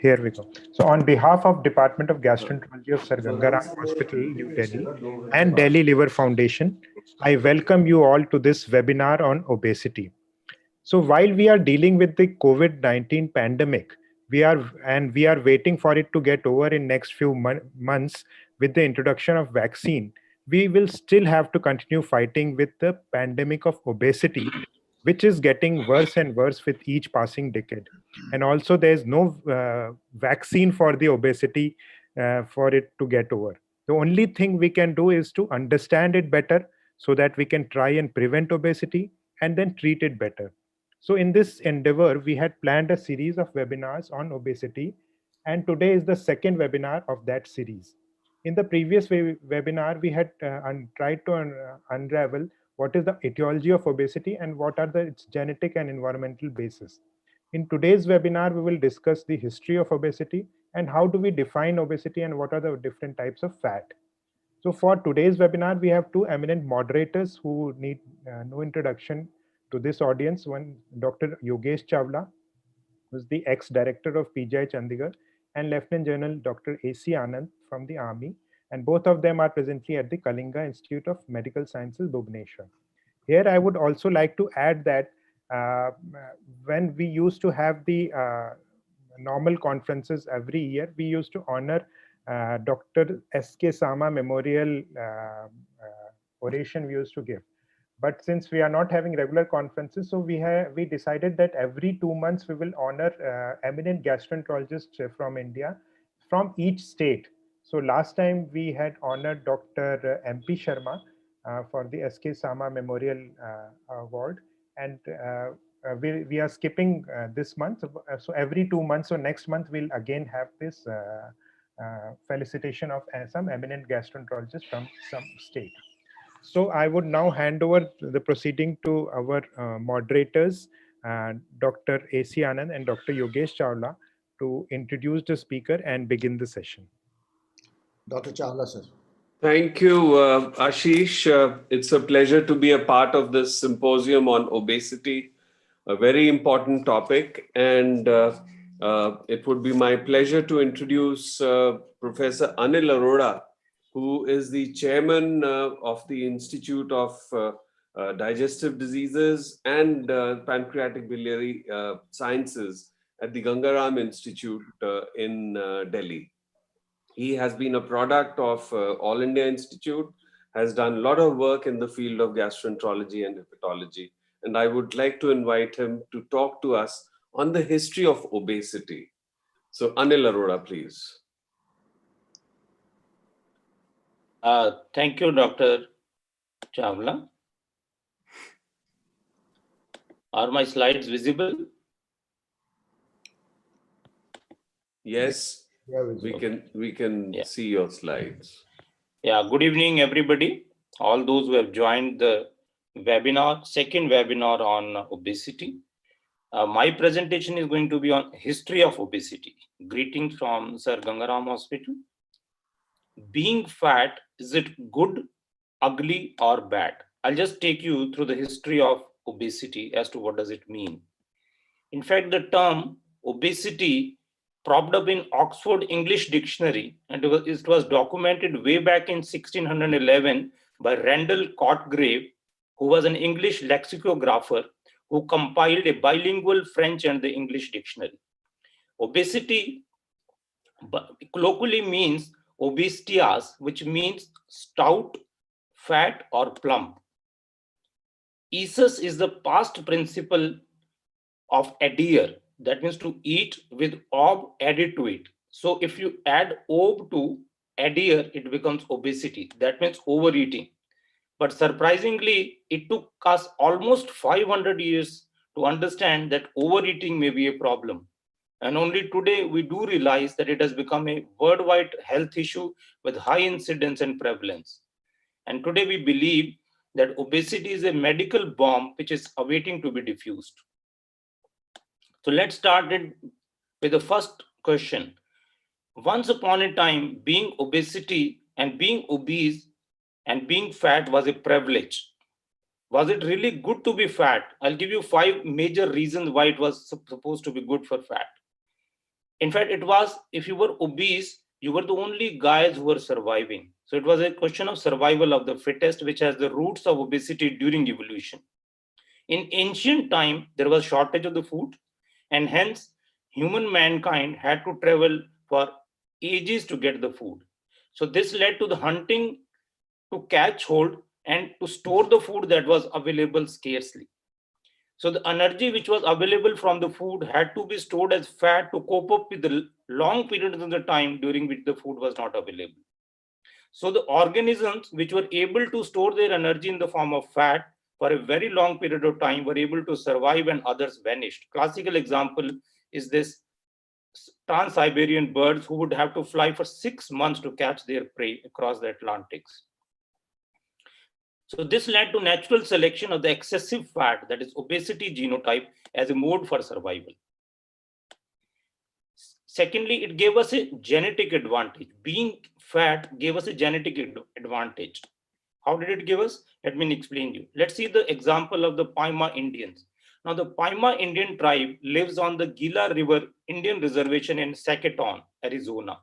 Here we go. So, on behalf of Department of Gastroenterology of Sir Gangaram Hospital, New Delhi, and Delhi Liver Foundation, I welcome you all to this webinar on obesity. So, while we are dealing with the COVID-19 pandemic, we are waiting for it to get over in next few months with the introduction of vaccine. We will still have to continue fighting with the pandemic of obesity, which is getting worse and worse with each passing decade. And also, there is no vaccine for the obesity for it to get over. The only thing we can do is to understand it better so that we can try and prevent obesity and then treat it better. So, in this endeavor, we had planned a series of webinars on obesity, and today is the second webinar of that series. In the previous webinar, we had tried to unravel what is the etiology of obesity and what are its genetic and environmental basis. In today's webinar, we will discuss the history of obesity and how do we define obesity and what are the different types of fat. So for today's webinar, we have two eminent moderators who need no introduction to this audience. One, Dr. Yogesh Chawla, who's the ex-director of PGI Chandigarh, and Lieutenant General Dr. A.C. Anand from the Army. And both of them are presently at the Kalinga Institute of Medical Sciences, Bhubaneswar. Here, I would also like to add that uh, when we used to have the normal conferences every year, we used to honor Dr. S.K. Sama Memorial oration we used to give. But since we are not having regular conferences, so we decided that every 2 months we will honor eminent gastroenterologists from India from each state. So last time we had honored Dr. MP Sharma for the SK Sama Memorial Award, and we are skipping this month. So every 2 months, so next month we'll again have this felicitation of some eminent gastroenterologists from some state. So I would now hand over the proceeding to our moderators, Dr. A.C. Anand and Dr. Yogesh Chawla, to introduce the speaker and begin the session. Dr. Chawla, sir. Thank you, Ashish. It's a pleasure to be a part of this symposium on obesity, a very important topic. And it would be my pleasure to introduce Professor Anil Arora, who is the chairman of the Institute of Digestive Diseases and Pancreatic Biliary Sciences at the Gangaram Institute in Delhi. He has been a product of All India Institute, has done a lot of work in the field of gastroenterology and hepatology. And I would like to invite him to talk to us on the history of obesity. So Anil Arora, please. Thank you, Dr. Chawla. Are my slides visible? Yes, we can see your slides. Yeah, good evening, everybody. All those who have joined the webinar, second webinar on obesity. My presentation is going to be on history of obesity. Greetings from Sir Gangaram Hospital. Being fat, is it good, ugly, or bad? I'll just take you through the history of obesity as to what does it mean. In fact, the term obesity propped up in Oxford English Dictionary, and it was documented way back in 1611 by Randall Cotgrave, who was an English lexicographer who compiled a bilingual French and the English dictionary. Obesity colloquially means obestias, which means stout, fat, or plump. Esus is the past principle of adhere, that means to eat with ob added to it. So if you add ob to adhere, it becomes obesity. That means overeating. But surprisingly, it took us almost 500 years to understand that overeating may be a problem. And only today we do realize that it has become a worldwide health issue with high incidence and prevalence. And today we believe that obesity is a medical bomb which is awaiting to be diffused. So let's start it with the first question. Once upon a time, being obesity and being obese and being fat was a privilege. Was it really good to be fat? I'll give you 5 major reasons why it was supposed to be good for fat. In fact, it was, if you were obese, you were the only guys who were surviving. So it was a question of survival of the fittest, which has the roots of obesity during evolution. In ancient time, there was shortage of the food, and hence human mankind had to travel for ages to get the food. So this led to the hunting to catch hold and to store the food that was available scarcely. So the energy which was available from the food had to be stored as fat to cope up with the long periods of the time during which the food was not available. So the organisms which were able to store their energy in the form of fat for a very long period of time were able to survive and others vanished. Classical example is this trans-Siberian birds who would have to fly for 6 months to catch their prey across the Atlantics. So this led to natural selection of the excessive fat, that is obesity genotype, as a mode for survival. Secondly, it gave us a genetic advantage. Being fat gave us a genetic advantage. How did it give us? Let me explain you. Let's see the example of the Paima Indians. Now, the Paima Indian tribe lives on the Gila River Indian Reservation in Sacaton, Arizona.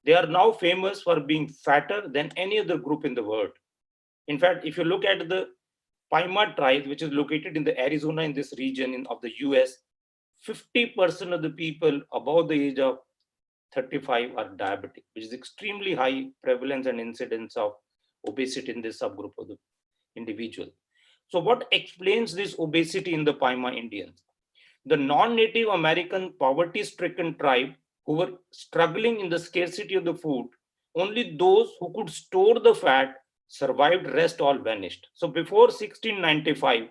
They are now famous for being fatter than any other group in the world. In fact, if you look at the Paima tribe, which is located in the Arizona in this region of the US, 50% of the people above the age of 35 are diabetic, which is extremely high prevalence and incidence of obesity in this subgroup of the individual. So what explains this obesity in the Paima Indians? The non-Native American poverty-stricken tribe who were struggling in the scarcity of the food, only those who could store the fat survived, rest all vanished. So before 1695,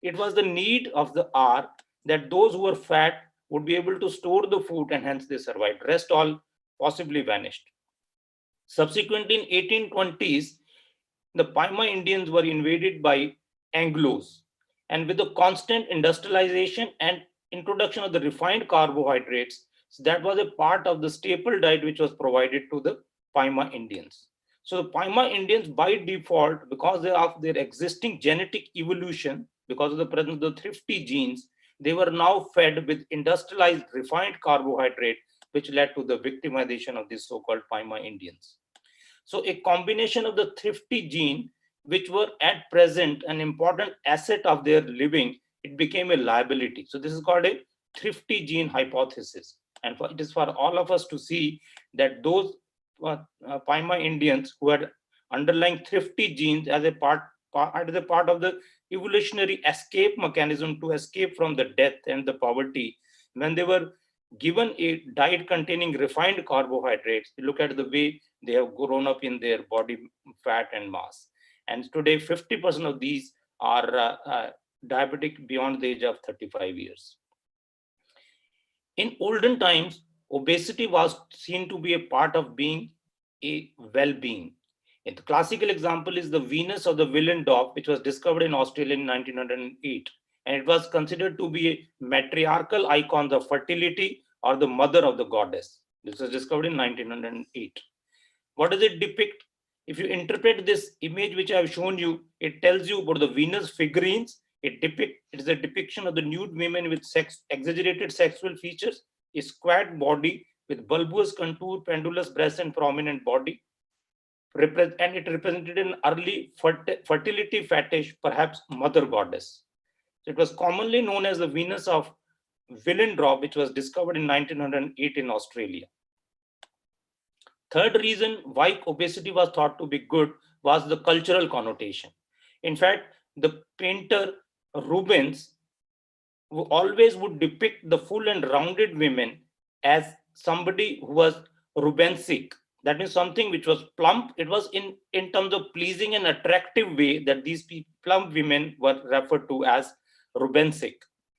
it was the need of the hour that those who were fat would be able to store the food and hence they survived. Rest all possibly vanished. Subsequently, in 1820s, the Paima Indians were invaded by Anglos, and with the constant industrialization and introduction of the refined carbohydrates, so that was a part of the staple diet which was provided to the Paima Indians. So the Paima Indians, by default, because of their existing genetic evolution, because of the presence of the thrifty genes, they were now fed with industrialized refined carbohydrate, which led to the victimization of these so-called Paima Indians. So a combination of the thrifty gene, which were at present an important asset of their living, it became a liability. So this is called a thrifty gene hypothesis. And it is for all of us to see that those Paima Indians who had underlying thrifty genes as a part of the evolutionary escape mechanism to escape from the death and the poverty, when they were given a diet containing refined carbohydrates, you look at the way they have grown up in their body fat and mass. And today, 50% of these are diabetic beyond the age of 35 years. In olden times, obesity was seen to be a part of being a well-being. And the classical example is the Venus of the Willendorf, which was discovered in Australia in 1908. And it was considered to be a matriarchal icon of fertility or the mother of the goddess. This was discovered in 1908. What does it depict? If you interpret this image which I have shown you, it tells you about the Venus figurines. It is a depiction of the nude women with exaggerated sexual features, a squat body with bulbous contour, pendulous breasts, and prominent body. And it represented an early fertility fetish, perhaps mother goddess. So it was commonly known as the Venus of Willendorf, which was discovered in 1908 in Australia. Third reason why obesity was thought to be good was the cultural connotation. In fact, the painter Rubens always would depict the full and rounded women as somebody who was Rubensic. That means something which was plump. It was in terms of pleasing and attractive way that these plump women were referred to as Rubensic.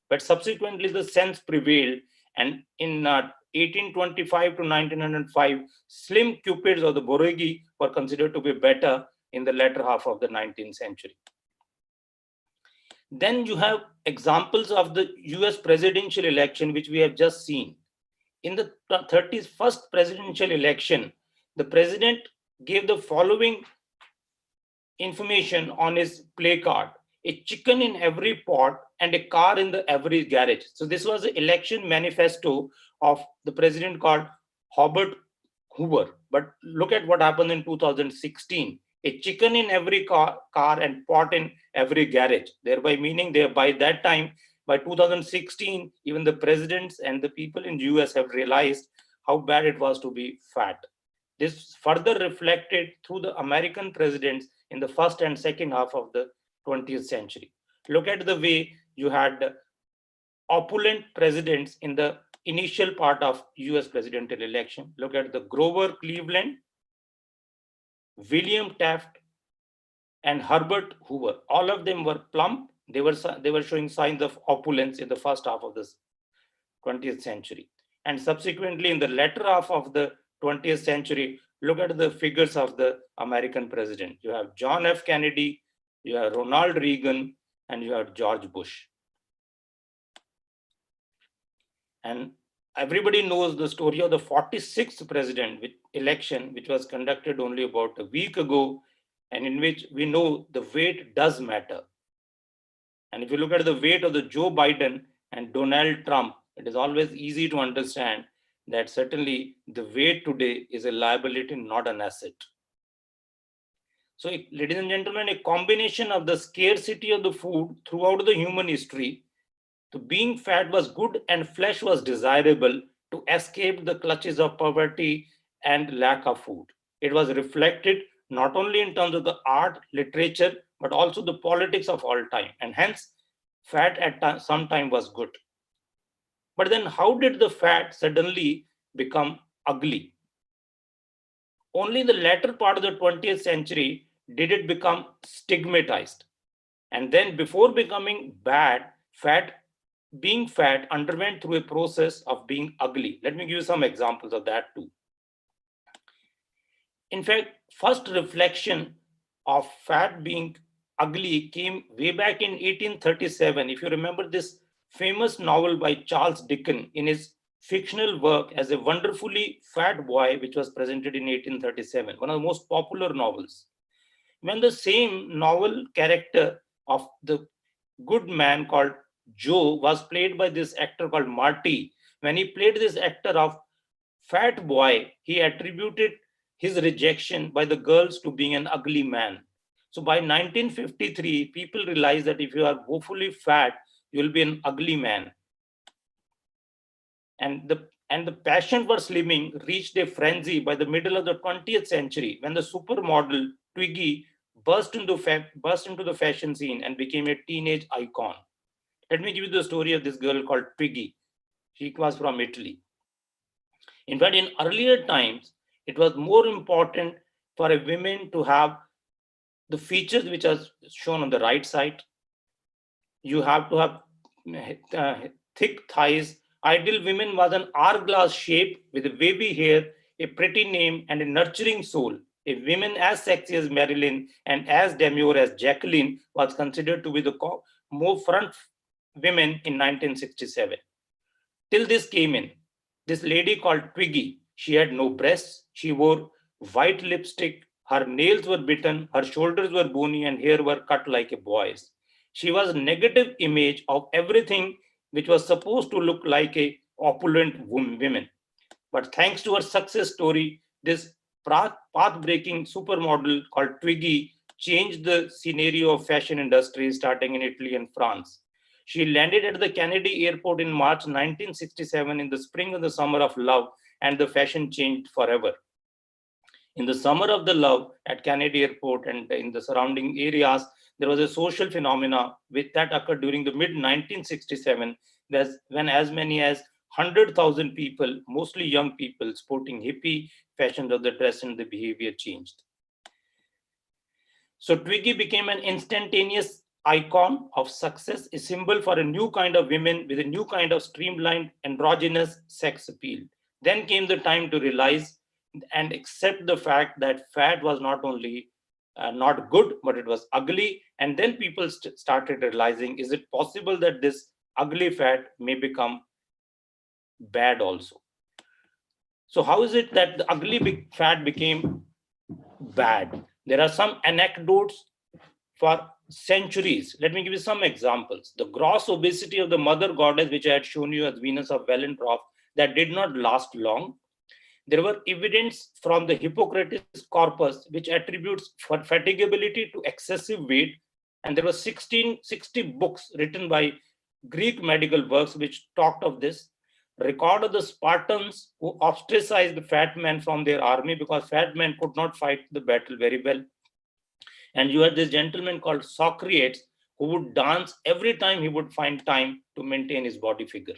But subsequently, the sense prevailed, and in 1825 to 1905, slim cupids of the Borregi were considered to be better in the latter half of the 19th century. Then you have examples of the US presidential election, which we have just seen. In the 31st presidential election, the president gave the following information on his placard: a chicken in every pot and a car in the every garage. So this was the election manifesto of the president called Herbert Hoover. But look at what happened in 2016. A chicken in every car and pot in every garage, thereby meaning they by that time, by 2016, even the presidents and the people in the US have realized how bad it was to be fat. This further reflected through the American presidents in the first and second half of the 20th century. Look at the way you had opulent presidents in the initial part of US presidential election. Look at the Grover Cleveland, William Taft, and Herbert Hoover. All of them were plump. They were showing signs of opulence in the first half of the 20th century. And subsequently, in the latter half of the 20th century, look at the figures of the American president. You have John F. Kennedy, you have Ronald Reagan, and you have George Bush. And everybody knows the story of the 46th president election, which was conducted only about a week ago, and in which we know the weight does matter. And if you look at the weight of the Joe Biden and Donald Trump, it is always easy to understand that certainly the weight today is a liability, not an asset. So, ladies and gentlemen, a combination of the scarcity of the food throughout the human history, to being fat was good and flesh was desirable to escape the clutches of poverty and lack of food. It was reflected not only in terms of the art, literature, but also the politics of all time. And hence, fat at some time was good. But then how did the fat suddenly become ugly? Only in the latter part of the 20th century did it become stigmatized. And then before becoming bad, being fat underwent through a process of being ugly. Let me give you some examples of that too. In fact, first reflection of fat being ugly came way back in 1837. If you remember this famous novel by Charles Dickens in his fictional work as a wonderfully fat boy, which was presented in 1837, one of the most popular novels. When the same novel character of the good man called Joe was played by this actor called Marty, when he played this actor of fat boy, he attributed his rejection by the girls to being an ugly man. So by 1953, people realized that if you are woefully fat, you will be an ugly man. And the passion for slimming reached a frenzy by the middle of the 20th century when the supermodel Twiggy burst into the fashion scene and became a teenage icon. Let me give you the story of this girl called Twiggy. She was from Italy. In fact, in earlier times, it was more important for a woman to have the features which are shown on the right side. You have to have thick thighs. Ideal women was an hourglass shape with a wavy hair, a pretty name, and a nurturing soul. A woman as sexy as Marilyn and as demure as Jacqueline was considered to be the more front women in 1967. Till this came in. This lady called Twiggy, she had no breasts, she wore white lipstick, her nails were bitten, her shoulders were bony, and hair were cut like a boy's. She was a negative image of everything which was supposed to look like a opulent woman. But thanks to her success story, this path-breaking supermodel called Twiggy changed the scenario of fashion industry starting in Italy and France. She landed at the Kennedy airport in March 1967 in the spring of the summer of love, and the fashion changed forever. In the summer of the love at Kennedy airport and in the surrounding areas, there was a social phenomena that occurred during the mid 1967 when as many as 100,000 people, mostly young people, sporting hippie fashions of the dress and the behavior changed. So Twiggy became an instantaneous icon of success, a symbol for a new kind of women with a new kind of streamlined androgynous sex appeal. Then came the time to realize and accept the fact that fat was not only not good, but it was ugly. And then people started realizing, is it possible that this ugly fat may become bad also? So how is it that the ugly fat became bad? There are some anecdotes for centuries. Let me give you some examples. The gross obesity of the mother goddess, which I had shown you as Venus of Wellentroff, that did not last long. There were evidence from the Hippocrates corpus, which attributes fatigability to excessive weight. And there were 1660 books written by Greek medical works which talked of this. Record of the Spartans who ostracized the fat men from their army because fat men could not fight the battle very well. And you had this gentleman called Socrates who would dance every time he would find time to maintain his body figure.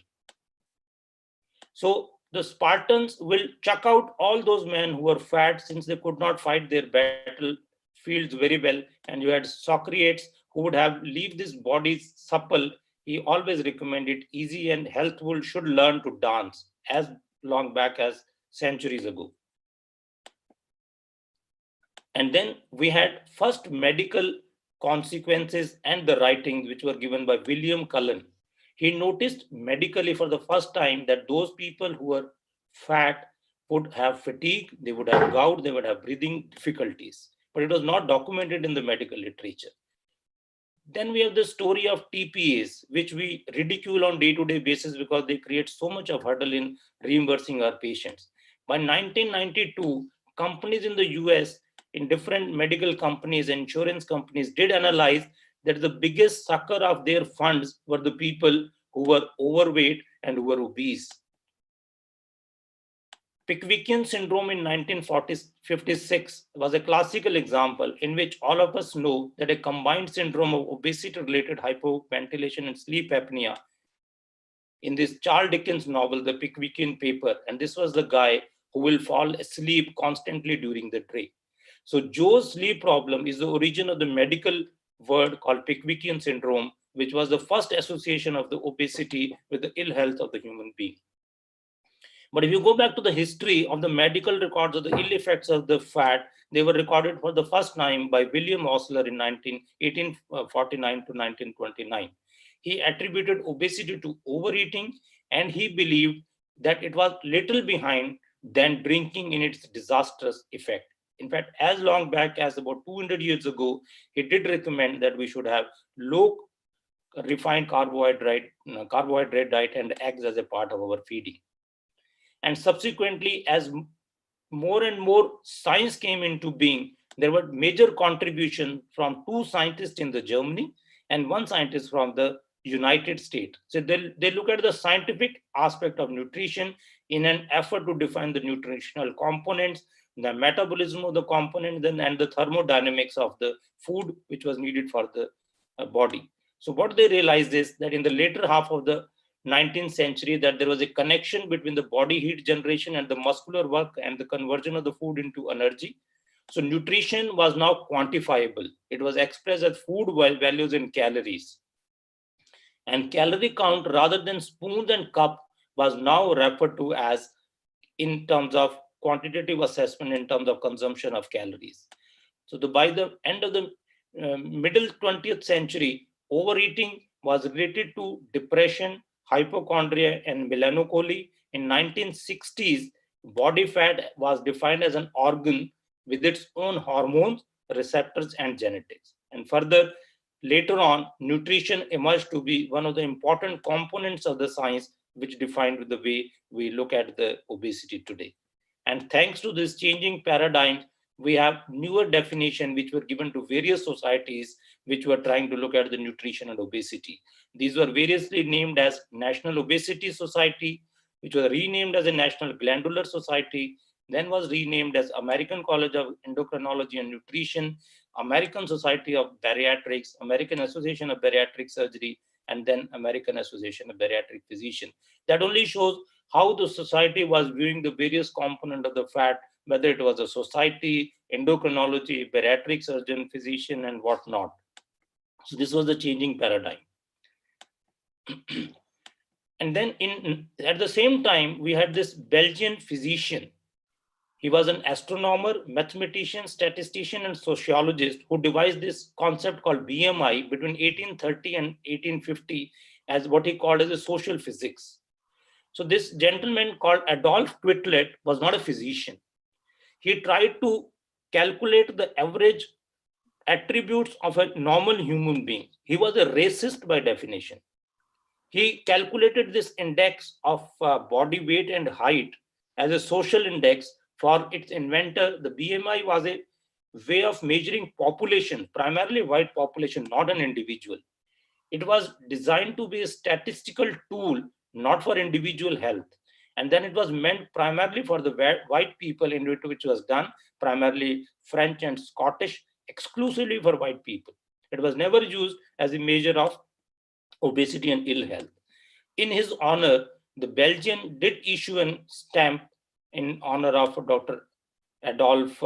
So the Spartans will chuck out all those men who were fat since they could not fight their battlefields very well. And you had Socrates who would have leave this body supple. He always recommended easy and healthful should learn to dance as long back as centuries ago. And then we had first medical consequences and the writings which were given by William Cullen. He noticed medically for the first time that those people who were fat would have fatigue, they would have gout, they would have breathing difficulties, but it was not documented in the medical literature. Then we have the story of TPAs, which we ridicule on day-to-day basis because they create so much of hurdle in reimbursing our patients. By 1992, companies in the US, in different medical companies, insurance companies, did analyze that the biggest sucker of their funds were the people who were overweight and who were obese. Pickwickian syndrome in 1956 was a classical example in which all of us know that a combined syndrome of obesity-related hypoventilation and sleep apnea in this Charles Dickens novel, The Pickwickian Paper, and this was the guy who will fall asleep constantly during the day. So Joe's sleep problem is the origin of the medical word called Pickwickian syndrome, which was the first association of the obesity with the ill health of the human being. But if you go back to the history of the medical records of the ill effects of the fat, they were recorded for the first time by William Osler in 1849 to 1929. He attributed obesity to overeating, and he believed that it was little behind than drinking in its disastrous effect. In fact, as long back as about 200 years ago, he did recommend that we should have low refined carbohydrate diet and eggs as a part of our feeding. And subsequently, as more and more science came into being, there were major contributions from two scientists in the Germany and one scientist from the United States. So they look at the scientific aspect of nutrition in an effort to define the nutritional components, the metabolism of the components, and the thermodynamics of the food which was needed for the body. So what they realized is that in the later half of the 19th century, that there was a connection between the body heat generation and the muscular work and the conversion of the food into energy. So nutrition was now quantifiable. It was expressed as food values in calories. And calorie count rather than spoons and cup was now referred to as in terms of quantitative assessment in terms of consumption of calories. So by the end of the middle 20th century, overeating was related to depression, hypochondria, and melancholy. In 1960s, body fat was defined as an organ with its own hormones, receptors, and genetics. And further, later on, nutrition emerged to be one of the important components of the science which defined the way we look at the obesity today. And thanks to this changing paradigm, we have newer definitions which were given to various societies which were trying to look at the nutrition and obesity. These were variously named as National Obesity Society, which was renamed as a National Glandular Society, then was renamed as American College of Endocrinology and Nutrition, American Society of Bariatrics, American Association of Bariatric Surgery, and then American Association of Bariatric Physicians. That only shows how the society was viewing the various components of the fat, whether it was a society, endocrinology, bariatric surgeon, physician, and whatnot. So this was the changing paradigm. And then at the same time, we had this Belgian physician. He was an astronomer, mathematician, statistician, and sociologist who devised this concept called BMI between 1830 and 1850 as what he called as a social physics. So this gentleman called Adolf Quetelet was not a physician. He tried to calculate the average attributes of a normal human being. He was a racist by definition. He calculated this index of body weight and height as a social index. For its inventor, the BMI was a way of measuring population, primarily white population, not an individual. It was designed to be a statistical tool, not for individual health. And then it was meant primarily for the white people, in which was done primarily French and Scottish, exclusively for white people. It was never used as a measure of obesity and ill health. In his honor, the Belgian did issue a stamp in honor of Dr. Adolf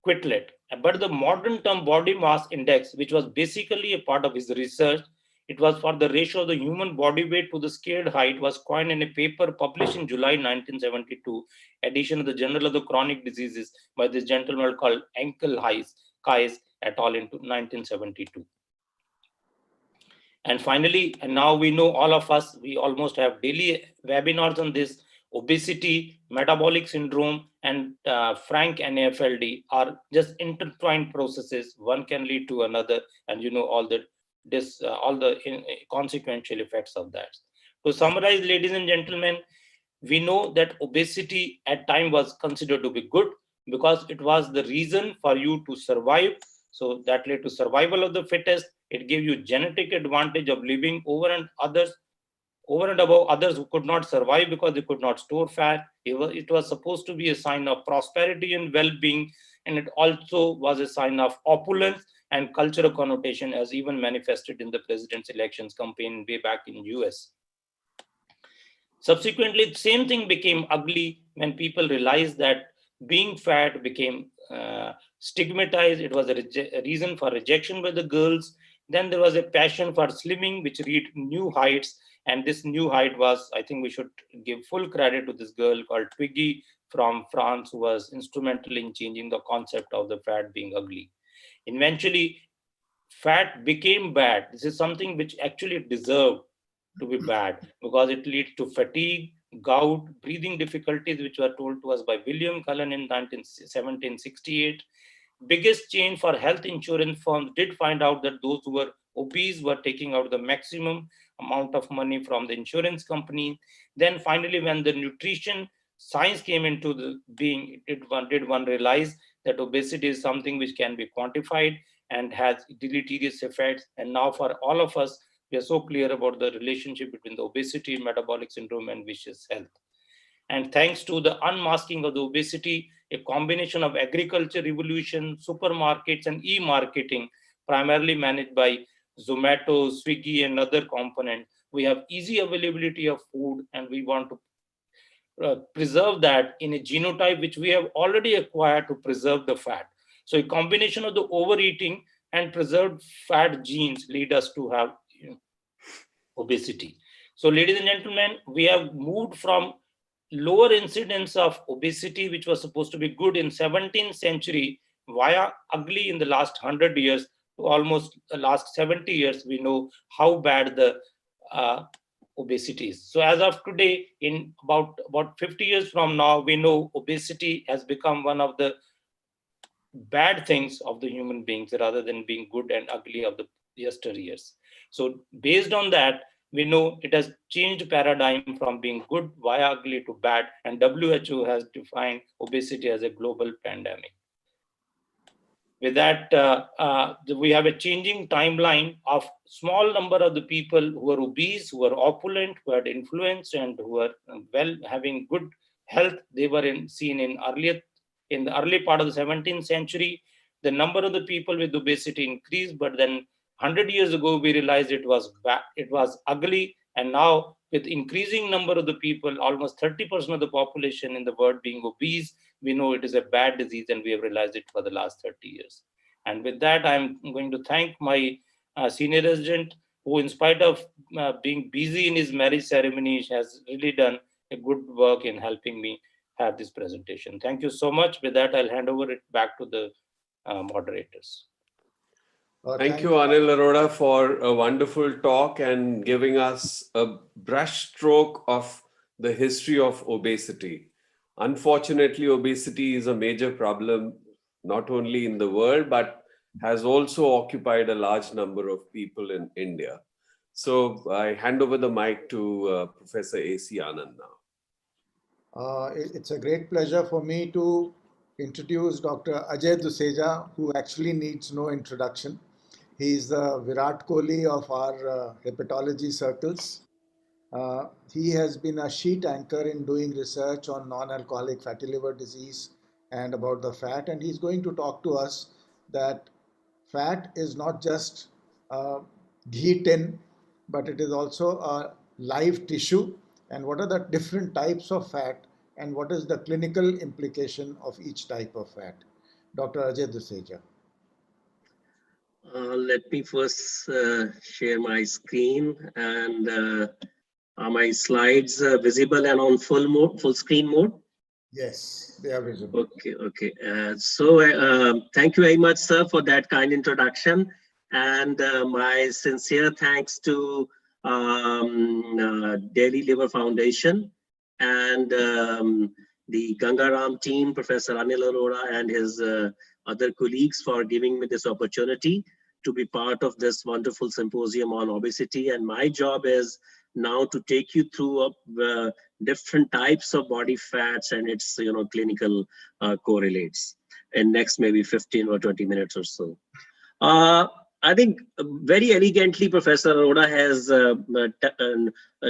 Quetelet. But the modern term body mass index, which was basically a part of his research, it was for the ratio of the human body weight to the scaled height, was coined in a paper published in July 1972, edition of the Journal of the Chronic Diseases by this gentleman called Enkel Kais et al. In 1972. And finally, and now we know, all of us, we almost have daily webinars on this. Obesity, metabolic syndrome, and frank NAFLD are just intertwined processes. One can lead to another, and all the consequential effects of that. To summarize, ladies and gentlemen, we know that obesity at time was considered to be good because it was the reason for you to survive. So that led to survival of the fittest. It gave you genetic advantage of living over and above others who could not survive because they could not store fat. It was supposed to be a sign of prosperity and well-being, and it also was a sign of opulence and cultural connotation, as even manifested in the president's elections campaign way back in US. Subsequently, the same thing became ugly when people realized that being fat became stigmatized. It was a reason for rejection by the girls. Then there was a passion for slimming, which reached new heights. And this new height was, I think we should give full credit to this girl called Twiggy from France, who was instrumental in changing the concept of the fat being ugly. Eventually, fat became bad. This is something which actually deserved to be bad because it leads to fatigue, gout, breathing difficulties, which were told to us by William Cullen in 1768. Biggest change for health insurance firms did find out that those who were obese were taking out the maximum amount of money from the insurance company. Then finally, when the nutrition science came into the being, did one realize that obesity is something which can be quantified and has deleterious effects. And now for all of us, we are so clear about the relationship between the obesity, metabolic syndrome, and vicious health. And thanks to the unmasking of the obesity, a combination of agriculture revolution, supermarkets, and e-marketing, primarily managed by Zomato, Swiggy, and other components, we have easy availability of food, and we want to preserve that in a genotype which we have already acquired to preserve the fat. So a combination of the overeating and preserved fat genes lead us to have obesity. So ladies and gentlemen, we have moved from lower incidence of obesity, which was supposed to be good in 17th century, via ugly in the last 100 years, to almost the last 70 years. We know how bad the obesity is. So as of today, in about 50 years from now, we know obesity has become one of the bad things of the human beings rather than being good and ugly of the yesteryears. So based on that, we know it has changed paradigm from being good via ugly to bad, and WHO has defined obesity as a global pandemic. With that, we have a changing timeline of small number of the people who are obese, who are opulent, who had influence, and who are having good health. They were seen in the early part of the 17th century. The number of the people with obesity increased, but then 100 years ago, we realized it was ugly. And now, with increasing number of the people, almost 30% of the population in the world being obese, we know it is a bad disease, and we have realized it for the last 30 years. And with that, I'm going to thank my senior resident, who, in spite of being busy in his marriage ceremony, has really done a good work in helping me have this presentation. Thank you so much. With that, I'll hand over it back to the moderators. Thank you, Anil Arora, for a wonderful talk and giving us a brushstroke of the history of obesity. Unfortunately, obesity is a major problem, not only in the world, but has also occupied a large number of people in India. So I hand over the mic to Professor A.C. Anand now. It's a great pleasure for me to introduce Dr. Ajay Duseja, who actually needs no introduction. He's the Virat Kohli of our hepatology circles. He has been a sheet anchor in doing research on non-alcoholic fatty liver disease and about the fat, and he's going to talk to us that fat is not just ghee tin, but it is also a live tissue, and what are the different types of fat and what is the clinical implication of each type of fat. Dr. Ajay Duseja. Let me first share my screen, and are my slides visible and on full screen mode? Yes, they are visible. Okay. Thank you very much, sir, for that kind introduction, and my sincere thanks to Delhi Liver Foundation and the Gangaram team, Professor Anil Arora and his other colleagues for giving me this opportunity to be part of this wonderful symposium on obesity. And my job is now to take you through different types of body fats and its clinical correlates in next maybe 15 or 20 minutes or so. I think very elegantly Professor Arora has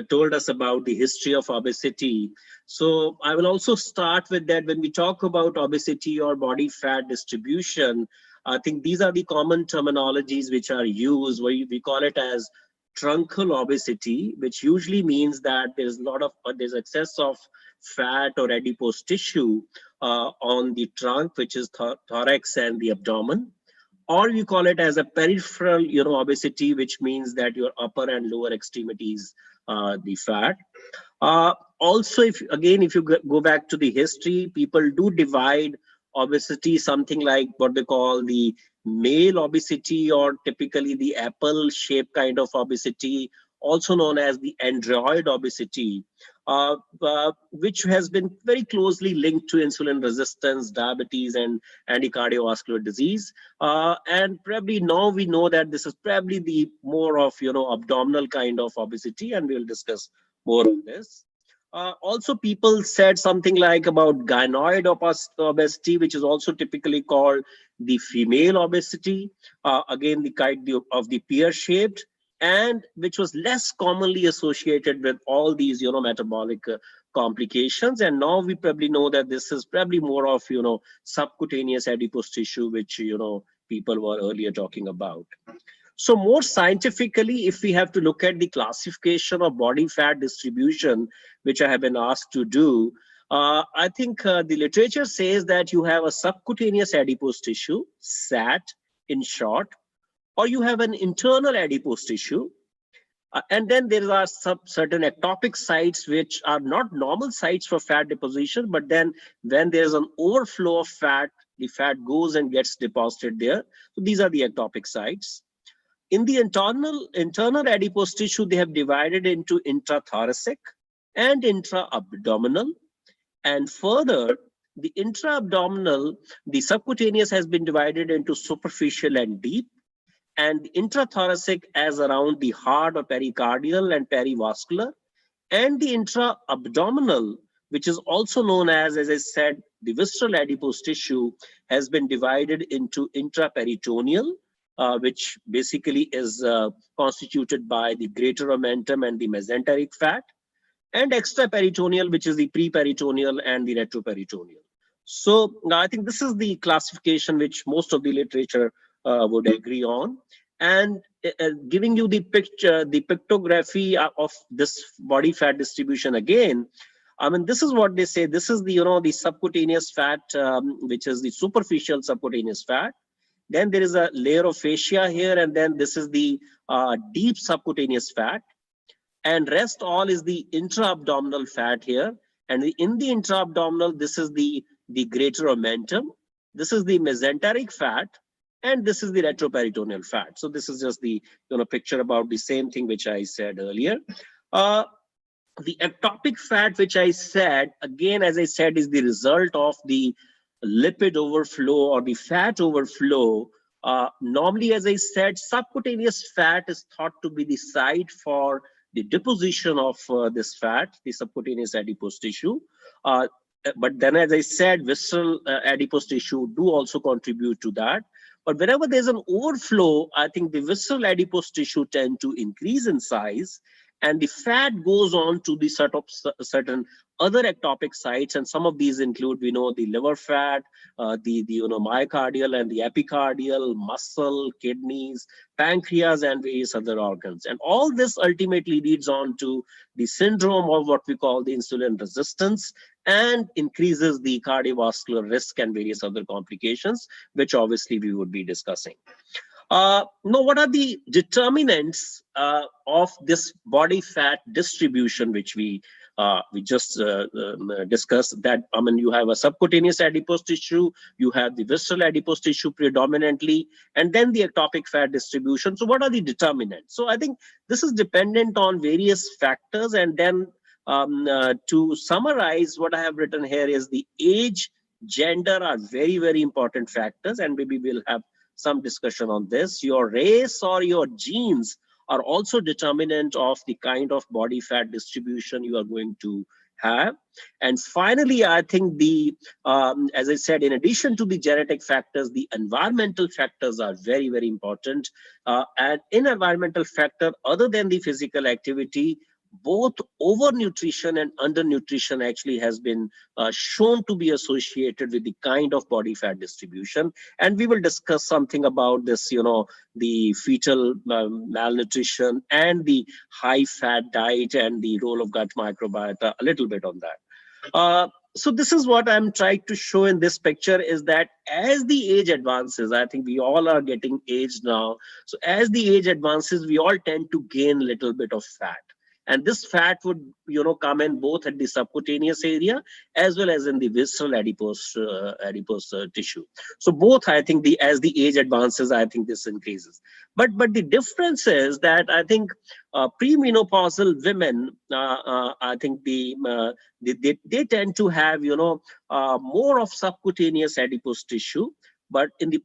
told us about the history of obesity. So I will also start with that. When we talk about obesity or body fat distribution, I think these are the common terminologies which are used. We call it as truncal obesity, which usually means that there's excess of fat or adipose tissue on the trunk, which is thorax and the abdomen. Or you call it as a peripheral, obesity, which means that your upper and lower extremities, the fat. Also, if you go back to the history, people do divide obesity something like what they call the male obesity, or typically the apple-shaped kind of obesity, also known as the android obesity, which has been very closely linked to insulin resistance, diabetes, and cardiovascular disease. And probably now we know that this is probably the more of abdominal kind of obesity, and we'll discuss more on this. Also, people said something like about gynoid obesity, which is also typically called the female obesity. Again, the kind of the pear-shaped, and which was less commonly associated with all these, metabolic complications. And now we probably know that this is probably more of, subcutaneous adipose tissue, which, people were earlier talking about. So more scientifically, if we have to look at the classification of body fat distribution, which I have been asked to do, I think the literature says that you have a subcutaneous adipose tissue, SAT in short, or you have an internal adipose tissue. And then there are certain ectopic sites which are not normal sites for fat deposition, but then when there's an overflow of fat, the fat goes and gets deposited there. So these are the ectopic sites. In the internal adipose tissue, they have divided into intrathoracic and intra-abdominal. And further, the intra-abdominal, the subcutaneous has been divided into superficial and deep, and the intrathoracic as around the heart or pericardial and perivascular, and the intra-abdominal, which is also known as I said, the visceral adipose tissue, has been divided into intraperitoneal, which basically is constituted by the greater omentum and the mesenteric fat, and extraperitoneal, which is the preperitoneal and the retroperitoneal. So I think this is the classification which most of the literature would agree on. And giving you the picture, the pictography of this body fat distribution again, I mean, this is what they say. This is the, the subcutaneous fat, which is the superficial subcutaneous fat. Then there is a layer of fascia here, and then this is the deep subcutaneous fat. And rest all is the intra-abdominal fat here. And in the intra-abdominal, this is the greater omentum. This is the mesenteric fat, and this is the retroperitoneal fat. So this is just the picture about the same thing which I said earlier. The ectopic fat, which I said, again, as I said, is the result of the lipid overflow or the fat overflow Normally, as I said, subcutaneous fat is thought to be the site for the deposition of this fat, the subcutaneous adipose tissue. But then, as I said, visceral adipose tissue do also contribute to that. But whenever there's an overflow, I think the visceral adipose tissue tend to increase in size, and the fat goes on to the certain other ectopic sites, and some of these include, we know, the liver fat, the myocardial and the epicardial, muscle, kidneys, pancreas, and various other organs. And all this ultimately leads on to the syndrome of what we call the insulin resistance, and increases the cardiovascular risk and various other complications, which obviously we would be discussing. Now, what are the determinants of this body fat distribution, which we just discussed? That, I mean, you have a subcutaneous adipose tissue, you have the visceral adipose tissue predominantly, and then the ectopic fat distribution. So what are the determinants? So I think this is dependent on various factors. And then to summarize, what I have written here is the age, gender are very, very important factors, and maybe we'll have some discussion on this. Your race or your genes are also determinant of the kind of body fat distribution you are going to have. And finally, I think the, as I said, in addition to the genetic factors, the environmental factors are very, very important. And in environmental factor, other than the physical activity, both overnutrition and undernutrition actually has been shown to be associated with the kind of body fat distribution. And we will discuss something about this, the fetal malnutrition and the high fat diet and the role of gut microbiota, a little bit on that. So this is what I'm trying to show in this picture, is that as the age advances, I think we all are getting aged now. So as the age advances, we all tend to gain a little bit of fat. And this fat would, come in both at the subcutaneous area as well as in the visceral adipose tissue. So both, I think, as the age advances, I think this increases. But the difference is that I think premenopausal women, I think they tend to have, more of subcutaneous adipose tissue. But in the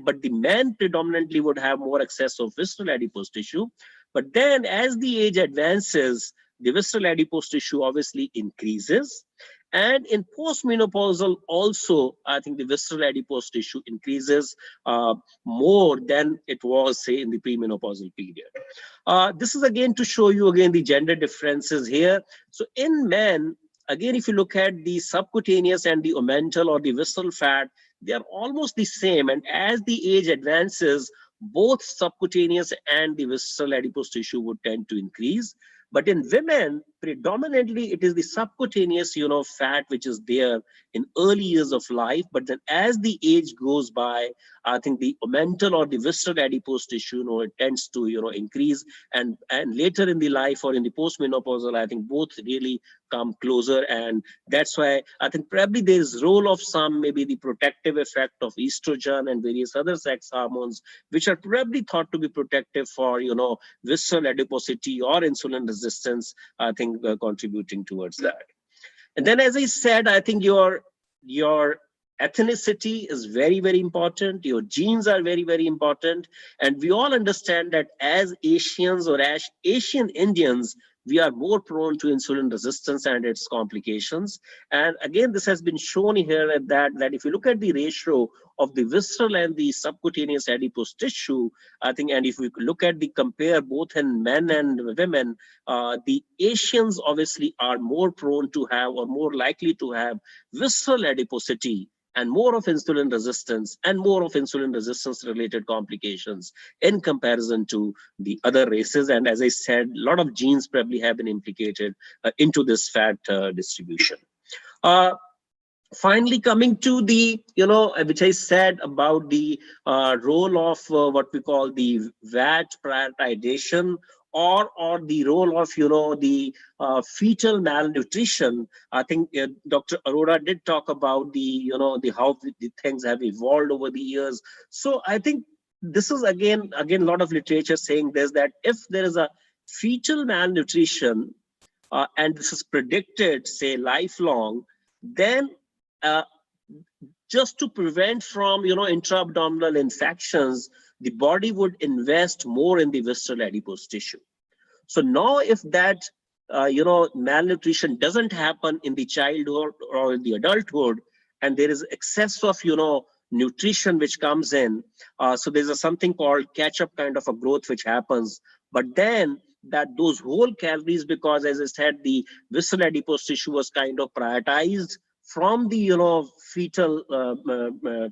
but the men predominantly would have more excess of visceral adipose tissue. But then as the age advances, the visceral adipose tissue obviously increases. And in postmenopausal also, I think the visceral adipose tissue increases more than it was, say, in the premenopausal period. This is again to show you again the gender differences here. So in men, again, if you look at the subcutaneous and the omental or the visceral fat, they are almost the same. And as the age advances, both subcutaneous and the visceral adipose tissue would tend to increase. But in women, predominantly it is the subcutaneous, fat which is there in early years of life. But then as the age goes by, I think the omental or the visceral adipose tissue, it tends to, increase. And later in the life or in the postmenopausal, I think both really come closer. And that's why I think probably there is role of some, maybe the protective effect of estrogen and various other sex hormones, which are probably thought to be protective for, visceral adiposity or insulin resistance, I think contributing towards that. And then, as I said, I think your ethnicity is very, very important. Your genes are very, very important. And we all understand that as Asians or as Asian Indians, we are more prone to insulin resistance and its complications. And again, this has been shown here that if you look at the ratio of the visceral and the subcutaneous adipose tissue, I think, and if we look at the compare both in men and women, the Asians obviously are more prone to have or more likely to have visceral adiposity and more of insulin resistance and more of insulin resistance related complications in comparison to the other races. And as I said, a lot of genes probably have been implicated into this fat distribution. Finally, coming to the, which I said about the role of what we call the VAT prioritization, or the role of, the fetal malnutrition. I think Dr. Arora did talk about the, how the things have evolved over the years. So I think this is again, a lot of literature saying this, that if there is a fetal malnutrition and this is predicted, say, lifelong, then just to prevent from, intra-abdominal infections, the body would invest more in the visceral adipose tissue. So now if that, malnutrition doesn't happen in the childhood or in the adulthood, and there is excess of, nutrition which comes in, so there's something called catch-up kind of a growth which happens. But then that those whole calories, because as I said, the visceral adipose tissue was kind of prioritized from the, fetal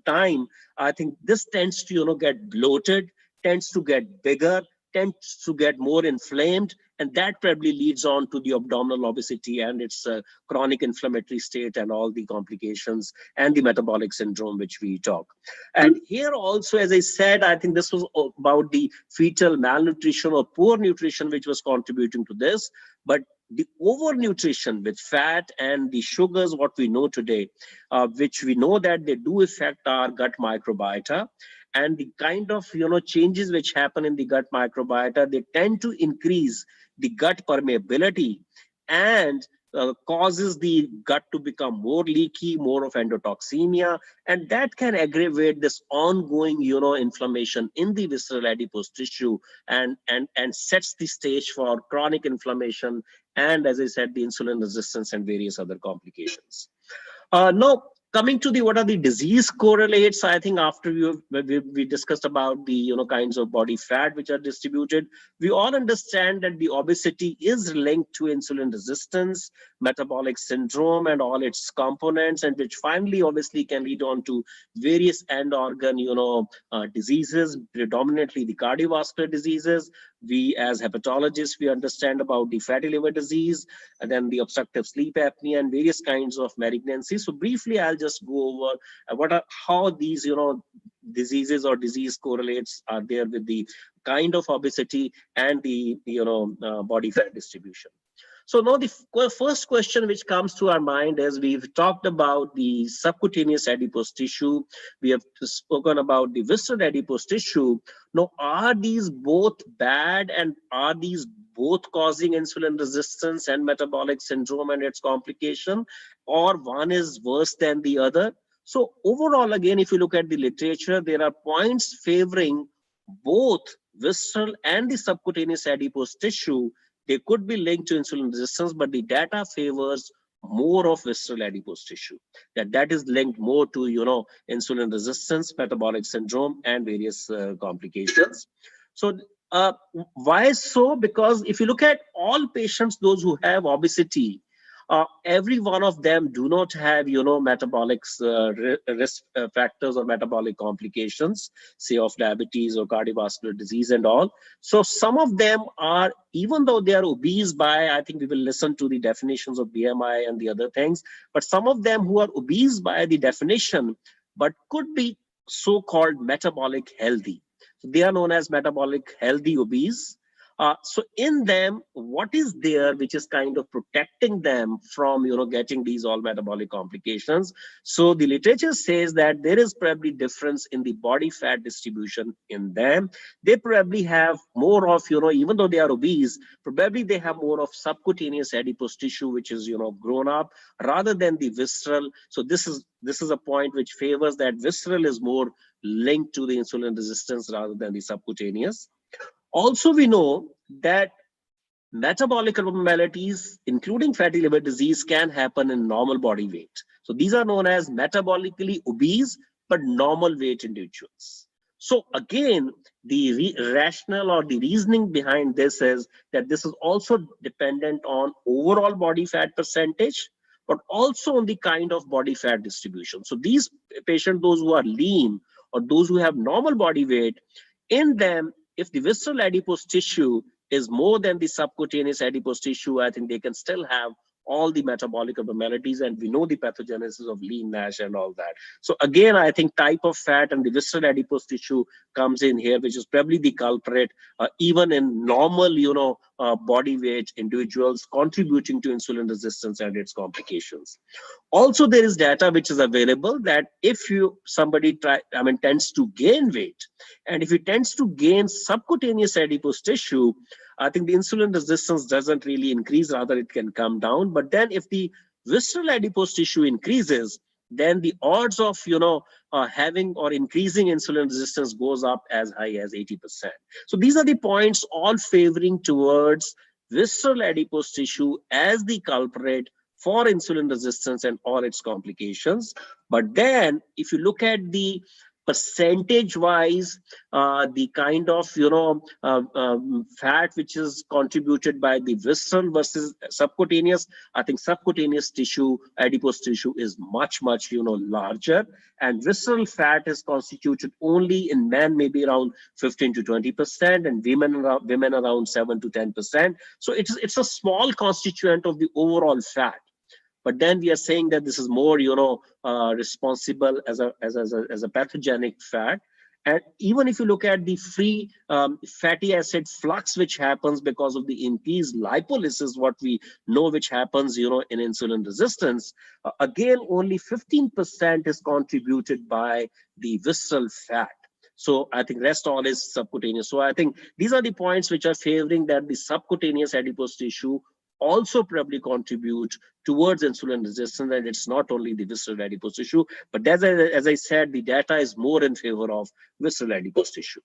time, I think this tends to, get bloated, tends to get bigger, tends to get more inflamed, and that probably leads on to the abdominal obesity and its chronic inflammatory state and all the complications and the metabolic syndrome which we talk. And here also, as I said, I think this was about the fetal malnutrition or poor nutrition which was contributing to this, but the overnutrition with fat and the sugars, what we know today, which we know that they do affect our gut microbiota, and the kind of, changes which happen in the gut microbiota, they tend to increase the gut permeability and causes the gut to become more leaky, more of endotoxemia, and that can aggravate this ongoing, inflammation in the visceral adipose tissue, and sets the stage for chronic inflammation and, as I said, the insulin resistance and various other complications. Now, coming to the what are the disease correlates, I think after we discussed about the kinds of body fat which are distributed, we all understand that the obesity is linked to insulin resistance, metabolic syndrome, and all its components, and which finally obviously can lead on to various end organ diseases, predominantly the cardiovascular diseases. We as hepatologists, we understand about the fatty liver disease, and then the obstructive sleep apnea and various kinds of malignancies. So briefly, I'll just go over how these diseases or disease correlates are there with the kind of obesity and the body fat distribution. So now the first question which comes to our mind is, we've talked about the subcutaneous adipose tissue, we have spoken about the visceral adipose tissue. Now, are these both bad, and are these both causing insulin resistance and metabolic syndrome and its complication, or one is worse than the other? So overall, again, if you look at the literature, there are points favoring both visceral and the subcutaneous adipose tissue. They could be linked to insulin resistance, but the data favors more of visceral adipose tissue. That is linked more to insulin resistance, metabolic syndrome, and various complications. So why so? Because if you look at all patients, those who have obesity, every one of them do not have metabolic risk factors or metabolic complications, say of diabetes or cardiovascular disease and all. So some of them are, even though they are obese by, I think we will listen to the definitions of BMI and the other things, but some of them who are obese by the definition but could be so-called metabolic healthy. So they are known as metabolic healthy obese. So in them, what is there which is kind of protecting them from getting these all metabolic complications? So the literature says that there is probably difference in the body fat distribution in them. They probably have more of even though they are obese, probably they have more of subcutaneous adipose tissue which is grown up rather than the visceral. So this is a point which favors that visceral is more linked to the insulin resistance rather than the subcutaneous. Also, we know that metabolic abnormalities, including fatty liver disease, can happen in normal body weight. So these are known as metabolically obese but normal weight individuals. So again, the rationale or the reasoning behind this is that this is also dependent on overall body fat percentage, but also on the kind of body fat distribution. So these patients, those who are lean or those who have normal body weight, in them, if the visceral adipose tissue is more than the subcutaneous adipose tissue, I think they can still have all the metabolic abnormalities, and we know the pathogenesis of lean NASH and all that. So again, I think type of fat and the visceral adipose tissue comes in here, which is probably the culprit, even in normal, body weight individuals, contributing to insulin resistance and its complications. Also, there is data which is available that if somebody tends to gain weight, and if he tends to gain subcutaneous adipose tissue, I think the insulin resistance doesn't really increase, rather it can come down. But then if the visceral adipose tissue increases, then the odds of having or increasing insulin resistance goes up as high as 80%. So these are the points all favoring towards visceral adipose tissue as the culprit for insulin resistance and all its complications. But then if you look at the percentage wise, the kind of fat which is contributed by the visceral versus subcutaneous, I think subcutaneous tissue, adipose tissue, is much larger, and visceral fat is constituted only in men maybe around 15 to 20%, and women around 7 to 10%. So it's a small constituent of the overall fat. But then we are saying that this is more, responsible as a pathogenic fat. And even if you look at the free fatty acid flux, which happens because of the increased lipolysis, what we know which happens, in insulin resistance, again, only 15% is contributed by the visceral fat. So I think rest all is subcutaneous. So I think these are the points which are favoring that the subcutaneous adipose tissue also probably contribute towards insulin resistance, and it's not only the visceral adipose tissue, but as I said, the data is more in favor of visceral adipose tissue.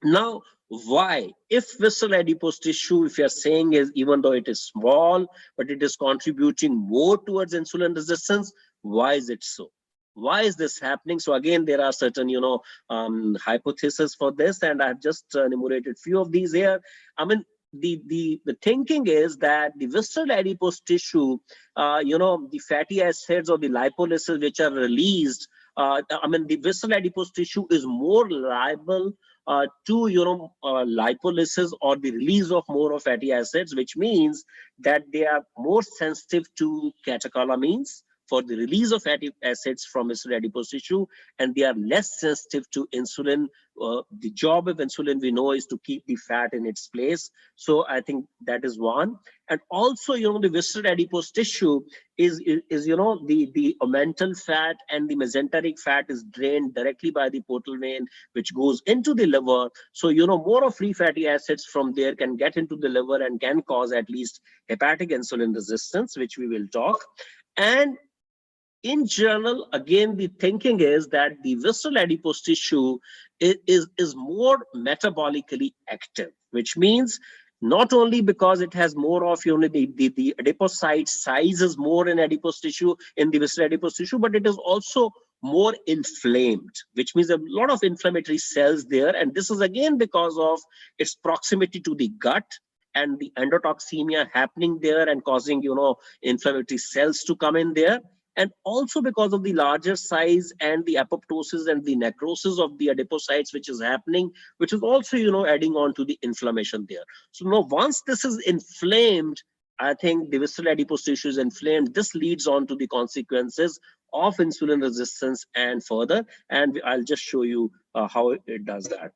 Now, why? If visceral adipose tissue, if you're saying is, even though it is small, but it is contributing more towards insulin resistance, why is it so? Why is this happening? So again, there are certain, hypotheses for this, and I've just enumerated few of these here. I mean, the thinking is that the visceral adipose tissue, the fatty acids or the lipolysis which are released, the visceral adipose tissue is more liable to lipolysis or the release of more of fatty acids, which means that they are more sensitive to catecholamines for the release of fatty acids from visceral adipose tissue, and they are less sensitive to insulin. The job of insulin, we know, is to keep the fat in its place. So I think that is one. And also, the visceral adipose tissue is the omental fat and the mesenteric fat is drained directly by the portal vein, which goes into the liver. So, more of free fatty acids from there can get into the liver and can cause at least hepatic insulin resistance, which we will talk. And in general, again, the thinking is that the visceral adipose tissue is more metabolically active, which means not only because it has more of the adipocyte size is more in adipose tissue, in the visceral adipose tissue, but it is also more inflamed, which means a lot of inflammatory cells there. And this is again because of its proximity to the gut and the endotoxemia happening there and causing inflammatory cells to come in there. And also because of the larger size and the apoptosis and the necrosis of the adipocytes, which is happening, which is also, adding on to the inflammation there. So now once this is inflamed, I think the visceral adipose tissue is inflamed. This leads on to the consequences of insulin resistance and further. And I'll just show you how it does that.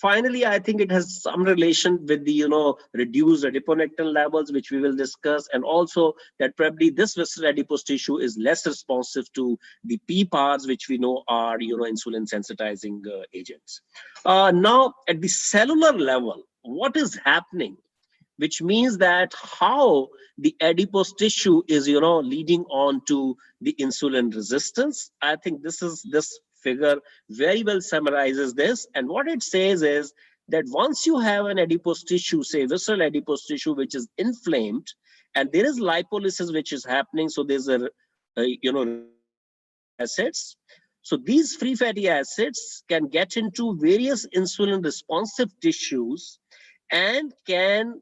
Finally, I think it has some relation with the, reduced adiponectin levels, which we will discuss. And also that probably this visceral adipose tissue is less responsive to the PPARs, which we know are, insulin sensitizing agents. Now, at the cellular level, what is happening? Which means that how the adipose tissue is, leading on to the insulin resistance. I think this figure very well summarizes this. And what it says is that once you have an adipose tissue, say visceral adipose tissue, which is inflamed, and there is lipolysis which is happening, so there's acids. So these free fatty acids can get into various insulin responsive tissues and can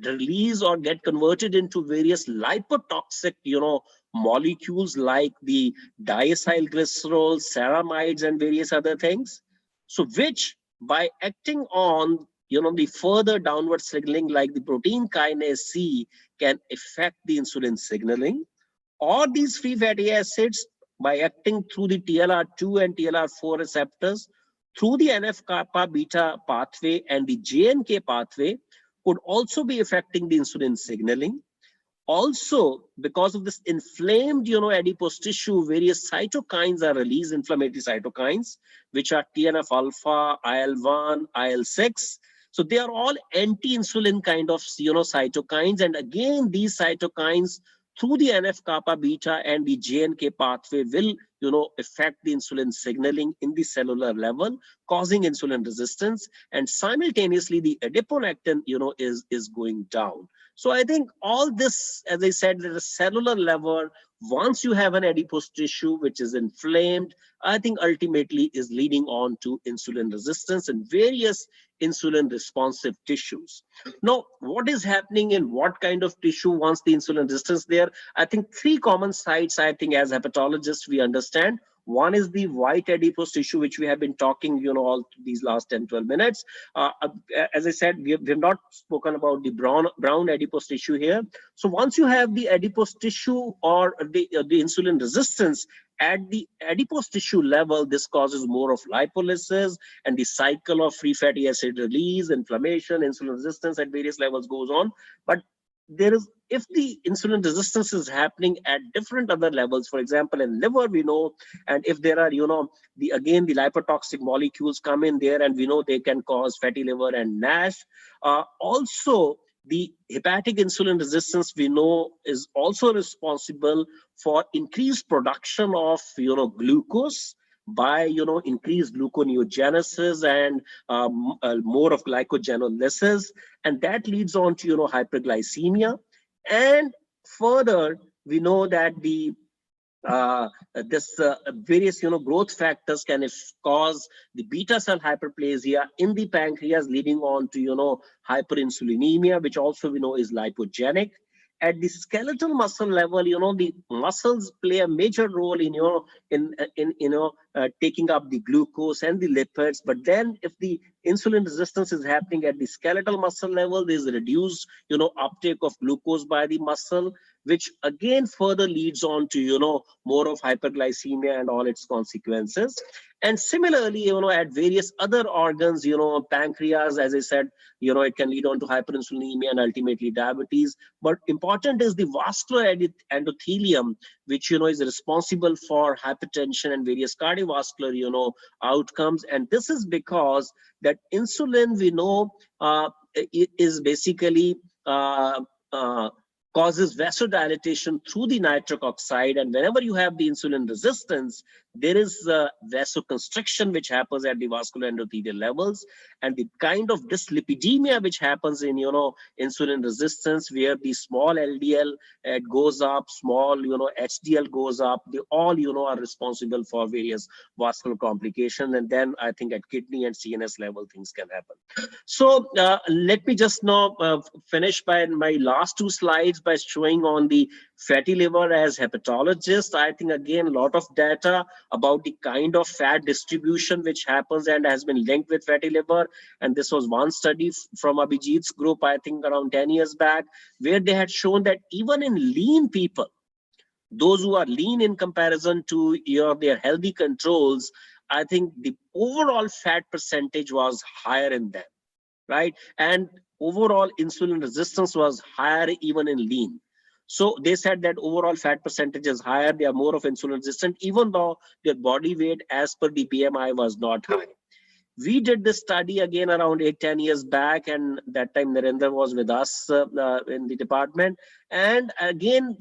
release or get converted into various lipotoxic, molecules like the diacylglycerol, ceramides, and various other things. So which by acting on, the further downward signaling like the protein kinase C can affect the insulin signaling, or these free fatty acids by acting through the TLR2 and TLR4 receptors through the NF-kappa beta pathway and the JNK pathway could also be affecting the insulin signaling. Also, because of this inflamed, adipose tissue, various cytokines are released, inflammatory cytokines, which are TNF-alpha, IL-1, IL-6. So they are all anti-insulin kind of, cytokines. And again, these cytokines through the NF-kappa beta and the JNK pathway will, affect the insulin signaling in the cellular level, causing insulin resistance, and simultaneously the adiponectin, is going down. So I think all this, as I said, at a cellular level, once you have an adipose tissue which is inflamed, I think ultimately is leading on to insulin resistance and various insulin responsive tissues. Now, what is happening in what kind of tissue once the insulin resistance there? I think three common sites, I think as hepatologists we understand. One is the white adipose tissue, which we have been talking, all these last 10, 12 minutes. As I said, we have not spoken about the brown adipose tissue here. So once you have the adipose tissue or the insulin resistance at the adipose tissue level, this causes more of lipolysis and the cycle of free fatty acid release, inflammation, insulin resistance at various levels goes on. But if the insulin resistance is happening at different other levels, for example, in liver, we know, and if there are, the lipotoxic molecules come in there, and we know they can cause fatty liver and NASH. Also, the hepatic insulin resistance, we know, is also responsible for increased production of, glucose by, increased gluconeogenesis and more of glycogenolysis. And that leads on to, hyperglycemia. And further, we know that the various growth factors can cause the beta cell hyperplasia in the pancreas, leading on to hyperinsulinemia, which also we know is lipogenic. At the skeletal muscle level, the muscles play a major role in taking up the glucose and the lipids. But then if the insulin resistance is happening at the skeletal muscle level, there's a reduced uptake of glucose by the muscle, which again further leads on to more of hyperglycemia and all its consequences. And similarly, at various other organs, pancreas, as I said, it can lead on to hyperinsulinemia and ultimately diabetes. But important is the vascular endothelium, which is responsible for hypertension and various cardiovascular outcomes. And this is because that insulin, we know, is basically causes vasodilatation through the nitric oxide. And whenever you have the insulin resistance, there is vasoconstriction which happens at the vascular endothelial levels, and the kind of dyslipidemia which happens in insulin resistance, where the small LDL it goes up, small HDL goes up. They all are responsible for various vascular complications, and then I think at kidney and CNS level things can happen. So let me just now finish by my last two slides by showing on the fatty liver as hepatologist. I think again a lot of data about the kind of fat distribution which happens and has been linked with fatty liver. And this was one study from Abhijit's group, I think around 10 years back, where they had shown that even in lean people, those who are lean in comparison to their healthy controls, I think the overall fat percentage was higher in them, right? And overall insulin resistance was higher even in lean. So they said that overall fat percentage is higher, they are more of insulin resistant, even though their body weight as per the BMI was not high. We did this study again around 8-10 years back, and that time Narendra was with us in the department. And again,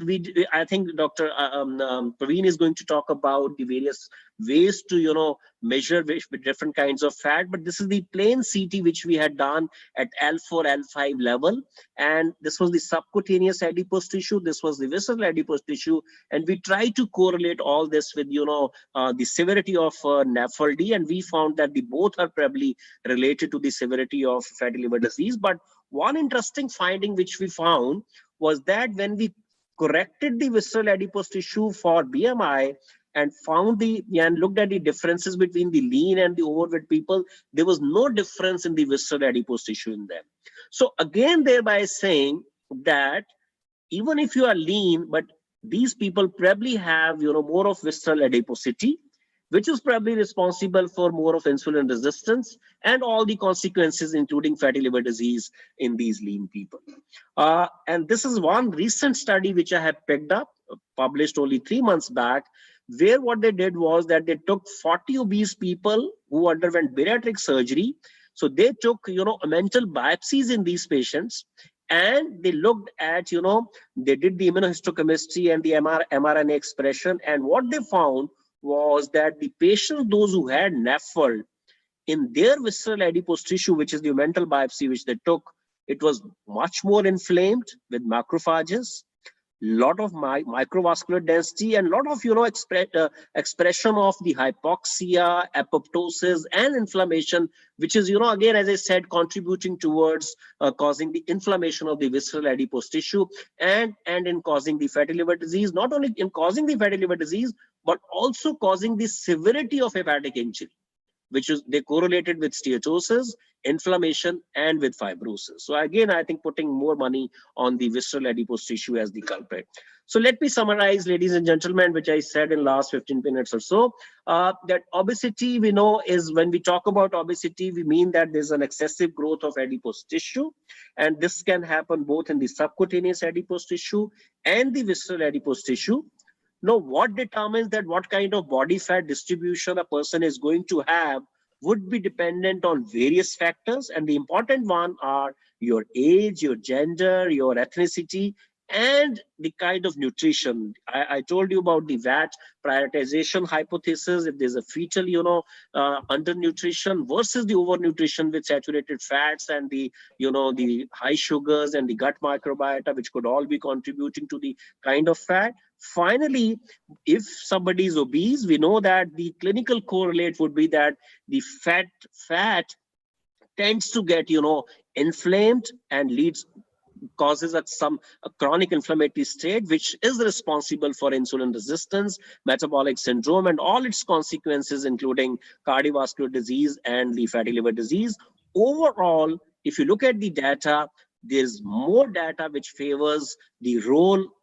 I think Dr. Praveen is going to talk about the various ways to measure with different kinds of fat. But this is the plain CT which we had done at L4, L5 level, and this was the subcutaneous adipose tissue. This was the visceral adipose tissue, and we tried to correlate all this with the severity of NAFLD, and we found that the both are probably related to the severity of fatty liver disease. But one interesting finding which we found was that when we corrected the visceral adipose tissue for BMI and looked at the differences between the lean and the overweight people, there was no difference in the visceral adipose tissue in them. So again, thereby saying that even if you are lean, but these people probably have more of visceral adiposity, which is probably responsible for more of insulin resistance and all the consequences, including fatty liver disease in these lean people. And this is one recent study which I have picked up, published only 3 months back, where what they did was that they took 40 obese people who underwent bariatric surgery. So they took mental biopsies in these patients, And they looked at, they did the immunohistochemistry and the mRNA expression. And what they found was that the patients, those who had NAFLD, in their visceral adipose tissue, which is the mental biopsy which they took, it was much more inflamed with macrophages, lot of microvascular density, and lot of expression of the hypoxia, apoptosis, and inflammation, which is again, as I said, contributing towards causing the inflammation of the visceral adipose tissue, and in causing the fatty liver disease. Not only in causing the fatty liver disease, but also causing the severity of hepatic injury, which is they correlated with steatosis, inflammation, and with fibrosis. So again, I think putting more money on the visceral adipose tissue as the culprit. So let me summarize, ladies and gentlemen, which I said in last 15 minutes or so, that obesity, we know, is when we talk about obesity, we mean that there's an excessive growth of adipose tissue, and this can happen both in the subcutaneous adipose tissue and the visceral adipose tissue. Now, what determines that what kind of body fat distribution a person is going to have would be dependent on various factors. And the important one are your age, your gender, your ethnicity, and the kind of nutrition. I told you about the VAT prioritization hypothesis. If there's a fetal, undernutrition versus the overnutrition with saturated fats and the high sugars and the gut microbiota, which could all be contributing to the kind of fat. Finally, if somebody is obese, we know that the clinical correlate would be that the fat tends to get inflamed and causes a chronic inflammatory state, which is responsible for insulin resistance, metabolic syndrome, and all its consequences, including cardiovascular disease and the fatty liver disease. Overall, if you look at the data, there's more data which favors the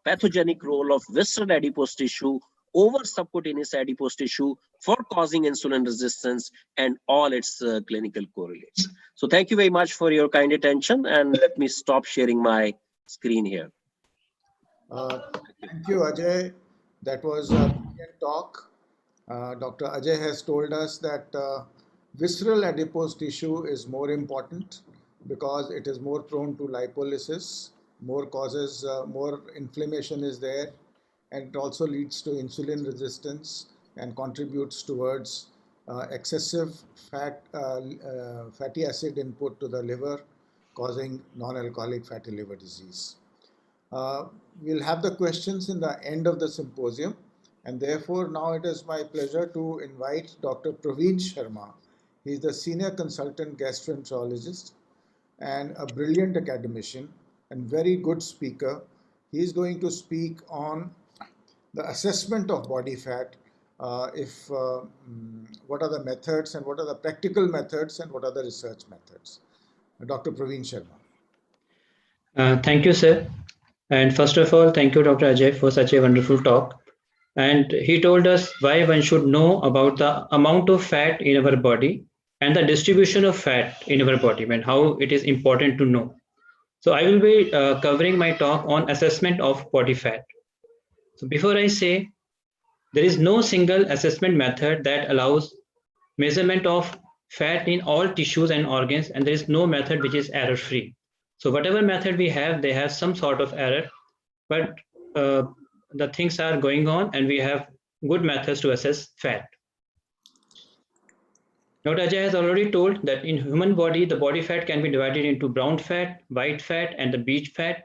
pathogenic role of visceral adipose tissue over subcutaneous adipose tissue for causing insulin resistance and all its clinical correlates. So thank you very much for your kind attention, and let me stop sharing my screen here. Thank you, Ajay. That was a brilliant talk. Dr. Ajay has told us that visceral adipose tissue is more important because it is more prone to lipolysis, more inflammation is there, and it also leads to insulin resistance and contributes towards excessive fatty acid input to the liver, causing non-alcoholic fatty liver disease. We'll have the questions in the end of the symposium, and therefore now it is my pleasure to invite Dr. Praveen Sharma. He's the Senior Consultant Gastroenterologist and a brilliant academician and very good speaker. He's going to speak on the assessment of body fat, what are the methods and what are the practical methods and what are the research methods. Dr. Praveen Sharma. Thank you, sir. And first of all, thank you, Dr. Ajay, for such a wonderful talk. And he told us why one should know about the amount of fat in our body and the distribution of fat in our body and how it is important to know. So I will be covering my talk on assessment of body fat. So before I say, there is no single assessment method that allows measurement of fat in all tissues and organs, and there is no method which is error-free. So whatever method we have, they have some sort of error, but the things are going on and we have good methods to assess fat. Dr. Ajay has already told that in human body, the body fat can be divided into brown fat, white fat, and the beige fat.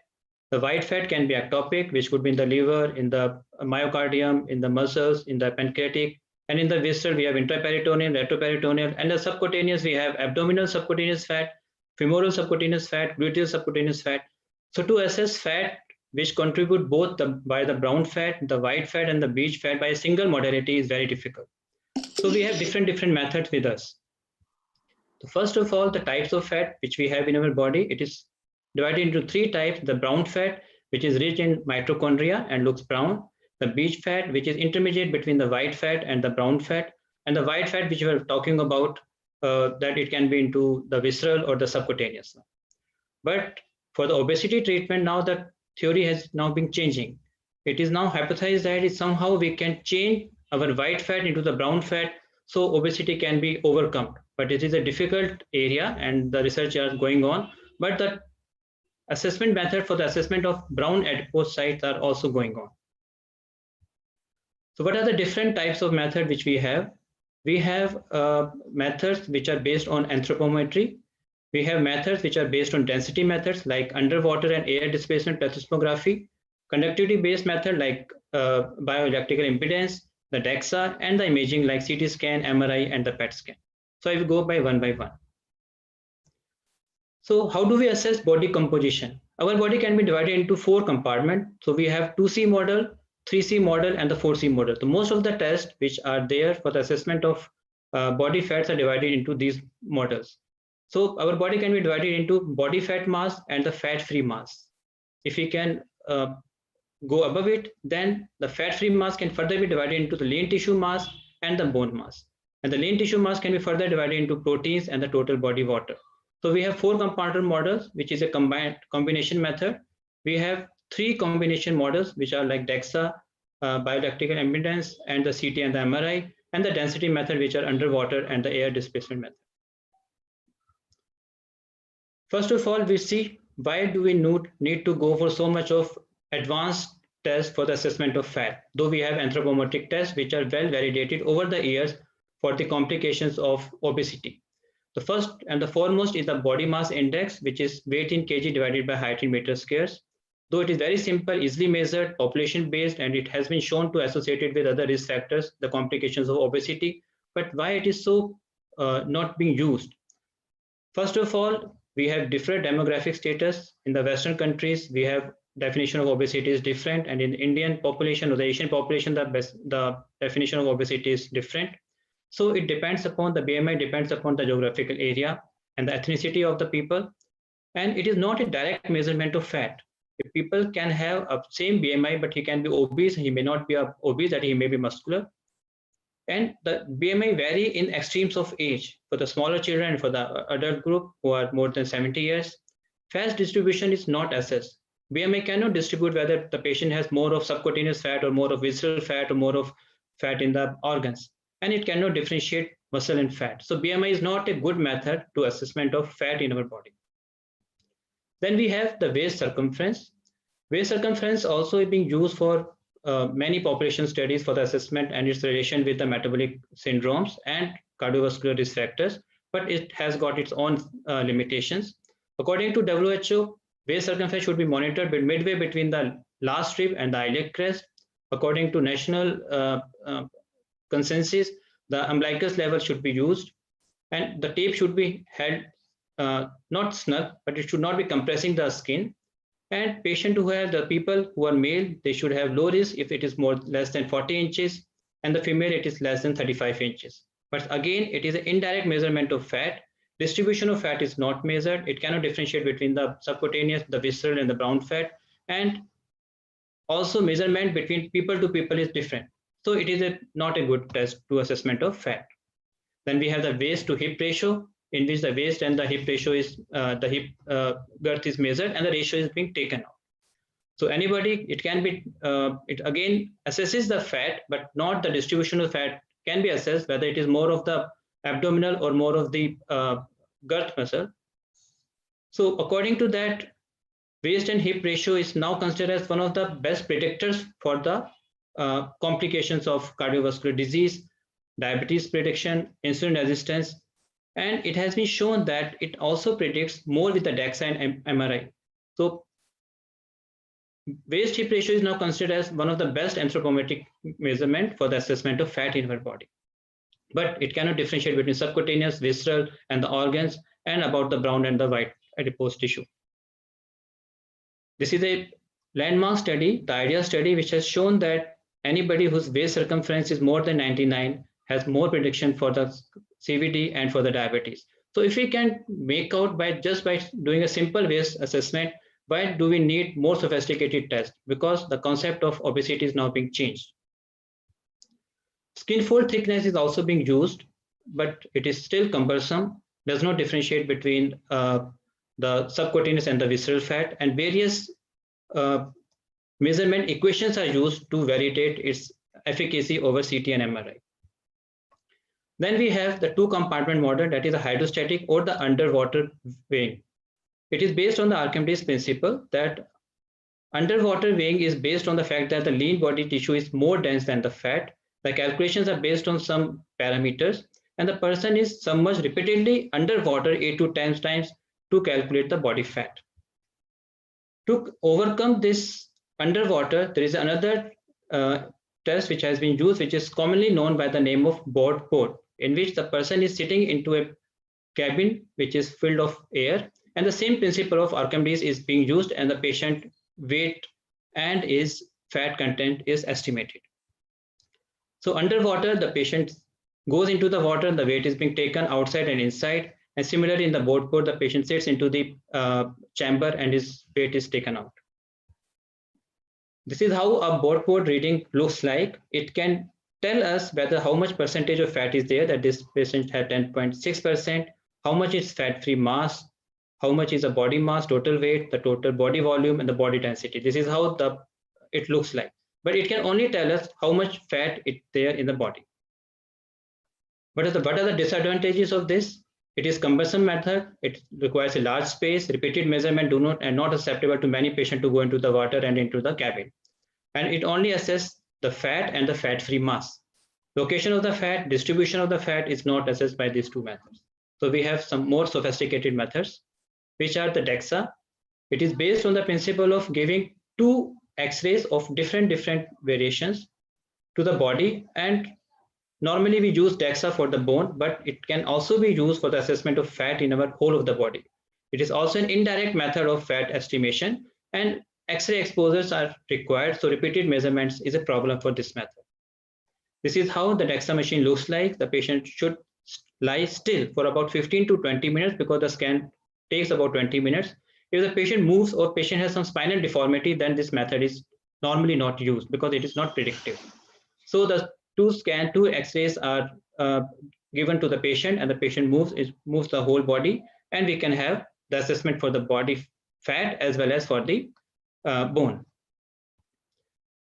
The white fat can be ectopic, which could be in the liver, in the myocardium, in the muscles, in the pancreatic, and in the visceral, we have intraperitoneal, retroperitoneal, and the subcutaneous, we have abdominal subcutaneous fat, femoral subcutaneous fat, gluteal subcutaneous fat. So to assess fat, which contribute both by the brown fat, the white fat, and the beige fat by a single modality is very difficult. So we have different methods with us. So first of all, the types of fat which we have in our body, it is divided into three types: the brown fat, which is rich in mitochondria and looks brown; the beige fat, which is intermediate between the white fat and the brown fat; and the white fat, which we are talking about, that it can be into the visceral or the subcutaneous. But for the obesity treatment, now the theory has now been changing. It is now hypothesized that somehow we can change our white fat into the brown fat, so obesity can be overcome. But it is a difficult area and the research is going on. But the assessment method for the assessment of brown adipose sites are also going on. So what are the different types of method which we have? We have methods which are based on anthropometry. We have methods which are based on density methods like underwater and air displacement plethysmography, conductivity-based method like bioelectrical impedance, the DEXA, and the imaging like CT scan, MRI, and the PET scan. So I will go by one. So how do we assess body composition? Our body can be divided into 4 compartments. So we have 2C model, 3C model, and the 4C model. So most of the tests which are there for the assessment of body fats are divided into these models. So our body can be divided into body fat mass and the fat-free mass. If we can go above it, then the fat-free mass can further be divided into the lean tissue mass and the bone mass. And the lean tissue mass can be further divided into proteins and the total body water. So we have 4 compartment models, which is a combination method. We have 3 combination models, which are like DEXA, bioelectrical impedance, and the CT and the MRI, and the density method, which are underwater and the air displacement method. First of all, we see why do we need to go for so much of advanced tests for the assessment of fat, though we have anthropometric tests which are well validated over the years for the complications of obesity. The first and the foremost is the body mass index, which is weight in kg divided by height in meter squares. Though it is very simple, easily measured, population based, and it has been shown to associate with other risk factors, the complications of obesity. But why it is so not being used? First of all, we have different demographic status. In the Western countries, we have definition of obesity is different, and in the Indian population or the Asian population, the definition of obesity is different. So it depends upon the BMI, depends upon the geographical area and the ethnicity of the people. And it is not a direct measurement of fat. If people can have a same BMI, but he can be obese, he may not be obese, that he may be muscular. And the BMI vary in extremes of age. For the smaller children and for the adult group who are more than 70 years, fat distribution is not assessed. BMI cannot distribute whether the patient has more of subcutaneous fat or more of visceral fat or more of fat in the organs. And it cannot differentiate muscle and fat. So BMI is not a good method to assessment of fat in our body. Then we have the waist circumference. Waist circumference also is being used for many population studies for the assessment and its relation with the metabolic syndromes and cardiovascular risk factors, but it has got its own limitations. According to WHO, waist circumference should be monitored midway between the last rib and the iliac crest. According to national consensus, the umbilicus level should be used, and the tape should be held not snug, but it should not be compressing the skin. And patient who have the people who are male, they should have low risk if it is less than 40 inches, and the female it is less than 35 inches. But again, it is an indirect measurement of fat. Distribution of fat is not measured. It cannot differentiate between the subcutaneous, the visceral, and the brown fat. And also measurement between people to people is different. So it is not a good test to assessment of fat. Then we have the waist to hip ratio, in which the waist and the hip ratio is the hip girth is measured and the ratio is being taken out. So anybody, it can be, it again assesses the fat, but not the distribution of fat can be assessed whether it is more of the abdominal or more of the girth muscle. So according to that, waist and hip ratio is now considered as one of the best predictors for the complications of cardiovascular disease, diabetes prediction, insulin resistance, and it has been shown that it also predicts more with the DEXA and MRI. So waist hip ratio is now considered as one of the best anthropometric measurement for the assessment of fat in our body. But it cannot differentiate between subcutaneous, visceral, and the organs, and about the brown and the white adipose tissue. This is a landmark study, the IDEA study, which has shown that anybody whose waist circumference is more than 99 has more prediction for the CVD and for the diabetes. So if we can make out by doing a simple waist assessment, why do we need more sophisticated tests? Because the concept of obesity is now being changed. Skin fold thickness is also being used, but it is still cumbersome, does not differentiate between the subcutaneous and the visceral fat, and various measurement equations are used to validate its efficacy over CT and MRI. Then we have the 2-compartment model, that is a hydrostatic or the underwater weighing. It is based on the Archimedes principle that underwater weighing is based on the fact that the lean body tissue is more dense than the fat. The calculations are based on some parameters, and the person is submerged repeatedly underwater 8 to 10 times to calculate the body fat. To overcome this underwater, there is another test which has been used, which is commonly known by the name of board port, in which the person is sitting into a cabin which is filled of air, and the same principle of Archimedes is being used, and the patient weight and his fat content is estimated. So underwater, the patient goes into the water, the weight is being taken outside and inside, and similarly in the board port, the patient sits into the chamber and his weight is taken out. This is how a board port reading looks like. It can tell us whether how much percentage of fat is there, that this patient had 10.6%, how much is fat-free mass, how much is the body mass, total weight, the total body volume, and the body density. This is how it looks like. But it can only tell us how much fat is there in the body. What are the disadvantages of this? It is cumbersome method. It requires a large space, repeated measurement and not acceptable to many patients to go into the water and into the cabin. And it only assesses the fat and the fat-free mass. Location of the fat, distribution of the fat is not assessed by these two methods. So we have some more sophisticated methods, which are the DEXA. It is based on the principle of giving two X-rays of different variations to the body, and normally we use DEXA for the bone, but it can also be used for the assessment of fat in our whole of the body. It is also an indirect method of fat estimation, and X-ray exposures are required, so repeated measurements is a problem for this method. This is how the DEXA machine looks like. The patient should lie still for about 15 to 20 minutes because the scan takes about 20 minutes. If the patient moves or patient has some spinal deformity, then this method is normally not used because it is not predictive. So the two X-rays are given to the patient, and the patient moves the whole body, and we can have the assessment for the body fat as well as for the bone.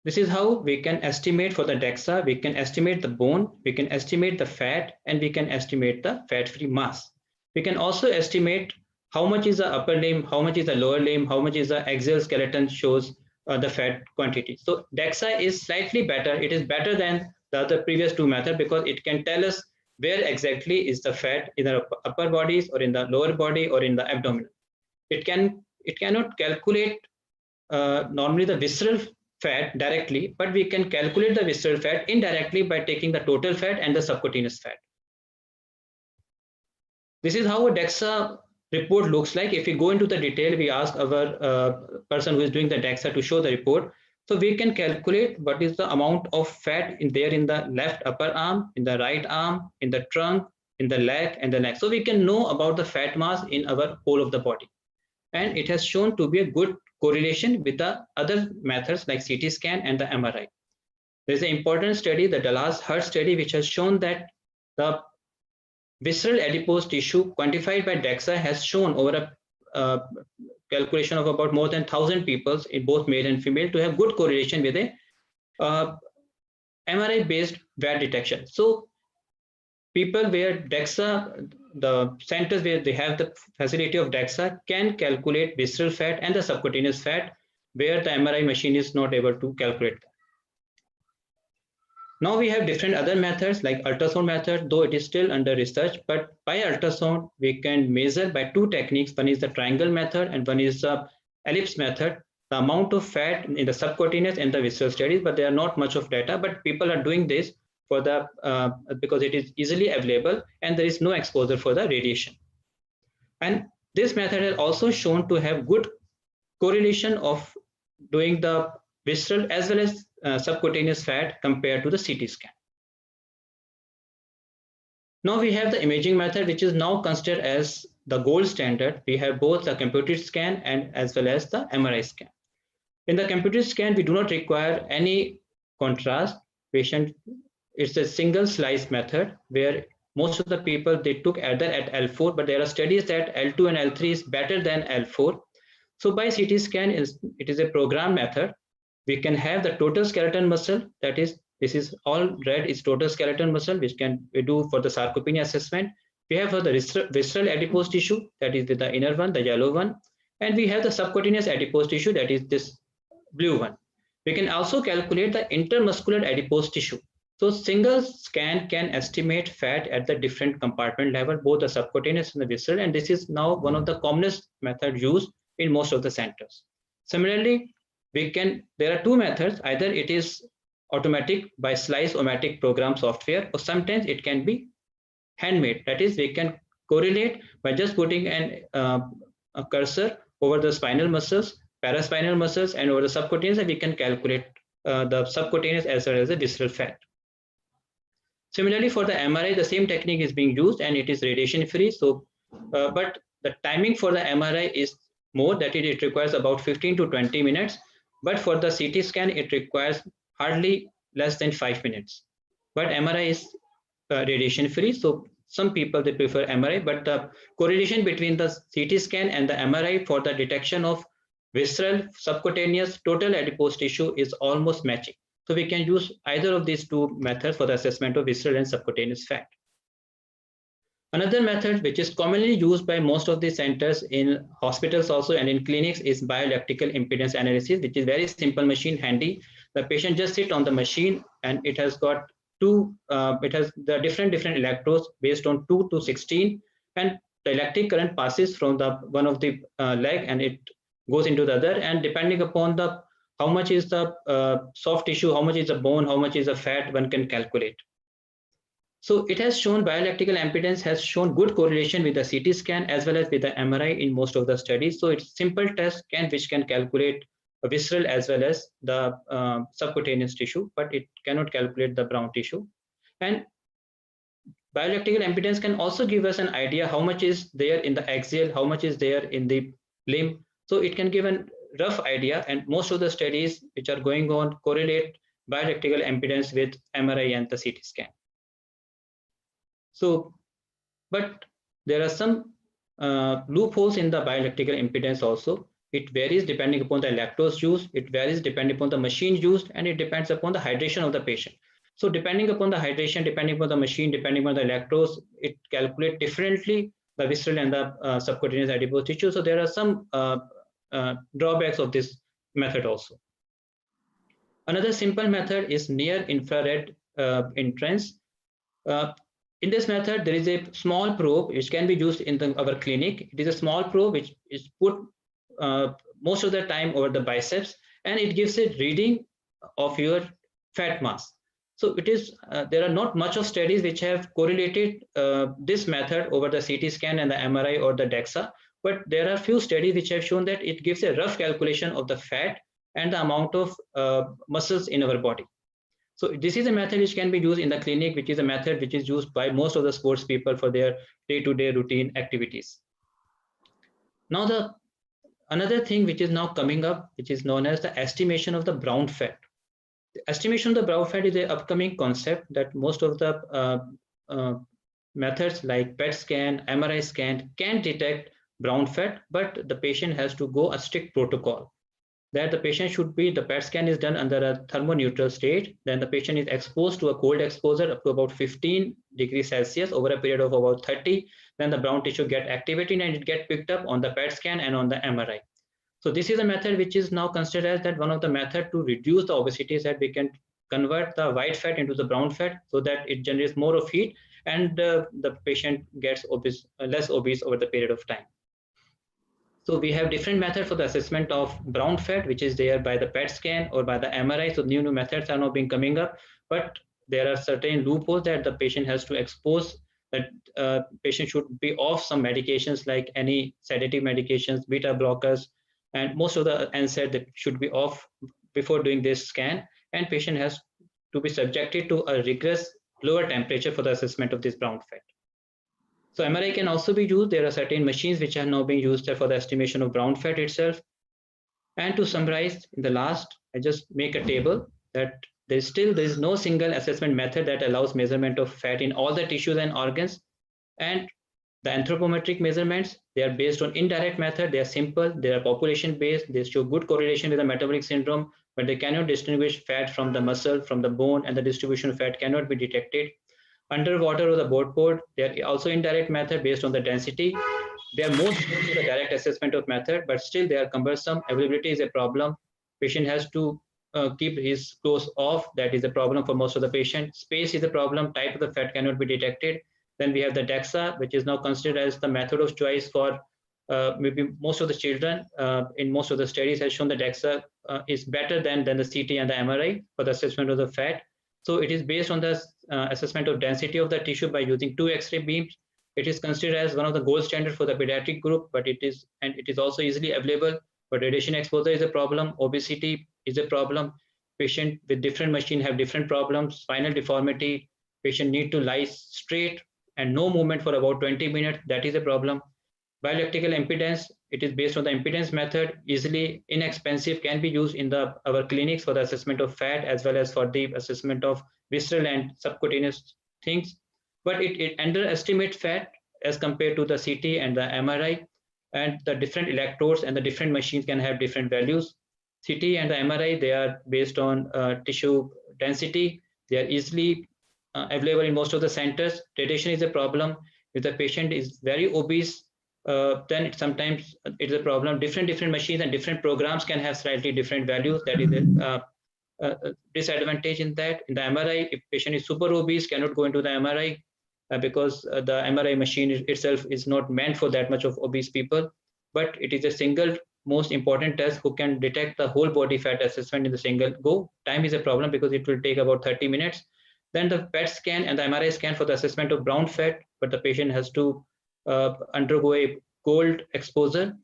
This is how we can estimate for the DEXA. We can estimate the bone, we can estimate the fat, and we can estimate the fat-free mass. We can also estimate how much is the upper limb, how much is the lower limb, how much is the axial skeleton shows the fat quantity. So DEXA is slightly better. It is better than the other previous two methods because it can tell us where exactly is the fat in the upper bodies or in the lower body or in the abdomen. It cannot calculate normally the visceral fat directly, but we can calculate the visceral fat indirectly by taking the total fat and the subcutaneous fat. This is how a DEXA report looks like. If we go into the detail, we ask our person who is doing the DEXA to show the report. So we can calculate what is the amount of fat in the left upper arm, in the right arm, in the trunk, in the leg, and the neck. So we can know about the fat mass in our whole of the body. And it has shown to be a good correlation with the other methods like CT scan and the MRI. There is an important study, the Dallas-Hurt study, which has shown that the visceral adipose tissue quantified by DEXA has shown over a calculation of about more than 1,000 people in both male and female to have good correlation with a MRI-based VAT detection. So people where DEXA, the centers where they have the facility of DEXA can calculate visceral fat and the subcutaneous fat where the MRI machine is not able to calculate that. Now we have different other methods like ultrasound method, though it is still under research, but by ultrasound we can measure by two techniques. One is the triangle method and one is the ellipse method, the amount of fat in the subcutaneous and the visceral studies, but there are not much of data, but people are doing this for the because it is easily available and there is no exposure for the radiation. And this method has also shown to have good correlation of doing the visceral as well as subcutaneous fat compared to the CT scan. Now we have the imaging method, which is now considered as the gold standard. We have both the computed scan and as well as the MRI scan. In the computed scan, we do not require any contrast. It's a single slice method where most of the people they took either at L4, but there are studies that L2 and L3 is better than L4. So by CT scan, it is a program method. We can have the total skeleton muscle, that is, this is all red is total skeleton muscle, which we do for the sarcopenia assessment. We have the visceral adipose tissue, that is the inner one, the yellow one, and we have the subcutaneous adipose tissue, that is this blue one. We can also calculate the intermuscular adipose tissue. So single scan can estimate fat at the different compartment level, both the subcutaneous and the visceral, and this is now one of the commonest methods used in most of the centers. Similarly, there are two methods. Either it is automatic by Slice-O-Matic program software, or sometimes it can be handmade. That is, we can correlate by just putting a cursor over the spinal muscles, paraspinal muscles, and over the subcutaneous, and we can calculate the subcutaneous as well as the visceral fat. Similarly, for the MRI, the same technique is being used, and it is radiation free. So, but the timing for the MRI is more, that it requires about 15 to 20 minutes. But for the CT scan, it requires hardly less than 5 minutes. But MRI is radiation free. So some people, they prefer MRI, but the correlation between the CT scan and the MRI for the detection of visceral, subcutaneous, total adipose tissue is almost matching. So we can use either of these two methods for the assessment of visceral and subcutaneous fat. Another method which is commonly used by most of the centers in hospitals also and in clinics is bioelectrical impedance analysis, which is very simple machine, handy. The patient just sit on the machine, and it has got it has the different electrodes based on 2 to 16, and the electric current passes from the one of the leg, and it goes into the other, and depending upon the how much is the soft tissue, how much is the bone, how much is the fat, one can calculate. So it has shown bioelectrical impedance has shown good correlation with the CT scan as well as with the MRI in most of the studies. So it's simple test which can calculate visceral as well as the subcutaneous tissue, but it cannot calculate the brown tissue. And bioelectrical impedance can also give us an idea how much is there in the axial, how much is there in the limb. So it can give a rough idea, and most of the studies which are going on correlate bioelectrical impedance with MRI and the CT scan. So, but there are some loopholes in the bioelectrical impedance also. It varies depending upon the electrodes used, it varies depending upon the machine used, and it depends upon the hydration of the patient. So depending upon the hydration, depending upon the machine, depending upon the electrodes, it calculates differently the visceral and the subcutaneous adipose tissue. So there are some drawbacks of this method also. Another simple method is near infrared entrance. In this method, there is a small probe which can be used in our clinic. It is a small probe which is put most of the time over the biceps, and it gives a reading of your fat mass. So it is there are not much of studies which have correlated this method over the CT scan and the MRI or the DEXA, but there are few studies which have shown that it gives a rough calculation of the fat and the amount of muscles in our body. So this is a method which can be used in the clinic, which is a method which is used by most of the sports people for their day-to-day routine activities. Now another thing which is now coming up, which is known as the estimation of the brown fat. The estimation of the brown fat is an upcoming concept that most of the methods like PET scan, MRI scan can detect brown fat, but the patient has to go a strict protocol. That the patient should be, the PET scan is done under a thermoneutral state, then the patient is exposed to a cold exposure up to about 15 degrees Celsius over a period of about 30, then the brown tissue get activated and it get picked up on the PET scan and on the MRI. So this is a method which is now considered as that one of the methods to reduce the obesity, is that we can convert the white fat into the brown fat so that it generates more of heat and the patient gets less obese over the period of time. So we have different methods for the assessment of brown fat, which is there by the PET scan or by the MRI. So new methods are now being coming up, but there are certain loopholes that the patient has to expose, that patient should be off some medications like any sedative medications, beta blockers, and most of the NSAID that should be off before doing this scan, and patient has to be subjected to a rigorous lower temperature for the assessment of this brown fat. So MRI can also be used. There are certain machines which are now being used for the estimation of brown fat itself. And to summarize, in the last, I just make a table that there is no single assessment method that allows measurement of fat in all the tissues and organs. And the anthropometric measurements, they are based on indirect method. They are simple. They are population based. They show good correlation with the metabolic syndrome, but they cannot distinguish fat from the muscle, from the bone, and the distribution of fat cannot be detected. Underwater or the board, they are also indirect method based on the density. They are most close to the direct assessment of method, but still they are cumbersome. Availability is a problem. Patient has to keep his clothes off. That is a problem for most of the patient. Space is a problem. Type of the fat cannot be detected. Then we have the DEXA, which is now considered as the method of choice for maybe most of the children. In most of the studies has shown that DEXA is better than the CT and the MRI for the assessment of the fat. So it is based on the assessment of density of the tissue by using two X-ray beams. It is considered as one of the gold standard for the pediatric group, but it is also easily available. But radiation exposure is a problem. Obesity is a problem. Patient with different machine have different problems. Spinal deformity. Patient need to lie straight and no movement for about 20 minutes. That is a problem. Bioelectrical impedance, it is based on the impedance method, easily inexpensive, can be used in our clinics for the assessment of fat as well as for the assessment of visceral and subcutaneous things. But it underestimates fat as compared to the CT and the MRI, and the different electrodes and the different machines can have different values. CT and the MRI, they are based on tissue density. They are easily available in most of the centers. Radiation is a problem. If the patient is very obese, then sometimes it's a problem. Different machines and different programs can have slightly different values. That is a disadvantage in that. In the MRI, if patient is super obese, cannot go into the MRI because the MRI machine itself is not meant for that much of obese people. But it is a single most important test who can detect the whole body fat assessment in the single go. Time is a problem because it will take about 30 minutes. Then the PET scan and the MRI scan for the assessment of brown fat, but the patient has to undergo a cold exposure.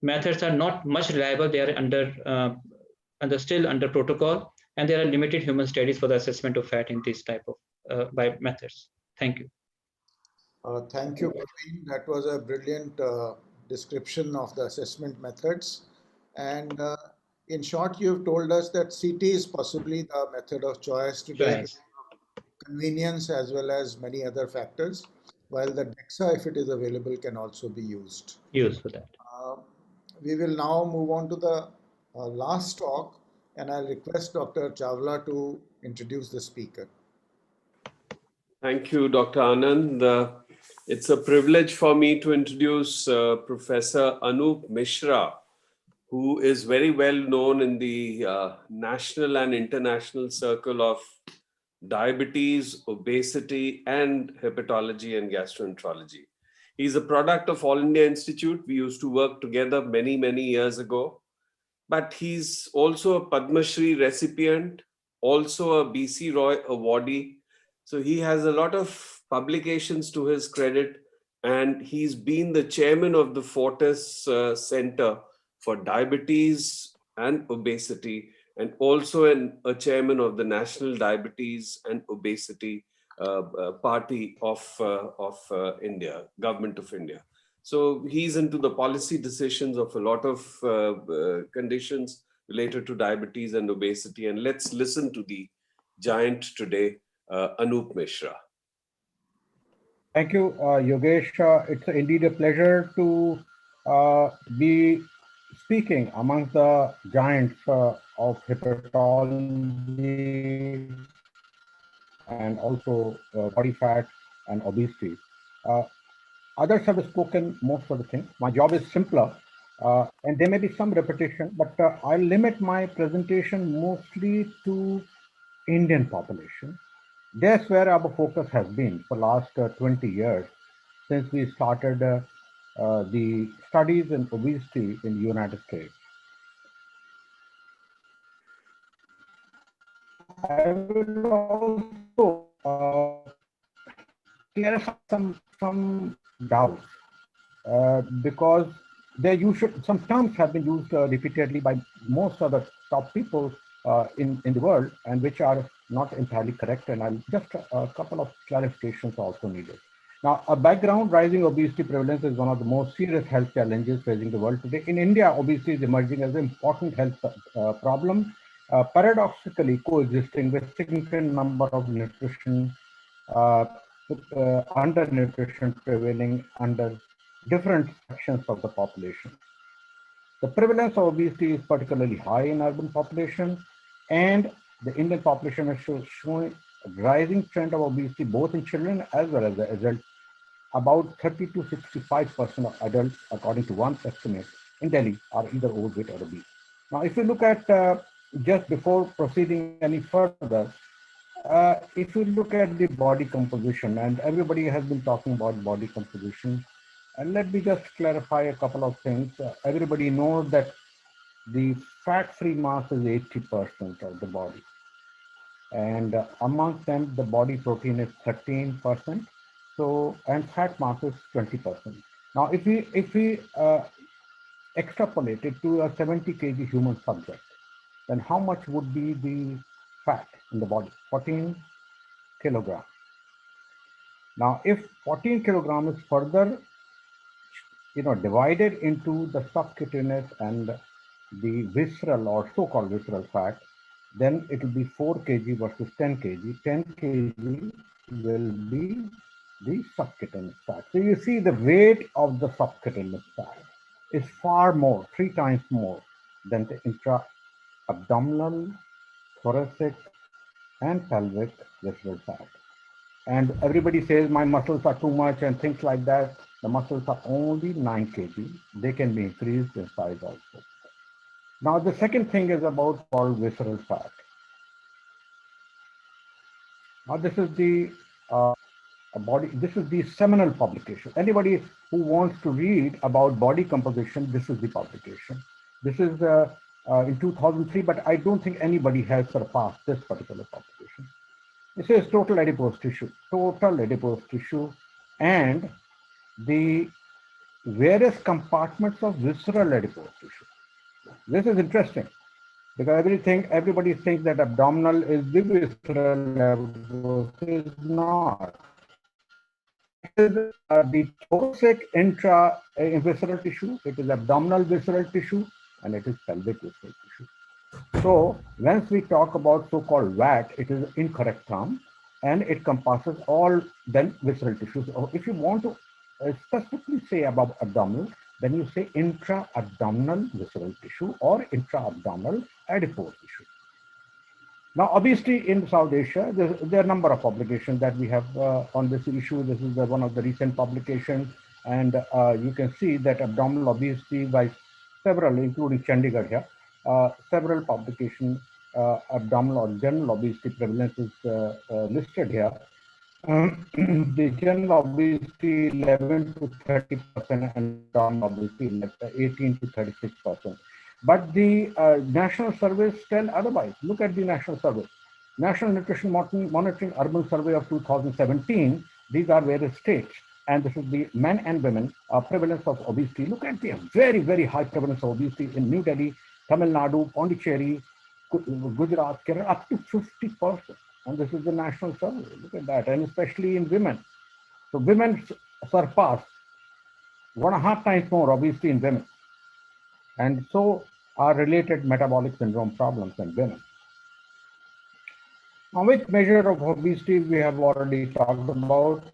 Methods are not much reliable. They are still under protocol, and there are limited human studies for the assessment of fat in this type of by methods. Thank you. Thank you, Praveen. That was a brilliant description of the assessment methods. And in short, you've told us that CT is possibly the method of choice today, Choice. convenience as well as many other factors, while the DEXA, if it is available, can also be used. Use for that. We will now move on to the last talk, and I'll request Dr. Chawla to introduce the speaker. Thank you, Dr. Anand. It's a privilege for me to introduce Professor Anup Mishra, who is very well known in the national and international circle of diabetes, obesity, and hepatology and gastroenterology. He's a product of All India Institute. We used to work together many, many years ago. But he's also a Padma Shri recipient, also a BC Roy awardee. So he has a lot of publications to his credit, and he's been the chairman of the Fortis Center for Diabetes and Obesity, and also a chairman of the National Diabetes and Obesity Party of India, Government of India. So he's into the policy decisions of a lot of conditions related to diabetes and obesity. And let's listen to the giant today, Anup Mishra. Thank you, Yogesh. It's indeed a pleasure to be speaking amongst the giants of hepatology and also body fat and obesity. Others have spoken most of the things. My job is simpler, and there may be some repetition, but I'll limit my presentation mostly to Indian population. That's where our focus has been for last 20 years since we started the studies in obesity in the United States. I will also clear some doubts because some terms have been used repeatedly by most of the top people in the world, and which are not entirely correct, and I'll just a couple of clarifications also needed. Now, a background: rising obesity prevalence is one of the most serious health challenges facing the world today. In India, obesity is emerging as an important health problem, paradoxically coexisting with significant number of undernutrition prevailing under different sections of the population. The prevalence of obesity is particularly high in urban population, and the Indian population is rising trend of obesity both in children as well as the adults. About 30 to 65% of adults, according to one estimate in Delhi, are either overweight or obese. Now, if you look at just before proceeding any further, if you look at the body composition, and everybody has been talking about body composition, and let me just clarify a couple of things. Everybody knows that the fat-free mass is 80% of the body, and amongst them, the body protein is 13%. So, and fat mass is 20%. Now, if we extrapolate it to a 70 kg human subject, then how much would be the fat in the body? 14 kilogram. Now, if 14 kilogram is further, divided into the subcutaneous and the visceral or so-called visceral fat, then it will be 4 kg versus 10 kg. 10 kg will be the subcutaneous fat. So you see the weight of the subcutaneous fat is far more, 3 times more than the intra-abdominal, thoracic, and pelvic visceral fat. And everybody says my muscles are too much and things like that. The muscles are only 9 kg. They can be increased in size also. Now, the second thing is about called visceral fat. Now, this is the this is the seminal publication. Anybody who wants to read about body composition, this is the publication. This is in 2003, but I don't think anybody has surpassed this particular publication. This is total adipose tissue, and the various compartments of visceral adipose tissue. This is interesting because everybody thinks that abdominal is the visceral adipose. It is not. It is the thoracic intra-visceral tissue, it is abdominal visceral tissue, and it is pelvic visceral tissue. So once we talk about so-called VAT, it is an incorrect term, and it encompasses all then visceral tissues. Or if you want to specifically say about abdominal, then you say intra-abdominal visceral tissue or intra-abdominal adipose tissue. Now, obesity in South Asia, there are a number of publications that we have on this issue. This is one of the recent publications, and you can see that abdominal obesity by several, including Chandigarh here, several publications, abdominal or general obesity prevalence is listed here. The general obesity 11 to 30% and abdominal obesity 18 to 36%. But the national surveys tell otherwise. Look at the national survey. National Nutrition Monitoring Urban Survey of 2017. These are various states. And this is the men and women prevalence of obesity. Look at the very, very high prevalence of obesity in New Delhi, Tamil Nadu, Pondicherry, Gujarat, Kerala, up to 50%. And this is the national survey. Look at that. And especially in women. So women surpass 1.5 times more obesity in women. And so are related metabolic syndrome problems in women. Now, which measure of obesity we have already talked about?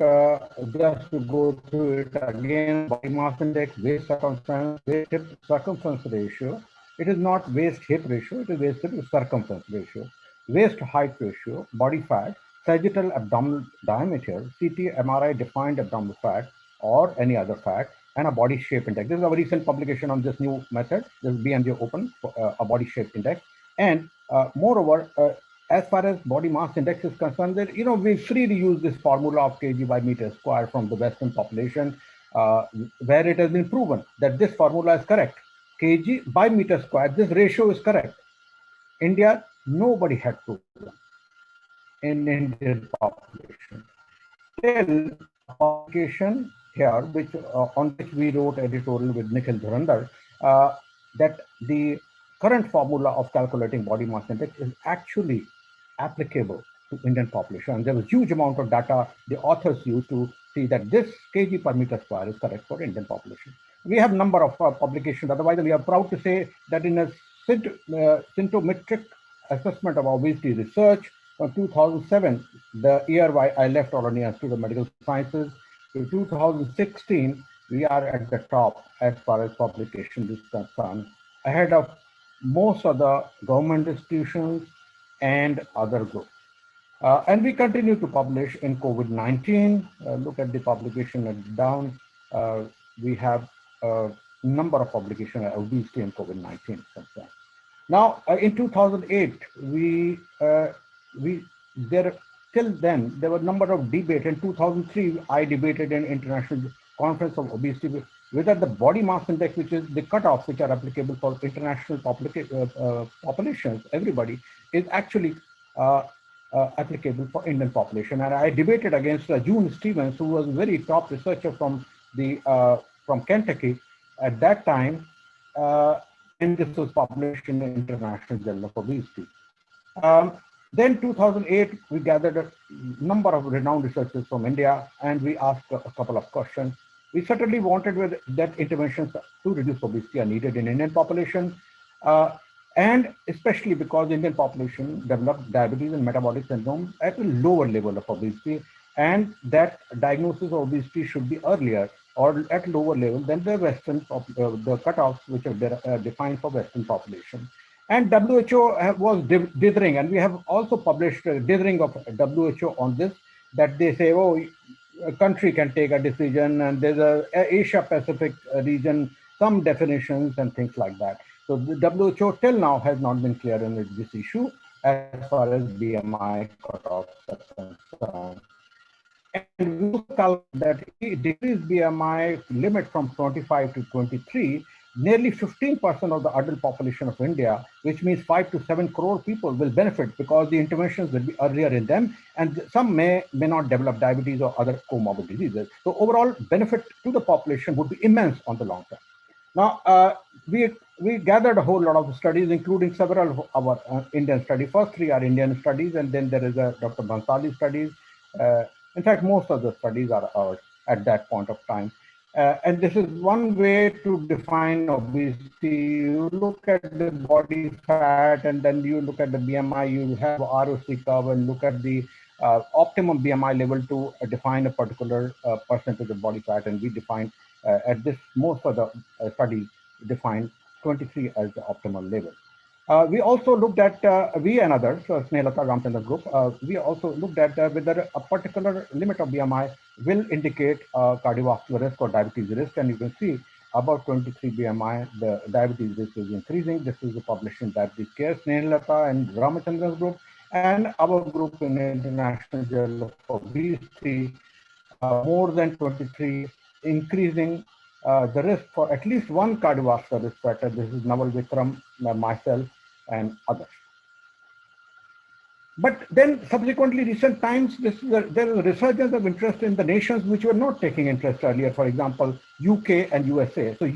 Just to go through it again, body mass index, waist circumference, waist-hip circumference ratio. It is not waist-hip ratio, it is waist-hip circumference ratio. Waist height ratio, body fat, sagittal abdominal diameter, CT, MRI defined abdominal fat, or any other fat, and a body shape index. This is a recent publication on this new method. This is BMJ Open, a body shape index. And moreover, as far as body mass index is concerned, that we freely use this formula of kg by meter square from the Western population, where it has been proven that this formula is correct. Kg by meter square, this ratio is correct. India, nobody had proven in Indian population. Still, a publication here, which on which we wrote editorial with Nikhil Dhurandhar, that the current formula of calculating body mass index is actually applicable to Indian population. And there was huge amount of data the authors used to see that this kg per meter square is correct for Indian population. We have number of publications. Otherwise, we are proud to say that in a symptometric assessment of obesity research from 2007, the year I left All India Institute of Medical Sciences, to 2016, we are at the top as far as publication is concerned, ahead of most of the government institutions and other groups. And we continue to publish in COVID-19. Look at the publication at down. We have a number of publications on obesity and COVID-19 concern. Now, in 2008, we there till then there were a number of debate. In 2003, I debated in International Conference of Obesity whether the body mass index, which is the cutoffs which are applicable for international populations, everybody, is actually applicable for Indian population. And I debated against June Stevens, who was a very top researcher from Kentucky at that time. And this was published in the International Journal of Obesity. Then 2008, we gathered a number of renowned researchers from India, and we asked a couple of questions. We certainly wanted that interventions to reduce obesity are needed in Indian population, and especially because Indian population developed diabetes and metabolic syndrome at a lower level of obesity, and that diagnosis of obesity should be earlier or at lower level than the Western, the cutoffs which are defined for Western population. And WHO was dithering, and we have also published dithering of WHO on this, that they say, oh, a country can take a decision, and there's a Asia Pacific region, some definitions and things like that. So the WHO till now has not been clear on this issue as far as BMI cutoffs are concerned. And we also calculate that if we decrease BMI limit from 25 to 23, nearly 15% of the adult population of India, which means 5 to 7 crore people, will benefit because the interventions will be earlier in them, and some may not develop diabetes or other comorbid diseases. So overall benefit to the population would be immense on the long term. Now, we gathered a whole lot of studies, including several of our Indian studies. First three are Indian studies, and then there is a Dr. Bhansali studies. In fact, most of the studies are ours at that point of time. And this is one way to define obesity. You look at the body fat, and then you look at the BMI, you have ROC curve, and look at the optimum BMI level to define a particular percentage of body fat. And we define at this, most of the studies define 23 as the optimal level. We also looked at, we and others, Snehlata Ramchandra group, we also looked at whether a particular limit of BMI will indicate cardiovascular risk or diabetes risk. And you can see about 23 BMI, the diabetes risk is increasing. This is published in Diabetes Care, Snehlata and Ramachandra's group, and our group in International Journal of Obesity, more than 23, increasing the risk for at least one cardiovascular risk factor. This is Naval Vikram, myself, and others. But then subsequently, recent times, there is a resurgence of interest in the nations which were not taking interest earlier, for example, UK and USA. So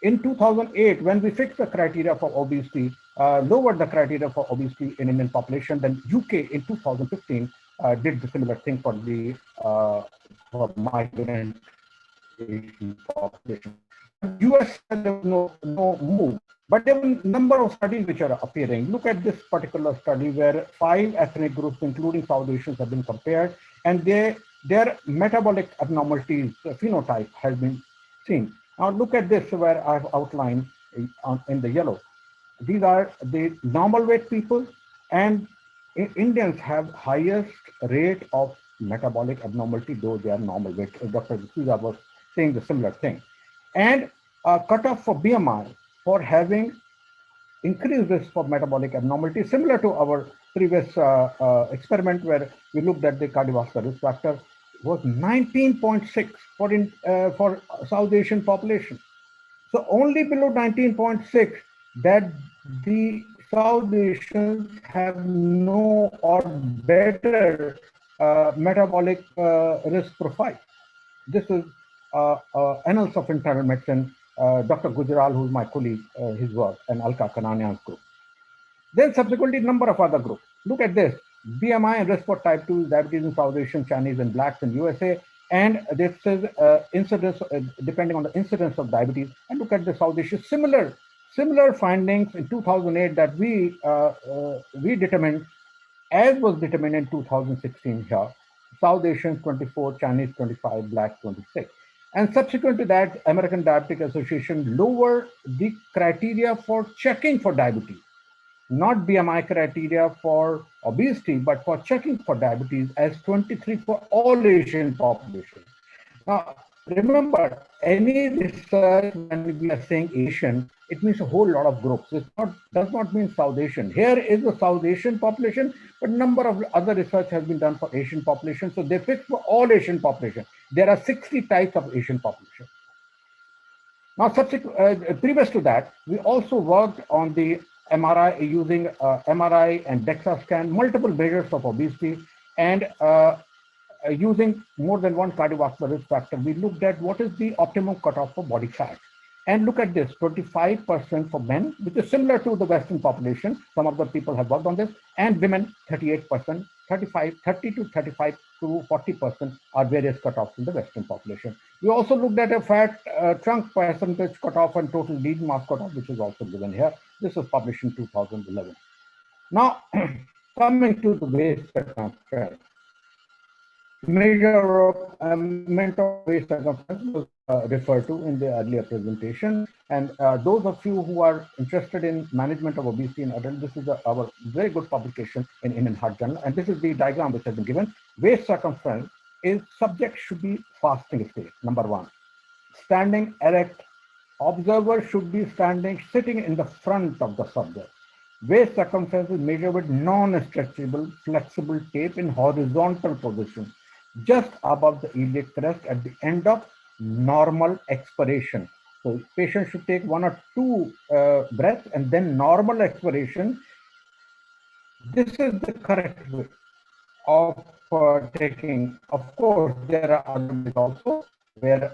in 2008, when we fixed the criteria for obesity, lowered the criteria for obesity in Indian population, then UK in 2015 did the similar thing for the for migrant Asian population. US, there was no move. But there were a number of studies which are appearing. Look at this particular study where 5 ethnic groups, including South Asians, have been compared, and their metabolic abnormalities phenotype has been seen. Now look at this where I've outlined in the yellow. These are the normal weight people, and Indians have highest rate of metabolic abnormality, though they are normal weight. Dr. D'Souza was saying the similar thing. And cutoff for BMI for having increased risk for metabolic abnormality, similar to our previous experiment where we looked at the cardiovascular risk factor, was 19.6 for South Asian population. So only below 19.6 that the South Asians have no or better metabolic risk profile. This is Annals of Internal Medicine, Dr. Gujral, who is my colleague, his work, and Alka Kananian's group. Then subsequently, number of other groups. Look at this: BMI and risk for type 2 diabetes in South Asian, Chinese, and blacks in USA. And this is incidence, depending on the incidence of diabetes. And look at the South Asian, similar findings in 2008 that we determined, as was determined in 2016 here. South Asians 24, Chinese 25, black 26. And subsequent to that, American Diabetic Association lowered the criteria for checking for diabetes. not BMI criteria for obesity, but for checking for diabetes as 23 for all Asian population. Now, remember, any research when we are saying Asian, it means a whole lot of groups. It does not mean South Asian. Here is the South Asian population, but number of other research has been done for Asian population. So they fix for all Asian population. There are 60 types of Asian population. Now, previous to that, we also worked on the MRI using MRI and DEXA scan, multiple measures of obesity, and using more than one cardiovascular risk factor. We looked at what is the optimum cutoff for body fat. And look at this, 25% for men, which is similar to the Western population. Some of the people have worked on this, and women, 38%, 30 to 35 to 40% are various cutoffs in the Western population. We also looked at a fat trunk percentage cutoff and total lean mass cutoff, which is also given here. This was published in 2011. Now, coming to the waist circumference. Measurement of waist circumference was referred to in the earlier presentation. And those of you who are interested in management of obesity in adults, this is our very good publication in Indian Heart Journal. And this is the diagram which has been given. Waist circumference is subject should be fasting state, number one. Standing erect, observer should be sitting in the front of the subject. Waist circumference is measured with non-stretchable, flexible tape in horizontal position, just above the iliac crest at the end of normal expiration. So patient should take 1 or 2 breaths and then normal expiration. This is the correct way of taking. Of course, there are other ways also where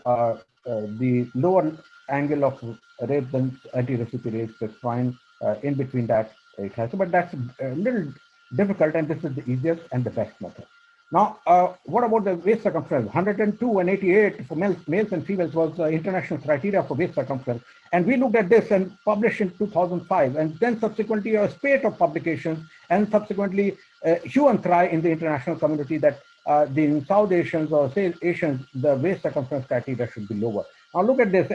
the lower angle of rape than anti-reciprocate is fine. In between that, it has, but that's a little difficult, and this is the easiest and the best method. Now, what about the waist circumference? 102 and 88 for males and females was international criteria for waist circumference. And we looked at this and published in 2005, and then subsequently a spate of publications, and subsequently hue and cry in the international community that the South Asians or say Asians, the waist circumference criteria should be lower. Now look at this,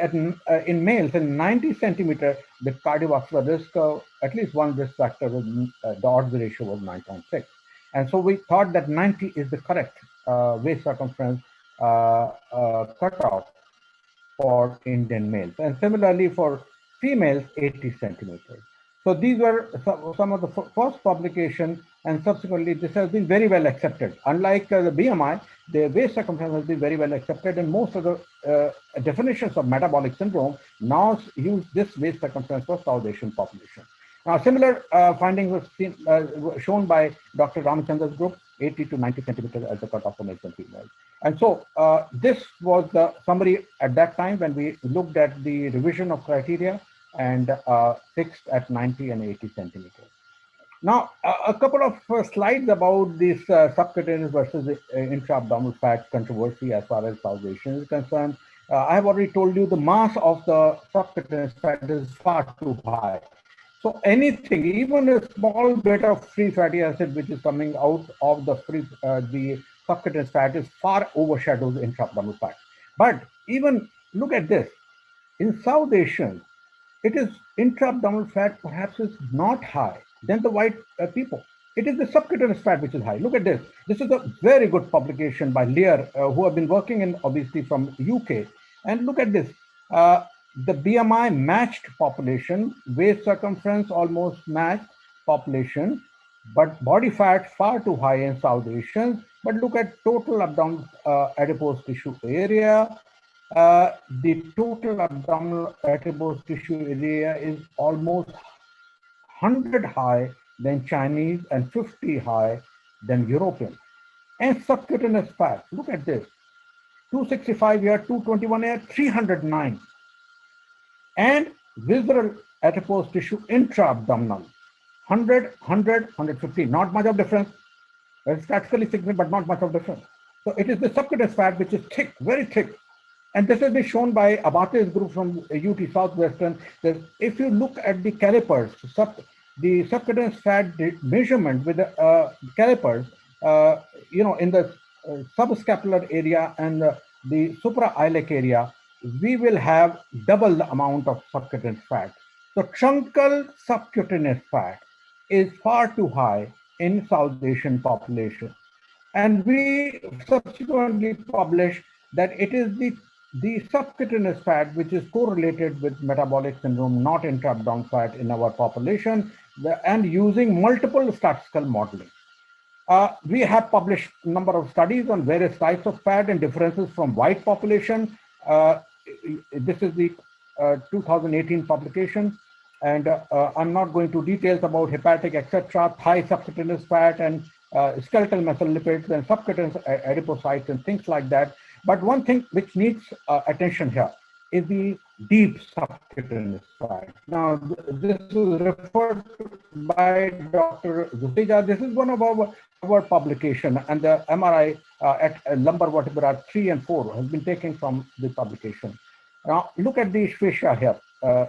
in males, in 90 centimeter, the cardiovascular risk, at least one risk factor, was, the odds ratio was 9.6. And so we thought that 90 is the correct waist circumference cutoff for Indian males. And similarly for females, 80 centimeters. So these were some of the first publications, and subsequently this has been very well accepted. Unlike the BMI, the waist circumference has been very well accepted, and most of the definitions of metabolic syndrome now use this waist circumference for South Asian population. Now, similar findings were shown by Dr. Ramachandra's group, 80 to 90 centimeters as the cutoff for males and females. And so this was the summary at that time when we looked at the revision of criteria and fixed at 90 and 80 centimeters. Now, a couple of slides about this subcutaneous versus intra-abdominal fat controversy as far as South Asian is concerned. I have already told you the mass of the subcutaneous fat is far too high. So anything, even a small bit of free fatty acid which is coming out of the subcutaneous fat is far overshadows the intra-abdominal fat. But even look at this, in South Asians, it is intra-abdominal fat perhaps is not high than the white people. It is the subcutaneous fat which is high. Look at this. This is a very good publication by Lear, who have been working in obesity from UK. And look at this. The BMI matched population, waist circumference almost matched population, but body fat far too high in South Asians. But look at total abdominal adipose tissue area. The total abdominal adipose tissue area is almost 100 high than Chinese and 50 high than European. And subcutaneous fat, look at this, 265 here, 221 here, 309. And visceral adipose tissue intra-abdominal, 100, 100, 150, not much of difference. It's statistically significant, but not much of difference. So it is the subcutaneous fat which is thick, very thick. And this has been shown by Abate's group from UT Southwestern, that if you look at the calipers, the subcutaneous fat measurement with the calipers, in the subscapular area and the suprailiac area, we will have double the amount of subcutaneous fat. So truncal subcutaneous fat is far too high in South Asian population. And we subsequently published that it is the subcutaneous fat which is correlated with metabolic syndrome, not intra-abdominal fat in our population, and using multiple statistical modeling. We have published a number of studies on various types of fat and differences from white population. This is the 2018 publication, and I'm not going to details about hepatic, etc., thigh subcutaneous fat and skeletal mesolipids and subcutaneous adipocytes and things like that. But one thing which needs attention here is the deep subcutaneous fat. Now, this is referred to by Dr. Zuseja. This is one of our publication, and the MRI at lumbar vertebra 3 and 4 has been taken from the publication. Now, look at the fascia here.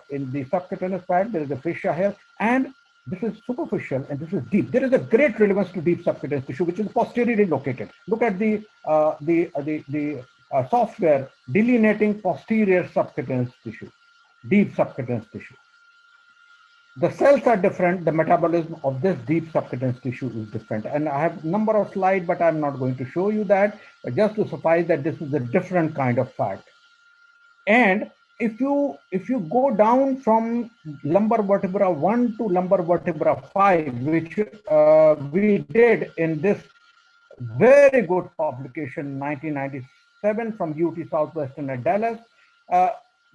In the subcutaneous fat, there is a fascia here, and this is superficial and this is deep. There is a great relevance to deep subcutaneous tissue, which is posteriorly located. Look at the software delineating posterior subcutaneous tissue, deep subcutaneous tissue. The cells are different. The metabolism of this deep subcutaneous tissue is different. And I have a number of slides, but I'm not going to show you that. But just to suffice that this is a different kind of fat. And if you go down from lumbar vertebra 1 to lumbar vertebra 5, which we did in this very good publication 1997 from UT Southwestern at Dallas,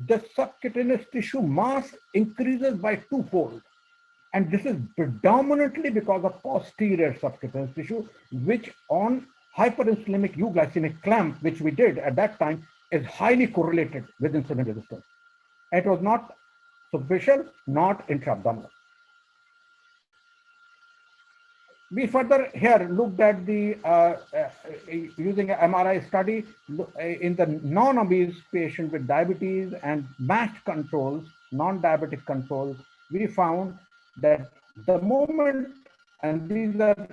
the subcutaneous tissue mass increases by twofold. And this is predominantly because of posterior subcutaneous tissue, which on hyperinsulinic euglycemic clamp, which we did at that time, is highly correlated with insulin resistance. It was not superficial, not intra-abdominal. We further here looked at the using an MRI study in the non-obese patient with diabetes and matched controls, non-diabetic controls. We found that the moment, and these are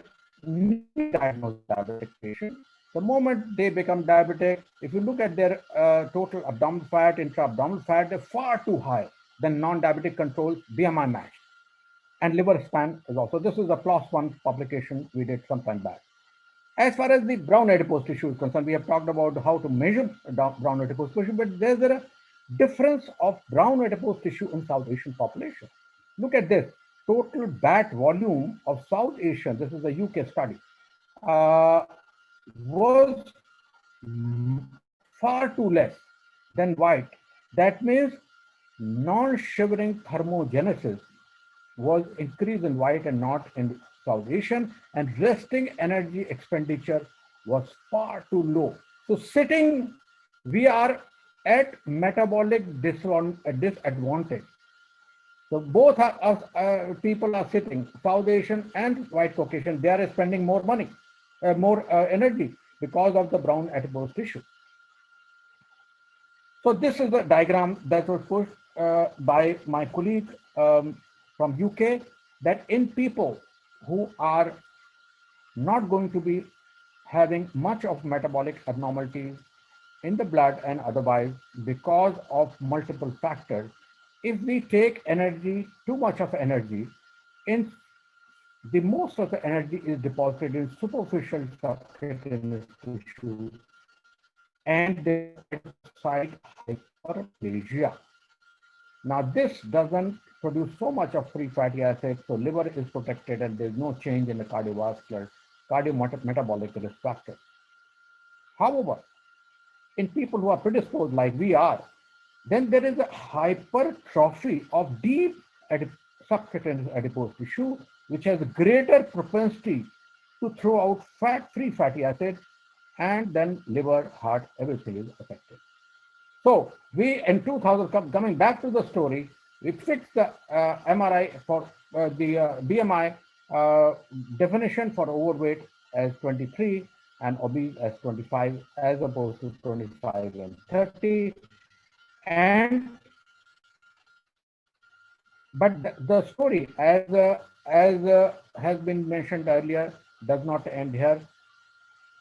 newly diagnosed diabetic patients, the moment they become diabetic, if you look at their total abdominal fat, intra-abdominal fat, they're far too high than non-diabetic controls, BMI matched. And liver span is also, this is a PLOS One publication we did some time back. As far as the brown adipose tissue is concerned, we have talked about how to measure brown adipose tissue, but there's a difference of brown adipose tissue in South Asian population. Look at this, total BAT volume of South Asian, this is a UK study, was far too less than white. That means non-shivering thermogenesis was increased in white and not in South Asian, and resting energy expenditure was far too low. So sitting, we are at metabolic disadvantage. So both people are sitting, South Asian and white Caucasian, they are spending more money, more energy because of the brown adipose tissue. So this is the diagram that was pushed by my colleague from UK, that in people who are not going to be having much of metabolic abnormalities in the blood and otherwise because of multiple factors, if we take energy, too much of energy, in the most of the energy is deposited in superficial subcutaneous tissue and the site hyperplasia. Now this doesn't produce so much of free fatty acids, so liver is protected and there's no change in the cardiovascular, cardiometabolic risk factor. However, in people who are predisposed like we are, then there is a hypertrophy of deep subcutaneous adipose tissue, which has a greater propensity to throw out free fatty acids, and then liver, heart, everything is affected. So we, in 2000, coming back to the story, we fixed the MRI for the BMI definition for overweight as 23 and obese as 25, as opposed to 25 and 30. And but the story, as has been mentioned earlier, does not end here.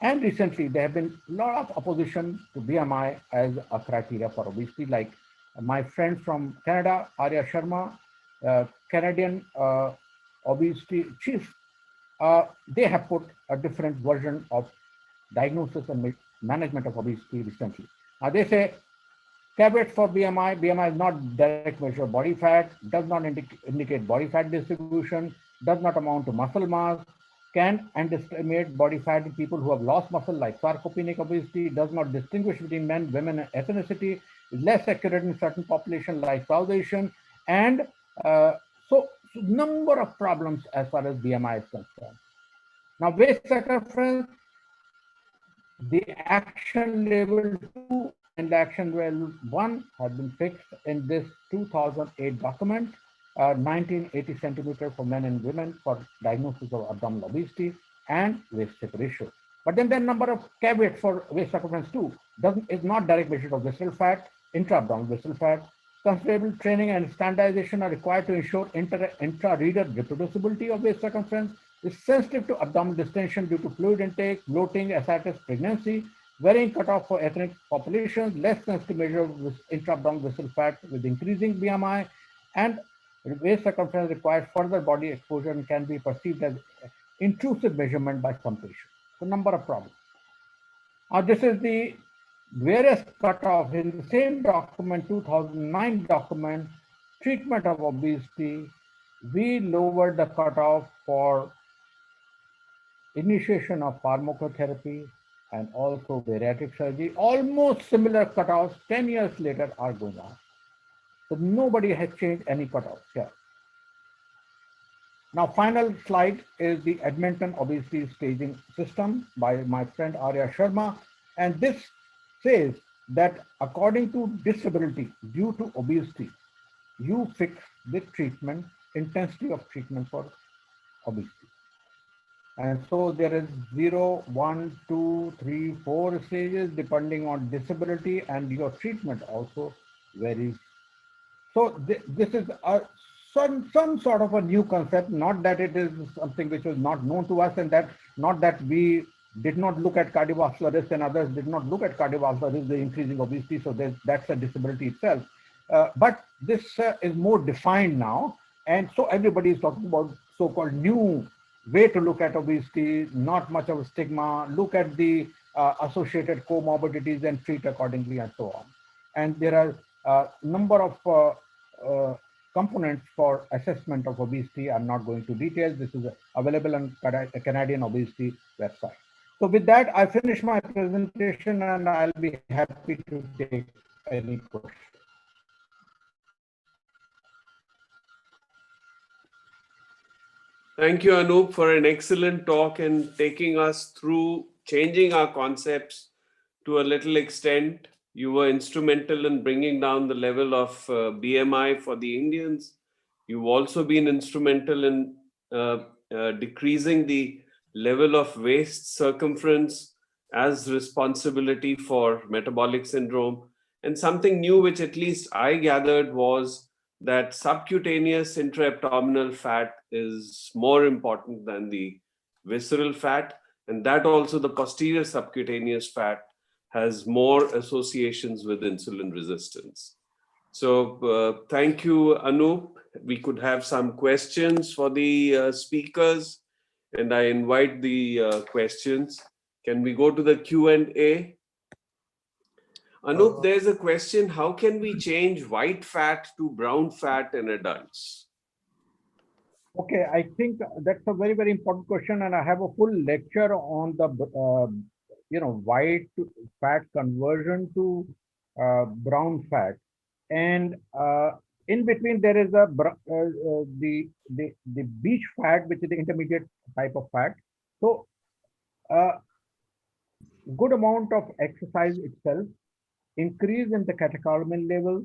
And recently, there have been a lot of opposition to BMI as a criteria for obesity. Like my friend from Canada, Arya Sharma, Canadian obesity chiefs, they have put a different version of diagnosis and management of obesity recently. Now they say caveats for BMI. BMI is not direct measure of body fat, does not indicate body fat distribution, does not amount to muscle mass, can underestimate body fat in people who have lost muscle like sarcopenic obesity, does not distinguish between men, women, and ethnicity, is less accurate in certain populations like South Asian, and so number of problems as far as BMI is concerned. Now, waist circumference, the action level 2 and action level 1 have been fixed in this 2008 document, 1980 centimeter for men and women for diagnosis of abdominal obesity and waist hip ratio. But then there are a number of caveats for waist circumference 2. Is not direct measure of visceral fat, intra-abdominal visceral fat. Considerable training and standardization are required to ensure intra-reader reproducibility of waist circumference. Is sensitive to abdominal distension due to fluid intake, bloating, ascites, pregnancy, varying cutoff for ethnic populations, less sensitive measure of intra-abdominal visceral fat with increasing BMI, and waist circumference requires further body exposure and can be perceived as intrusive measurement by some patients. So number of problems. Now this is the various cutoff in the same document, 2009 document, treatment of obesity. We lowered the cutoff for initiation of pharmacotherapy and also bariatric surgery. Almost similar cutoffs 10 years later are going on. So nobody has changed any cutoffs here. Now, final slide is the Edmonton Obesity Staging System by my friend Arya Sharma. And this says that according to disability due to obesity, you fix the treatment, intensity of treatment for obesity. And so there is 0, 1, 2, 3, 4 stages depending on disability, and your treatment also varies. So this is some sort of a new concept, not that it is something which was not known to us, and that not that we did not look at cardiovascular risk and others did not look at cardiovascular risk, the increasing obesity, so that's a disability itself. But this is more defined now, and so everybody is talking about so-called new way to look at obesity, not much of a stigma, look at the associated comorbidities and treat accordingly and so on. And there are a number of components for assessment of obesity. I'm not going to detail. This is available on the Canadian Obesity website. So with that, I finish my presentation and I'll be happy to take any questions. Thank you, Anup, for an excellent talk and taking us through changing our concepts to a little extent. You were instrumental in bringing down the level of BMI for the Indians. You've also been instrumental in decreasing the level of waist circumference as responsibility for metabolic syndrome. And something new, which at least I gathered, was that subcutaneous intra-abdominal fat is more important than the visceral fat, and that also the posterior subcutaneous fat has more associations with insulin resistance. So thank you, Anup. We could have some questions for the speakers, and I invite the questions. Can we go to the Q&A? Anup, there's a question. How can we change white fat to brown fat in adults? Okay, I think that's a very, very important question, and I have a full lecture on the white fat conversion to brown fat, and in between there is the beach fat, which is the intermediate type of fat. So, good amount of exercise itself, increase in the catecholamine level,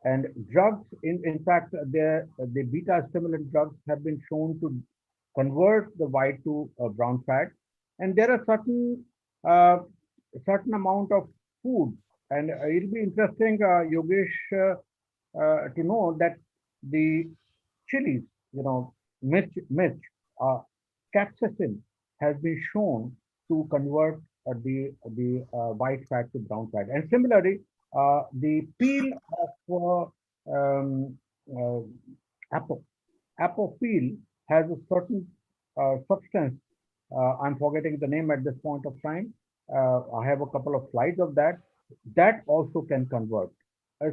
and drugs, in fact, the beta stimulant drugs have been shown to convert the white to brown fat. And there are certain amount of food, and it'll be interesting, Yogesh, to know that the chilies, mirch, capsaicin has been shown to convert the white fat to brown fat. And similarly, the peel of apple peel has a certain substance. I'm forgetting the name at this point of time. I have a couple of slides of that. That also can convert.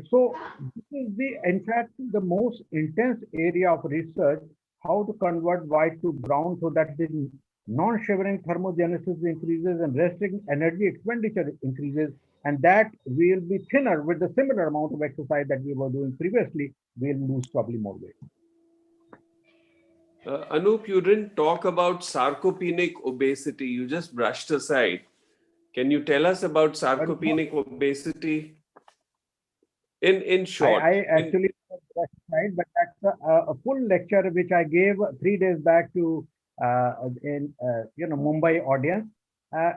So this is in fact, the most intense area of research, how to convert white to brown so that the non-shivering thermogenesis increases and resting energy expenditure increases, and that will be thinner with the similar amount of exercise that we were doing previously. We'll lose probably more weight. Anup, you didn't talk about sarcopenic obesity. You just brushed aside. Can you tell us about sarcopenic obesity in short? I actually right, but that's a full lecture which I gave 3 days back to in Mumbai audience. Uh,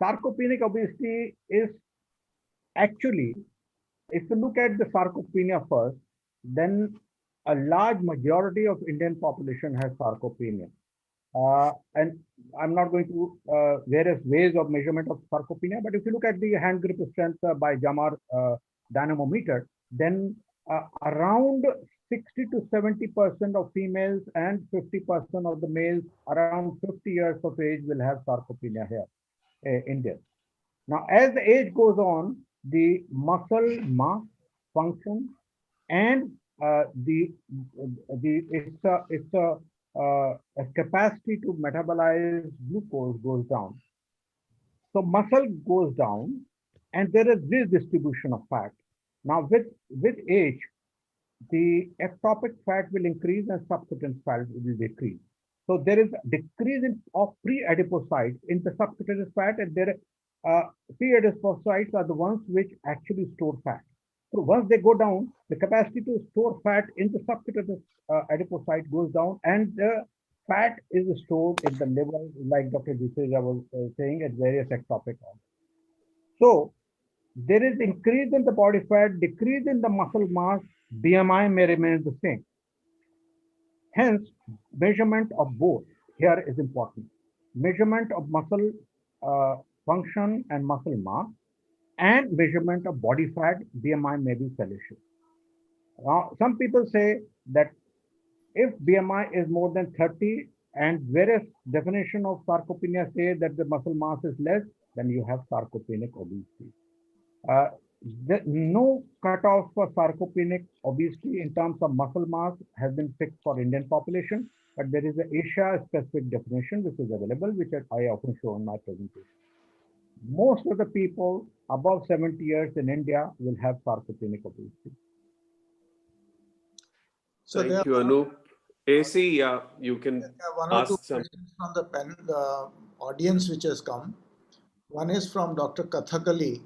Sarcopenic obesity is actually, if you look at the sarcopenia first, then a large majority of Indian population has sarcopenia. And I'm not going to various ways of measurement of sarcopenia, but if you look at the hand grip strength by Jamar dynamometer, then around 60 to 70% of females and 50% of the males around 50 years of age will have sarcopenia here in India. Now, as the age goes on, the muscle mass function and a capacity to metabolize glucose goes down. So muscle goes down, and there is this distribution of fat. Now, with age, the ectopic fat will increase and subcutaneous fat will decrease. So there is a decrease of pre-adipocytes in the subcutaneous fat, and there pre-adipocytes are the ones which actually store fat. So once they go down, the capacity to store fat in the subcutaneous adipocyte goes down, and the fat is stored in the liver, like Dr. Duseja was saying, at various ectopic organs. So there is increase in the body fat, decrease in the muscle mass, BMI may remain the same. Hence, measurement of both here is important. Measurement of muscle function and muscle mass, and measurement of body fat, BMI may be fallacious. Now, some people say that if BMI is more than 30 and various definition of sarcopenia say that the muscle mass is less, then you have sarcopenic obesity. No cutoff for sarcopenic obesity in terms of muscle mass has been fixed for Indian population, but there is an Asia-specific definition which is available, which I often show in my presentation. Most of the people above 70 years in India will have sarcopenic obesity. So thank you, Anup. AC, yeah, you can one or two ask some questions from the audience which has come. One is from Dr. Kathakali.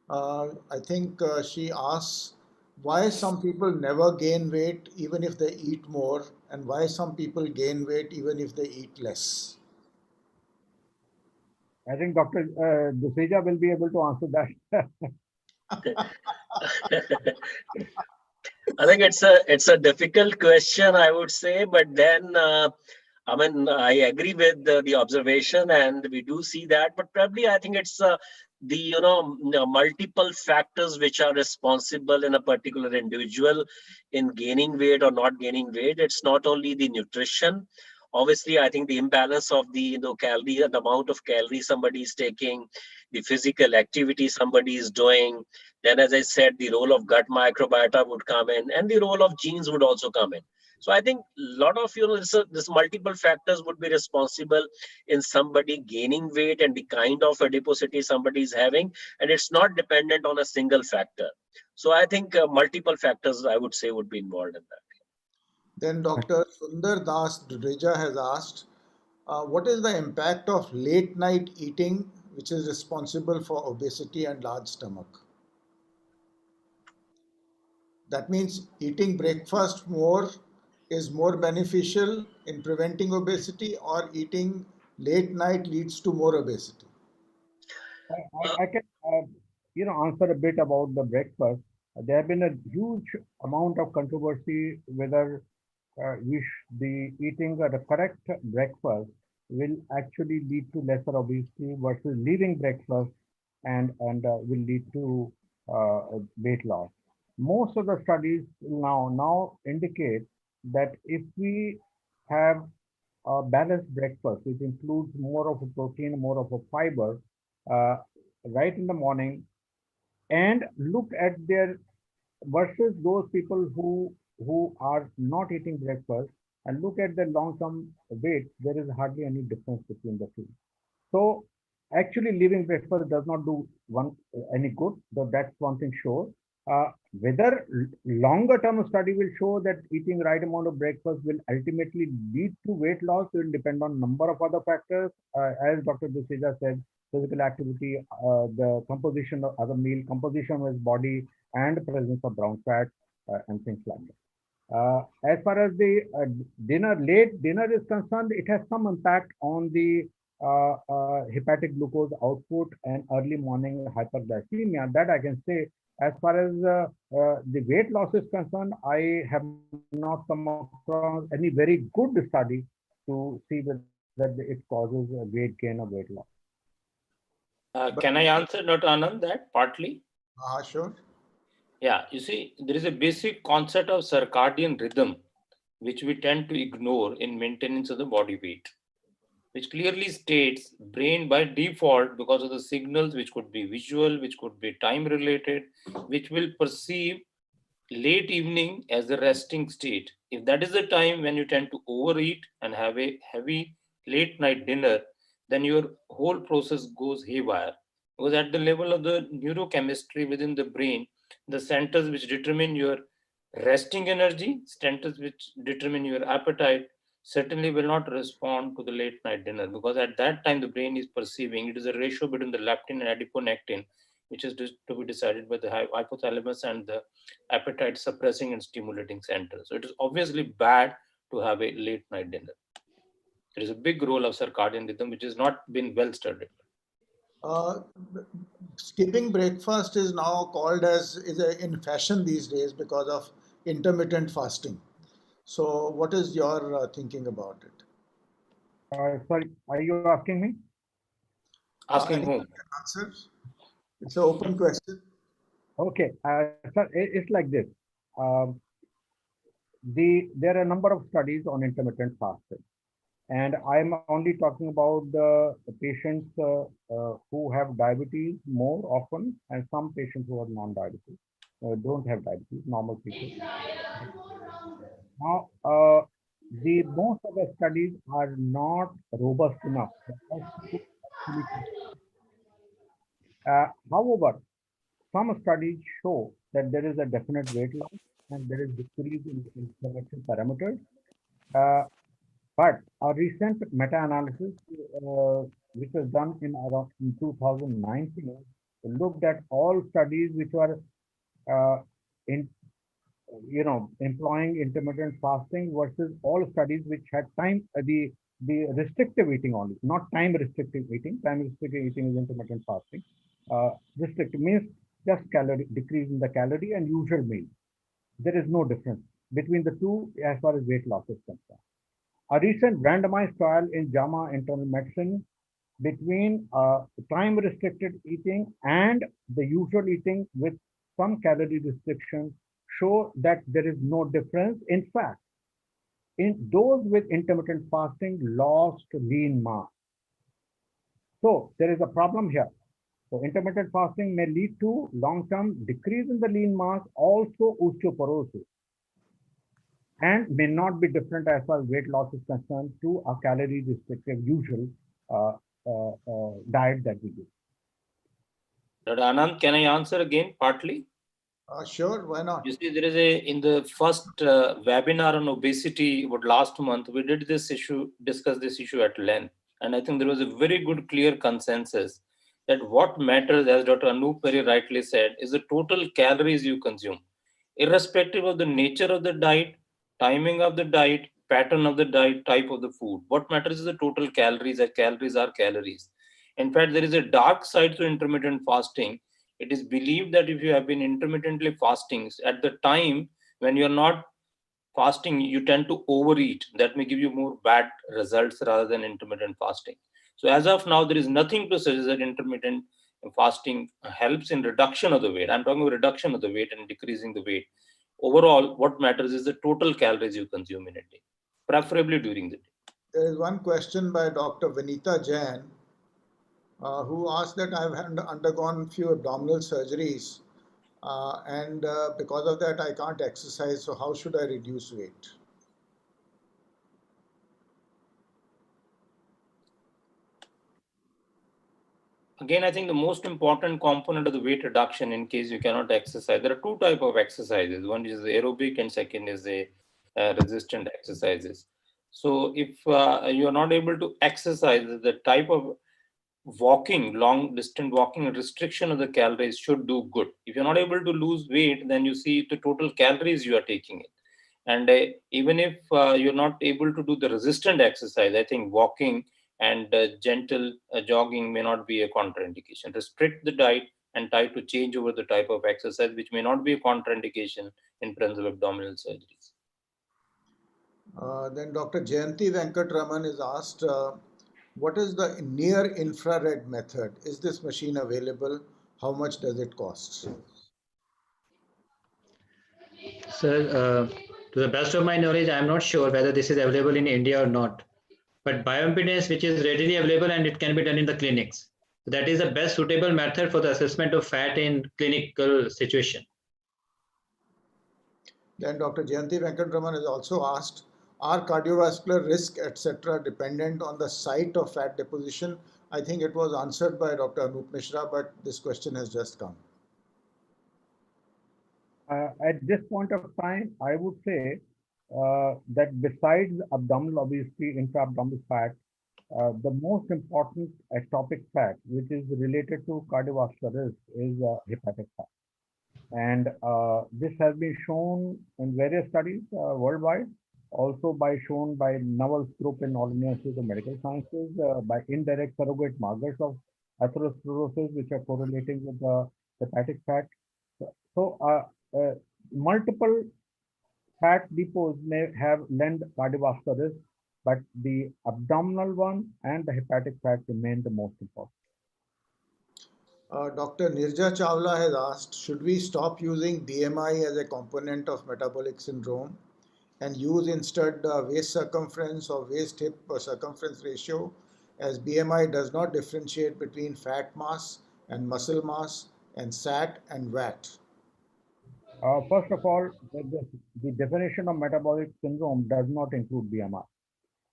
I think she asks why some people never gain weight even if they eat more, and why some people gain weight even if they eat less. I think Dr. Duseja will be able to answer that. I think it's a difficult question, I would say, but then I mean, I agree with the observation, and we do see that, but probably I think it's the multiple factors which are responsible in a particular individual in gaining weight or not gaining weight. It's not only the nutrition. Obviously, I think the imbalance of the calorie, the amount of calories somebody is taking, the physical activity somebody is doing. Then, as I said, the role of gut microbiota would come in, and the role of genes would also come in. So I think a lot of this multiple factors would be responsible in somebody gaining weight and the kind of adiposity somebody is having, and it's not dependent on a single factor. So I think multiple factors, I would say, would be involved in that. Then Dr. Sundar Das Dudeja has asked, what is the impact of late night eating which is responsible for obesity and large stomach? That means eating breakfast more is more beneficial in preventing obesity, or eating late night leads to more obesity? I can answer a bit about the breakfast. There have been a huge amount of controversy whether the eating the correct breakfast will actually lead to lesser obesity versus leaving breakfast and will lead to weight loss. Most of the studies now indicate that if we have a balanced breakfast, which includes more of a protein, more of a fiber, uh, right in the morning, and look at their versus those people who are not eating breakfast and look at the long-term weight, there is hardly any difference between the two. So actually leaving breakfast does not do one any good, though that's one thing sure. Whether longer term study will show that eating right amount of breakfast will ultimately lead to weight loss will depend on number of other factors. As Dr. Duseja said, physical activity, the composition of other meal, composition of his body, and presence of brown fat and things like that. As far as the late dinner is concerned, it has some impact on the hepatic glucose output and early morning hyperglycemia. That I can say. As far as the weight loss is concerned, I have not come across any very good study to see whether it causes a weight gain or weight loss. Can I answer, Dr. Anand, that partly? Sure. Yeah, you see, there is a basic concept of circadian rhythm, which we tend to ignore in maintenance of the body weight, which clearly states brain by default, because of the signals which could be visual, which could be time related, which will perceive late evening as the resting state. If that is the time when you tend to overeat and have a heavy late night dinner, then your whole process goes haywire. Because at the level of the neurochemistry within the brain, the centers which determine your resting energy, centers which determine your appetite, certainly will not respond to the late night dinner, because at that time the brain is perceiving it is a ratio between the leptin and adiponectin, which is to be decided by the hypothalamus and the appetite suppressing and stimulating center. So it is obviously bad to have a late night dinner. There is a big role of circadian rhythm which has not been well studied. Uh, Skipping breakfast is now called as in fashion these days because of intermittent fasting. So, what is your thinking about it? Sorry, are you asking me? Asking Anyone whom? can answer? It's an open question. Okay, sir, it's like this. Um, there are a number of studies on intermittent fasting, and I'm only talking about the patients who have diabetes more often, and some patients who are non-diabetes, don't have diabetes, normal people. Now, the most of the studies are not robust enough for us to actually. However, some studies show that there is a definite weight loss and there is decrease in inflammation parameters. Uh, but a recent meta-analysis, which was done in around in 2019, looked at all studies which were uh, in employing intermittent fasting versus all studies which had the restrictive eating only, not time restrictive eating. Time restrictive eating is intermittent fasting. Restrictive means just calorie decrease in the calorie and usual meal. There is no difference between the two as far as weight loss is concerned. A recent randomized trial in JAMA Internal Medicine between time restricted eating and the usual eating with some calorie restriction show that there is no difference. In fact, in those with intermittent fasting lost lean mass. So there is a problem here. So intermittent fasting may lead to long-term decrease in the lean mass, also osteoporosis, and may not be different as far as weight loss is concerned to a calorie restrictive usual diet that we do. Dr. Anand, can I answer again partly? Sure, why not? You see, there is in the first webinar on obesity, about last month, we did discuss this issue at length. And I think there was a very good, clear consensus that what matters, as Dr. Anup very rightly said, is the total calories you consume, irrespective of the nature of the diet, timing of the diet, pattern of the diet, type of the food. What matters is the total calories, as calories are calories. In fact, there is a dark side to intermittent fasting. It is believed that if you have been intermittently fasting, at the time when you are not fasting, you tend to overeat. That may give you more bad results rather than intermittent fasting. So as of now, there is nothing to suggest that intermittent fasting helps in reduction of the weight. I'm talking about reduction of the weight and decreasing the weight. Overall, what matters is the total calories you consume in a day. preferably during the day. There is one question by Dr. Vinita Jain, who asked that I've undergone few abdominal surgeries, and because of that I can't exercise. So how should I reduce weight? Again, I think the most important component of the weight reduction in case you cannot exercise, there are two types of exercises. One is aerobic and second is a resistant exercises. So if you are not able to exercise, the type of walking, long distance walking, restriction of the calories should do good. If you're not able to lose weight, then you see the total calories you are taking it. And even if you're not able to do the resistant exercise, I think walking and gentle jogging may not be a contraindication. Restrict the diet and try to change over the type of exercise, which may not be a contraindication in terms of abdominal surgeries. Then Dr. Jayanti Venkatraman is asked, what is the near infrared method? Is this machine available? How much does it cost? Sir, to the best of my knowledge, I am not sure whether this is available in India or not. But bioimpedance, which is readily available and it can be done in the clinics. So that is the best suitable method for the assessment of fat in clinical situation. Then Dr. Jayanti Venkatraman has also asked, are cardiovascular risk, etc., dependent on the site of fat deposition? I think it was answered by Dr. Anup Mishra, but this question has just come. At this point of time, I would say that besides abdominal obesity, intra-abdominal fat, the most important ectopic fat, which is related to cardiovascular risk, is hepatic fat. And this has been shown in various studies worldwide, also shown by Naval's group in All India Institute of Medical Sciences, by indirect surrogate markers of atherosclerosis, which are correlating with the hepatic fat. So multiple fat depots may have lend cardiovascular risk, but the abdominal one and the hepatic fat remain the most important. Dr. Nirja Chawla has asked, should we stop using BMI as a component of metabolic syndrome and use instead waist circumference or waist hip circumference ratio, as BMI does not differentiate between fat mass and muscle mass and SAT and VAT? First of all, the definition of metabolic syndrome does not include BMI.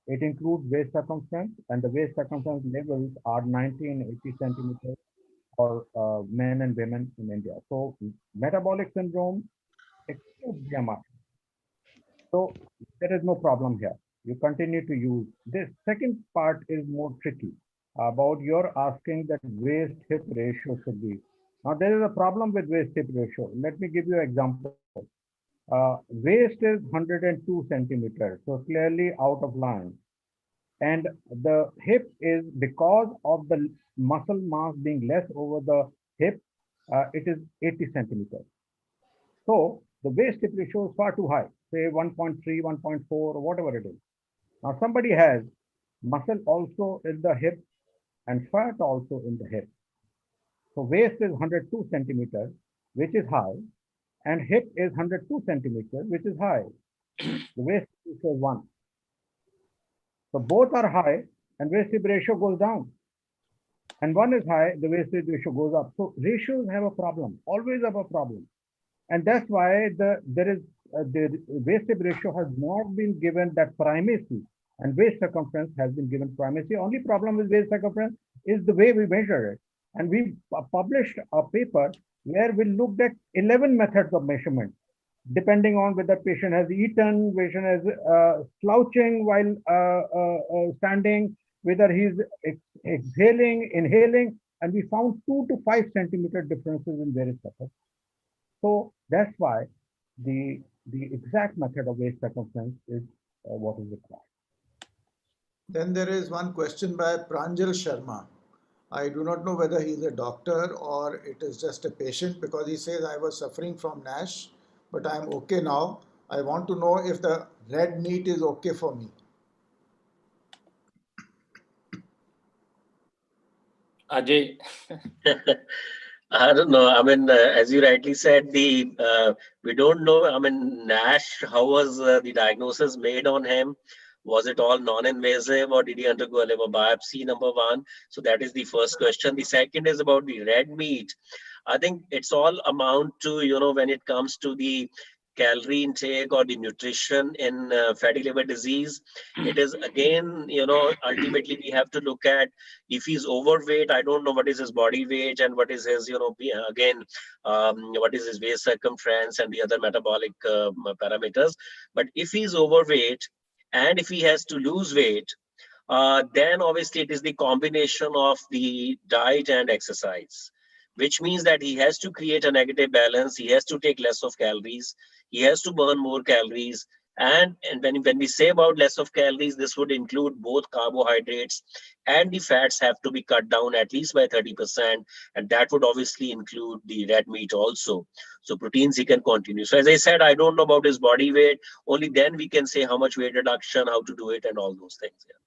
It includes waist circumference, and the waist circumference levels are 90 and 80 centimeters for men and women in India. So metabolic syndrome excludes BMI. So there is no problem here. You continue to use this. Second part is more tricky about your asking that waist hip ratio should be. Now there is a problem with waist hip ratio. Let me give you an example. Waist is 102 centimeters, so clearly out of line. And the hip is, because of the muscle mass being less over the hip, it is 80 centimeters. So the waist hip ratio is far too high, say 1.3, 1.4, or whatever it is. Now somebody has muscle also in the hip and fat also in the hip. So waist is 102 centimeters, which is high, and hip is 102 centimeters, which is high. The waist ratio is 1. So both are high, and waist hip ratio goes down. And one is high, the waist hip ratio goes up. So ratios have a problem, always have a problem. And that's why the waist hip ratio has not been given that primacy, and waist circumference has been given primacy. Only problem with waist circumference is the way we measure it. And we published a paper where we looked at 11 methods of measurement, depending on whether patient has eaten, patient has slouching while standing, whether he's exhaling, inhaling, and we found 2 to 5 centimeter differences in various methods. So that's why the exact method of waist circumference is what is required. Then there is one question by Pranjal Sharma. I do not know whether he is a doctor or it is just a patient, because he says, I was suffering from NASH, but I am okay now. I want to know if the red meat is okay for me. Ajay. I don't know. I mean, as you rightly said, we don't know. I mean, NASH, how was the diagnosis made on him? Was it all non-invasive or did he undergo a liver biopsy? Number one. So that is the first question. The second is about the red meat. I think it's all amount to, when it comes to the calorie intake or the nutrition in fatty liver disease, it is again, ultimately we have to look at if he's overweight. I don't know what is his body weight and what is his, again, what is his waist circumference and the other metabolic parameters. But if he's overweight and if he has to lose weight, then obviously it is the combination of the diet and exercise, which means that he has to create a negative balance. He has to take less of calories. He has to burn more calories. And when we say about less of calories, this would include both carbohydrates and the fats have to be cut down at least by 30%. And that would obviously include the red meat also. So proteins he can continue. So as I said, I don't know about his body weight. Only then we can say how much weight reduction, how to do it and all those things. Yeah.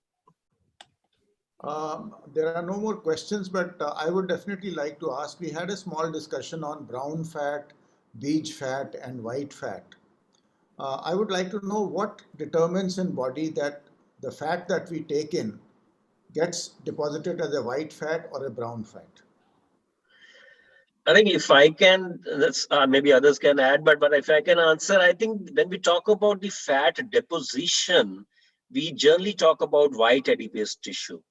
There are no more questions, but I would definitely like to ask. We had a small discussion on brown fat, beige fat, and white fat. I would like to know what determines in body that the fat that we take in gets deposited as a white fat or a brown fat. I think if I can, that's maybe others can add, but if I can answer, I think when we talk about the fat deposition, we generally talk about white adipose tissue.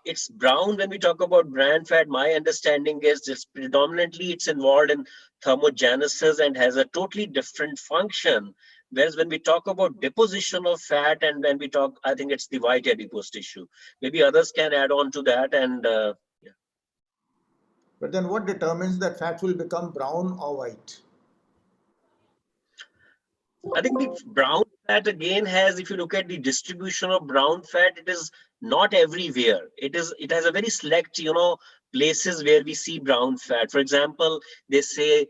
It's brown when we talk about bran fat. My understanding is it's predominantly it's involved in thermogenesis and has a totally different function. Whereas when we talk about deposition of fat and when we talk, I think it's the white adipose tissue. Maybe others can add on to that. And yeah. But then what determines that fat will become brown or white? I think the brown fat again has, if you look at the distribution of brown fat, it is not everywhere. It has a very select, places where we see brown fat. For example, they say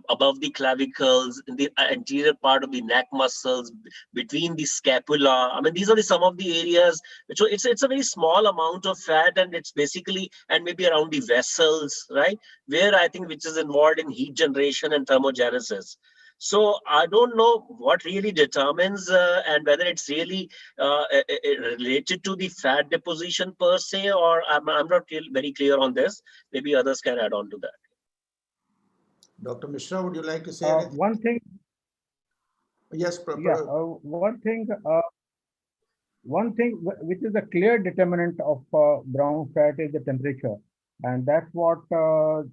above the clavicles, in the anterior part of the neck muscles, between the scapula. I mean, these are some of the areas. So it's a very small amount of fat, and it's basically, and maybe around the vessels, right? Where I think which is involved in heat generation and thermogenesis. So I don't know what really determines and whether it's really related to the fat deposition per se, or I'm not very clear on this. Maybe others can add on to that. Dr. Mishra, would you like to say anything? One thing, Yes, one thing which is a clear determinant of brown fat is the temperature, and that's what the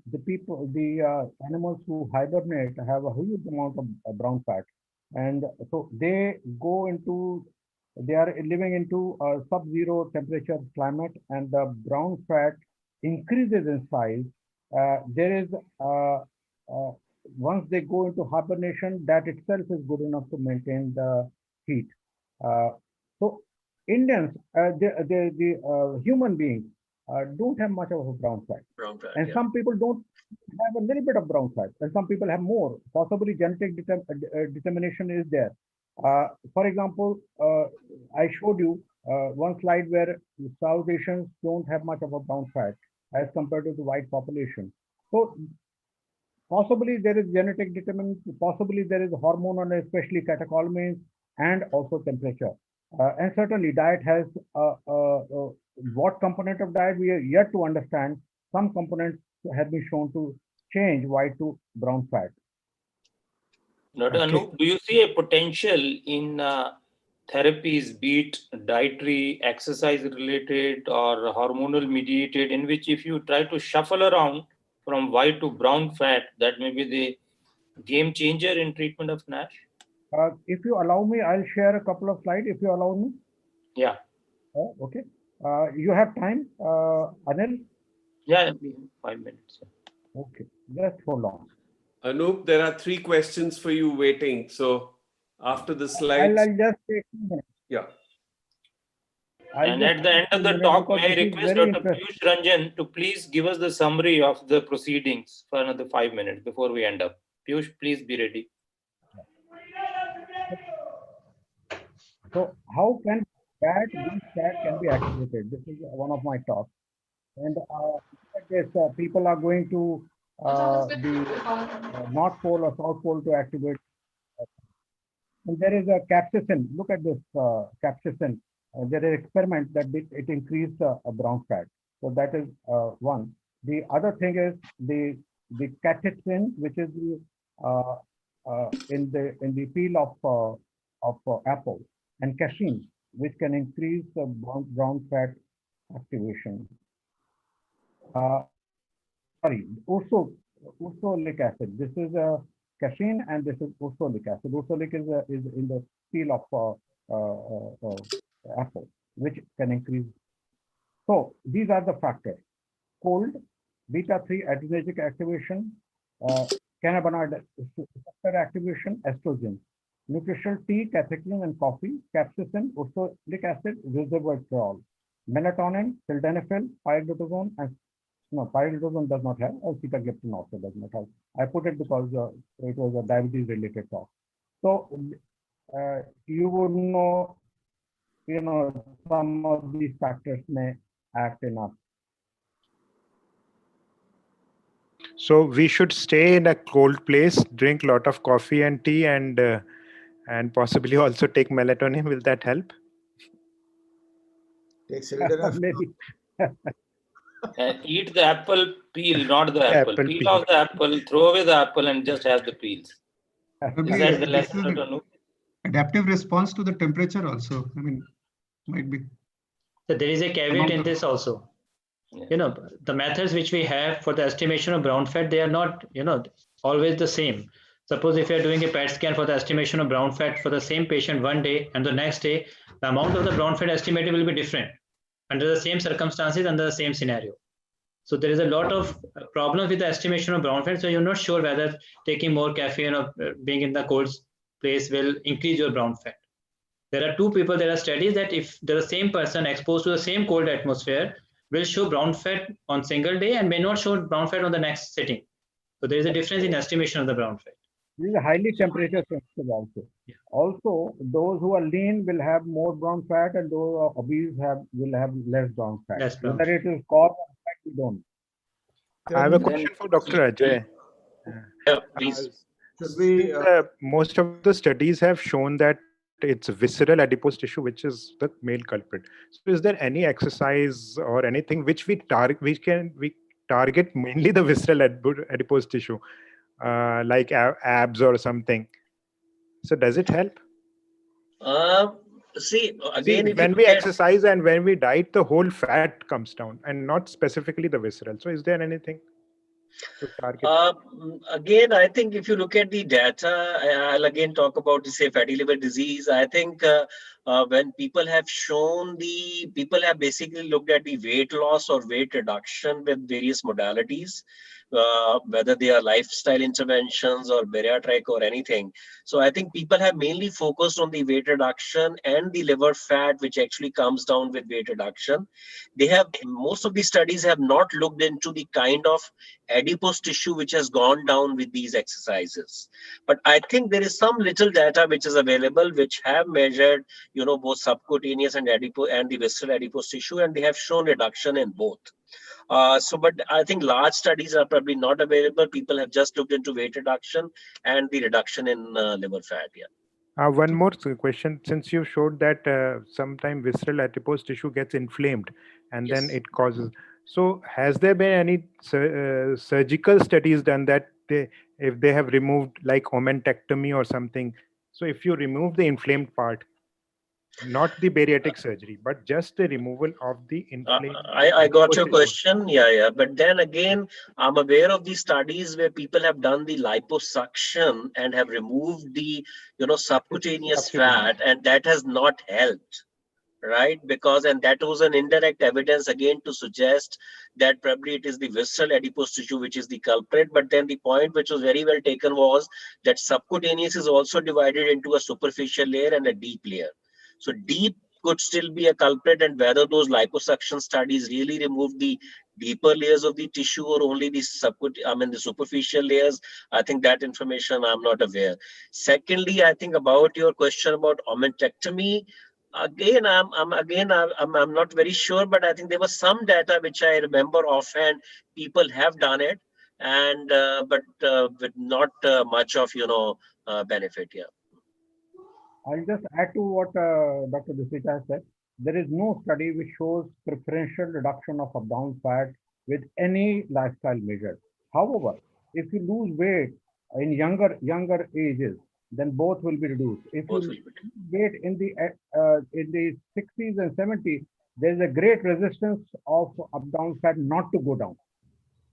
animals who hibernate have a huge amount of brown fat, and so they are living into a sub-zero temperature climate, and the brown fat increases in size. There is once they go into hibernation, that itself is good enough to maintain the heat. So Indians, the human beings, don't have much of a brown fat. And some people don't have a little bit of brown fat, and some people have more. Possibly genetic determination is there. For example, I showed you one slide where South Asians don't have much of a brown fat as compared to the white population. So possibly there is genetic determinant, possibly there is hormonal, especially catecholamines, and also temperature. And certainly diet has what component of diet we are yet to understand. Some components have been shown to change white to brown fat. Dr. Anup, do you see a potential in therapies, be it dietary, exercise related, or hormonal mediated, in which if you try to shuffle around from white to brown fat, that may be the game changer in treatment of NASH? If you allow me, I'll share a couple of slides, if you allow me. Yeah. Okay. You have time, Anil? Yeah, 5 minutes. Okay, just hold on. Anup, there are 3 questions for you waiting. So after the slides. I'll just take 2 minutes. Yeah. And at the end of the talk, may I request Dr. Piyush Ranjan to please give us the summary of the proceedings for another 5 minutes before we end up. Piyush, please be ready. So how can fat can be activated? This is one of my talks. And people are going to the North Pole or South Pole to activate. And there is a capsaicin. Look at this capsaicin. There is experiment that it increased brown fat. So that is one. The other thing is the catechin, which is the in the peel of apple, and casein, which can increase the brown fat activation. Sorry, ursolic acid. This is a casein, and this is ursolic acid. Ursolic is in the peel of apple, which can increase. So these are the factors: cold, beta-3 adrenergic activation, cannabinoid receptor activation, estrogen, nutritional tea, catechin, and coffee, capsaicin, ursolic acid, resveratrol, melatonin, sildenafil, pioglitazone, and no, pioglitazone does not have, or sitagliptin also does not have. I put it because it was a diabetes-related talk. So you would know, some of these factors may act in us. So we should stay in a cold place, drink a lot of coffee and tea, and possibly also take melatonin. Will that help? Take sildenafil. Maybe. Eat the apple peel, not the apple. Apple Peel peel. off the apple, throw away the apple, and just have the peels. Probably Is that the this lesson, is Dr. an Anup? adaptive response to the temperature also. I mean, might be. So there is a caveat in this also. Yeah. The methods which we have for the estimation of brown fat, they are not, always the same. Suppose if you are doing a PET scan for the estimation of brown fat for the same patient one day, and the next day, the amount of the brown fat estimated will be different under the same circumstances, under the same scenario. So there is a lot of problems with the estimation of brown fat. So you're not sure whether taking more caffeine or being in the cold place will increase your brown fat. There are two people, there are studies that if the same person exposed to the same cold atmosphere will show brown fat on single day and may not show brown fat on the next sitting. So there is a difference in estimation of the brown fat. This is highly temperature sensitive also. Yeah. Also, those who are lean will have more brown fat, and those who are obese will have less brown fat. Less brown Whether it is cause or effect, we don't. I have a question for Dr. Ajay. Yeah, please. Should we? Most of the studies have shown that it's visceral adipose tissue which is the main culprit. So is there any exercise or anything which we target mainly the visceral adipose tissue, like abs or something? So does it help? See, See, again, if you when we look at, exercise and when we diet, the whole fat comes down and not specifically the visceral. So is there anything to target? again, I think if you look at the data, I'll again talk about, say, fatty liver disease. I think when people have people have basically looked at the weight loss or weight reduction with various modalities, whether they are lifestyle interventions or bariatric or anything. So I think people have mainly focused on the weight reduction and the liver fat, which actually comes down with weight reduction. Most of the studies have not looked into the kind of adipose tissue which has gone down with these exercises. But I think there is some little data which is available which have measured, both subcutaneous and the visceral adipose tissue, and they have shown reduction in both. But I think large studies are probably not available. People have just looked into weight reduction and the reduction in liver fat. Yeah. One more question. Since you showed that sometimes visceral adipose tissue gets inflamed and then Yes. it causes. So has there been any surgical studies done that if they have removed like omentectomy or something? So if you remove the inflamed part, not the bariatric surgery, but just the removal of the inflamed. I got your tissue. question. Yeah. But then again, I'm aware of these studies where people have done the liposuction and have removed the, subcutaneous fat, and that has not helped. Right? And that was an indirect evidence again to suggest that probably it is the visceral adipose tissue which is the culprit. But then the point which was very well taken was that subcutaneous is also divided into a superficial layer and a deep layer. So deep could still be a culprit, and whether those liposuction studies really remove the deeper layers of the tissue or only the superficial layers, I think that information I'm not aware. Secondly, I think about your question about omentectomy. Again, I'm not very sure, but I think there was some data which I remember offhand. People have done it, but with not much of benefit. Yeah. I'll just add to what Dr. Dusita said. There is no study which shows preferential reduction of abdominal fat with any lifestyle measure. However, if you lose weight in younger ages, then both will be reduced. If you lose weight in the 60s and 70s, there is a great resistance of abdominal fat not to go down.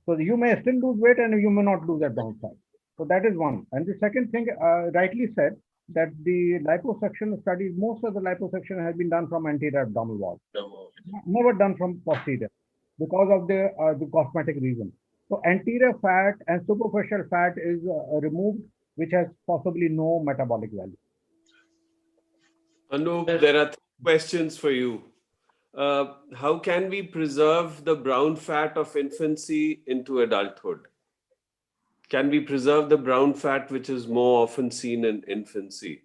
So you may still lose weight and you may not lose that downside. So that is one. And the second thing, rightly said, that the liposuction studies, most of the liposuction has been done from anterior abdominal wall, never done from posterior because of the cosmetic reason. So anterior fat and superficial fat is removed, which has possibly no metabolic value. Anup, there are 3 questions for you. How can we preserve the brown fat of infancy into adulthood? Can we preserve the brown fat which is more often seen in infancy?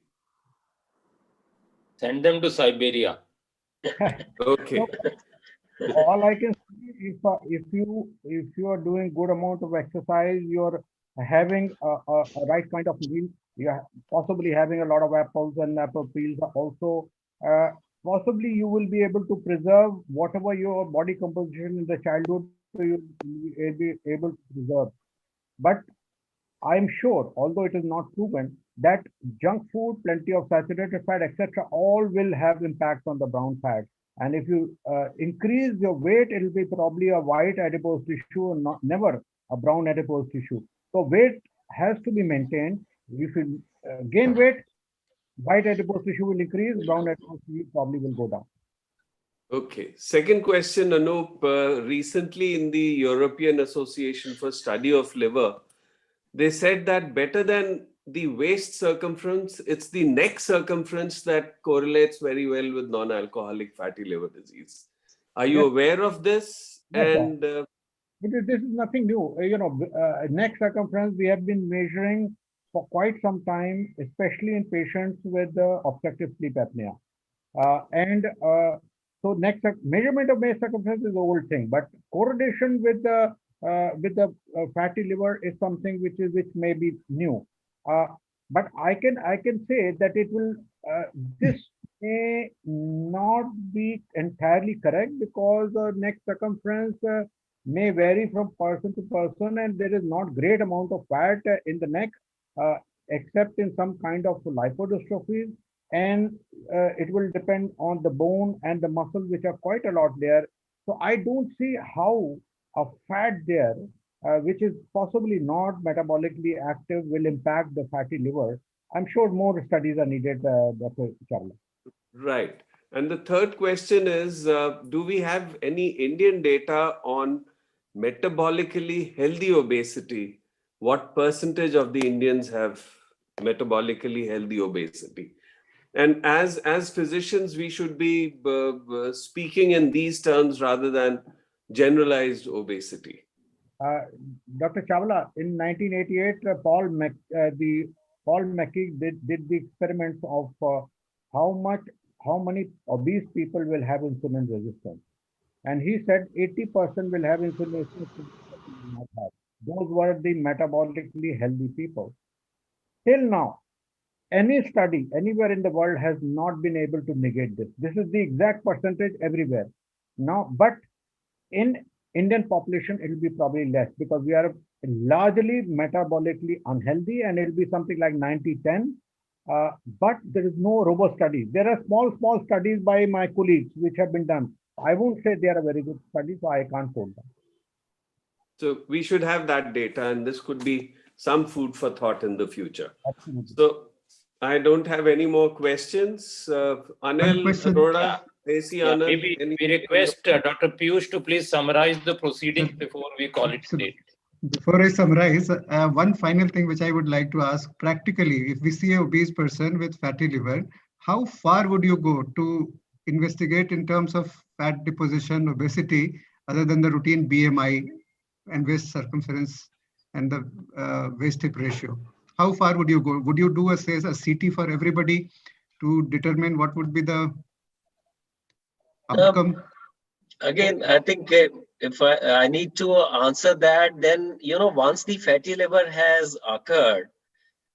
Send them to Siberia. Okay. So, all I can say, if you are doing good amount of exercise, you're having a right kind of meal, you're possibly having a lot of apples and apple peels also. Possibly you will be able to preserve whatever your body composition in the childhood, so you'll be able to preserve. But I'm sure, although it is not proven, that junk food, plenty of saturated fat, etc., all will have impact on the brown fat. And if you increase your weight, it will be probably a white adipose tissue and never a brown adipose tissue. So weight has to be maintained. If you gain weight, white adipose tissue will increase, brown adipose tissue probably will go down. Okay. Second question, Anup. Recently in the European Association for Study of Liver, they said that better than the waist circumference, it's the neck circumference that correlates very well with non-alcoholic fatty liver disease. Are you aware of this? Yes, and this is nothing new. Neck circumference we have been measuring for quite some time, especially in patients with obstructive sleep apnea. So measurement of neck circumference is the old thing, but correlation with the fatty liver is something which may be new. But I can say that it will this may not be entirely correct because neck circumference may vary from person to person, and there is not great amount of fat in the neck except in some kind of lipodystrophies, and it will depend on the bone and the muscle, which are quite a lot there. So I don't see how a fat there, which is possibly not metabolically active, will impact the fatty liver. I'm sure more studies are needed, Dr. Chawla. right. And the third question is, do we have any Indian data on metabolically healthy obesity? What percentage of the Indians have metabolically healthy obesity? And as physicians, we should be speaking in these terms rather than generalized obesity. Dr. Chawla, in 1988, Paul Mackey did the experiments of how many obese people will have insulin resistance, and he said 80% will have insulin resistance. Those were the metabolically healthy people. Till now, any study anywhere in the world has not been able to negate this. This is the exact percentage everywhere. Now, but in Indian population, it will be probably less because we are largely metabolically unhealthy, and it will be something like 90-10. But there is no robust study. There are small studies by my colleagues which have been done. I won't say they are a very good study, so I can't quote them. So we should have that data, and this could be some food for thought in the future. Absolutely. So I don't have any more questions. Anil, question. Arora, Desi, Anand, Maybe we request Dr. Piyush to please summarize the proceedings before we call it a date. Before I summarize, one final thing which I would like to ask practically, if we see an obese person with fatty liver, how far would you go to investigate in terms of fat deposition, obesity, other than the routine BMI and waist circumference and the waist hip ratio? How far would you go? Would you do a CT for everybody to determine what would be the outcome? Again, I think if I need to answer that, then, once the fatty liver has occurred,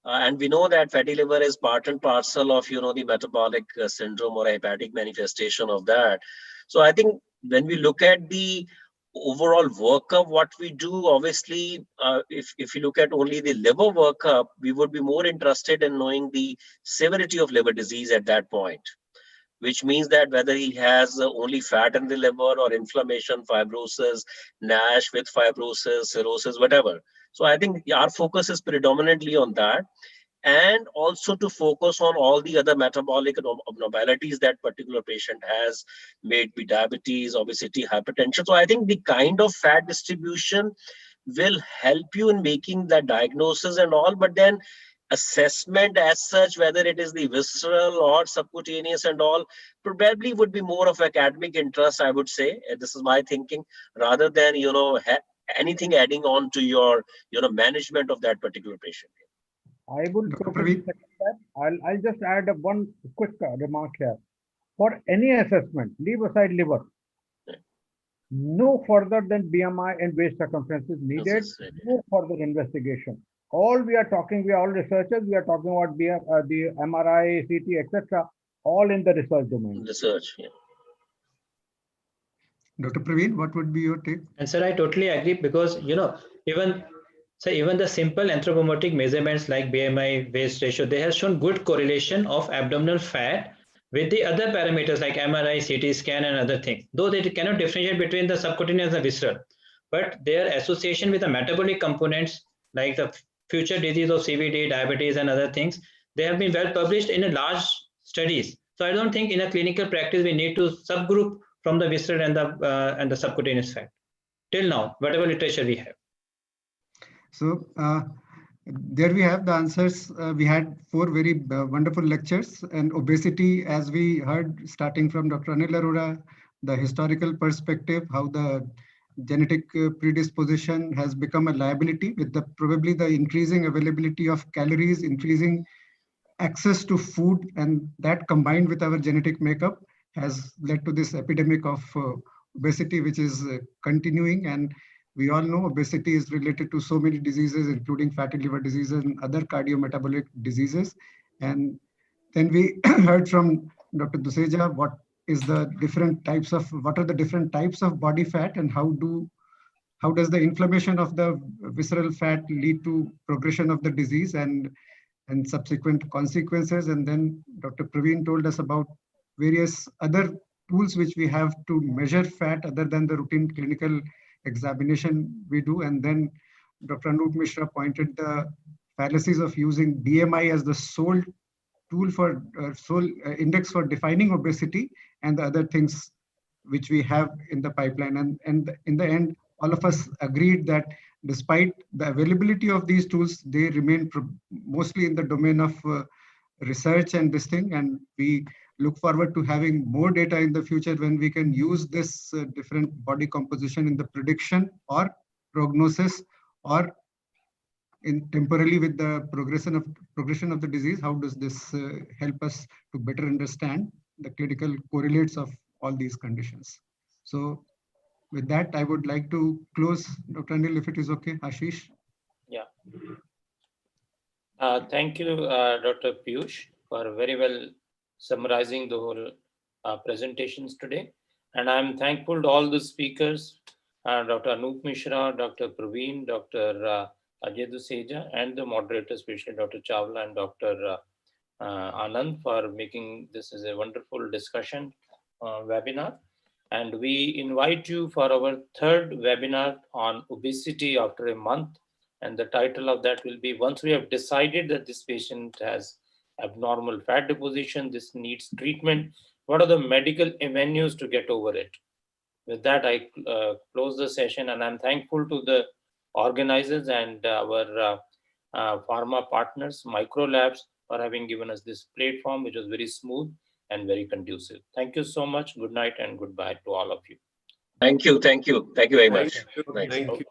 And we know that fatty liver is part and parcel of, the metabolic syndrome or hepatic manifestation of that. So I think when we look at the overall workup, what we do, obviously, if you look at only the liver workup, we would be more interested in knowing the severity of liver disease at that point, which means that whether he has only fat in the liver or inflammation, fibrosis, NASH with fibrosis, cirrhosis, whatever. So I think our focus is predominantly on that, and also to focus on all the other metabolic abnormalities that particular patient has, may it be diabetes, obesity, hypertension. So I think the kind of fat distribution will help you in making that diagnosis and all, but then assessment as such, whether it is the visceral or subcutaneous and all, probably would be more of academic interest, I would say. This is my thinking, rather than, anything adding on to your, management of that particular patient. I will Dr. totally Praveen? second that. I'll just add one quick remark here. For any assessment, leave aside liver, no further than BMI and waist circumference is needed, no further investigation. All we are talking, we are all researchers, we are talking about the MRI, CT, etc., all in the research domain. Research, yeah. Dr. Praveen, what would be your take? And sir, I totally agree, because even the simple anthropometric measurements like BMI, waist ratio, they have shown good correlation of abdominal fat with the other parameters like MRI, CT scan, and other things. Though they cannot differentiate between the subcutaneous and visceral, but their association with the metabolic components like the future disease of CVD, diabetes, and other things, they have been well published in a large studies. So I don't think in a clinical practice we need to subgroup from the visceral and the subcutaneous fat. Till now, whatever literature we have. So there we have the answers. We had 4 very wonderful lectures, and obesity, as we heard, starting from Dr. Anil Arora, the historical perspective, how the genetic predisposition has become a liability with probably the increasing availability of calories, increasing access to food, and that combined with our genetic makeup has led to this epidemic of obesity, which is continuing. And we all know obesity is related to so many diseases, including fatty liver diseases and other cardiometabolic diseases. And then we heard from Dr. Duseja what are the different types of body fat, and how does the inflammation of the visceral fat lead to progression of the disease and subsequent consequences. And then Dr. Praveen told us about various other tools which we have to measure fat other than the routine clinical examination we do. And then Dr. Anoop Mishra pointed the fallacies of using BMI as the sole tool for sole index for defining obesity, and the other things which we have in the pipeline. And in the end, all of us agreed that despite the availability of these tools, they remain mostly in the domain of research and this thing. And we look forward to having more data in the future when we can use this different body composition in the prediction or prognosis, or in temporarily with the progression of the disease. How does this help us to better understand the clinical correlates of all these conditions? So with that, I would like to close. Dr. Anil, if it is okay. Ashish? Yeah. Thank you, Dr. Piyush, for very well summarizing the whole presentations today. And I'm thankful to all the speakers, Dr. Anoop Mishra, Dr. Praveen, Dr. Ajay Duseja, and the moderator, especially Dr. Chawla and Dr. Anand, for making this as a wonderful discussion webinar. And we invite you for our 3rd webinar on obesity after a month. And the title of that will be, once we have decided that this patient has abnormal fat deposition, this needs treatment, what are the medical avenues to get over it? With that, I close the session, and I'm thankful to the organizers and our pharma partners, Microlabs, for having given us this platform, which was very smooth and very conducive. Thank you so much. Good night and goodbye to all of you. Thank you. Thank you. Thank you very much. Thank you.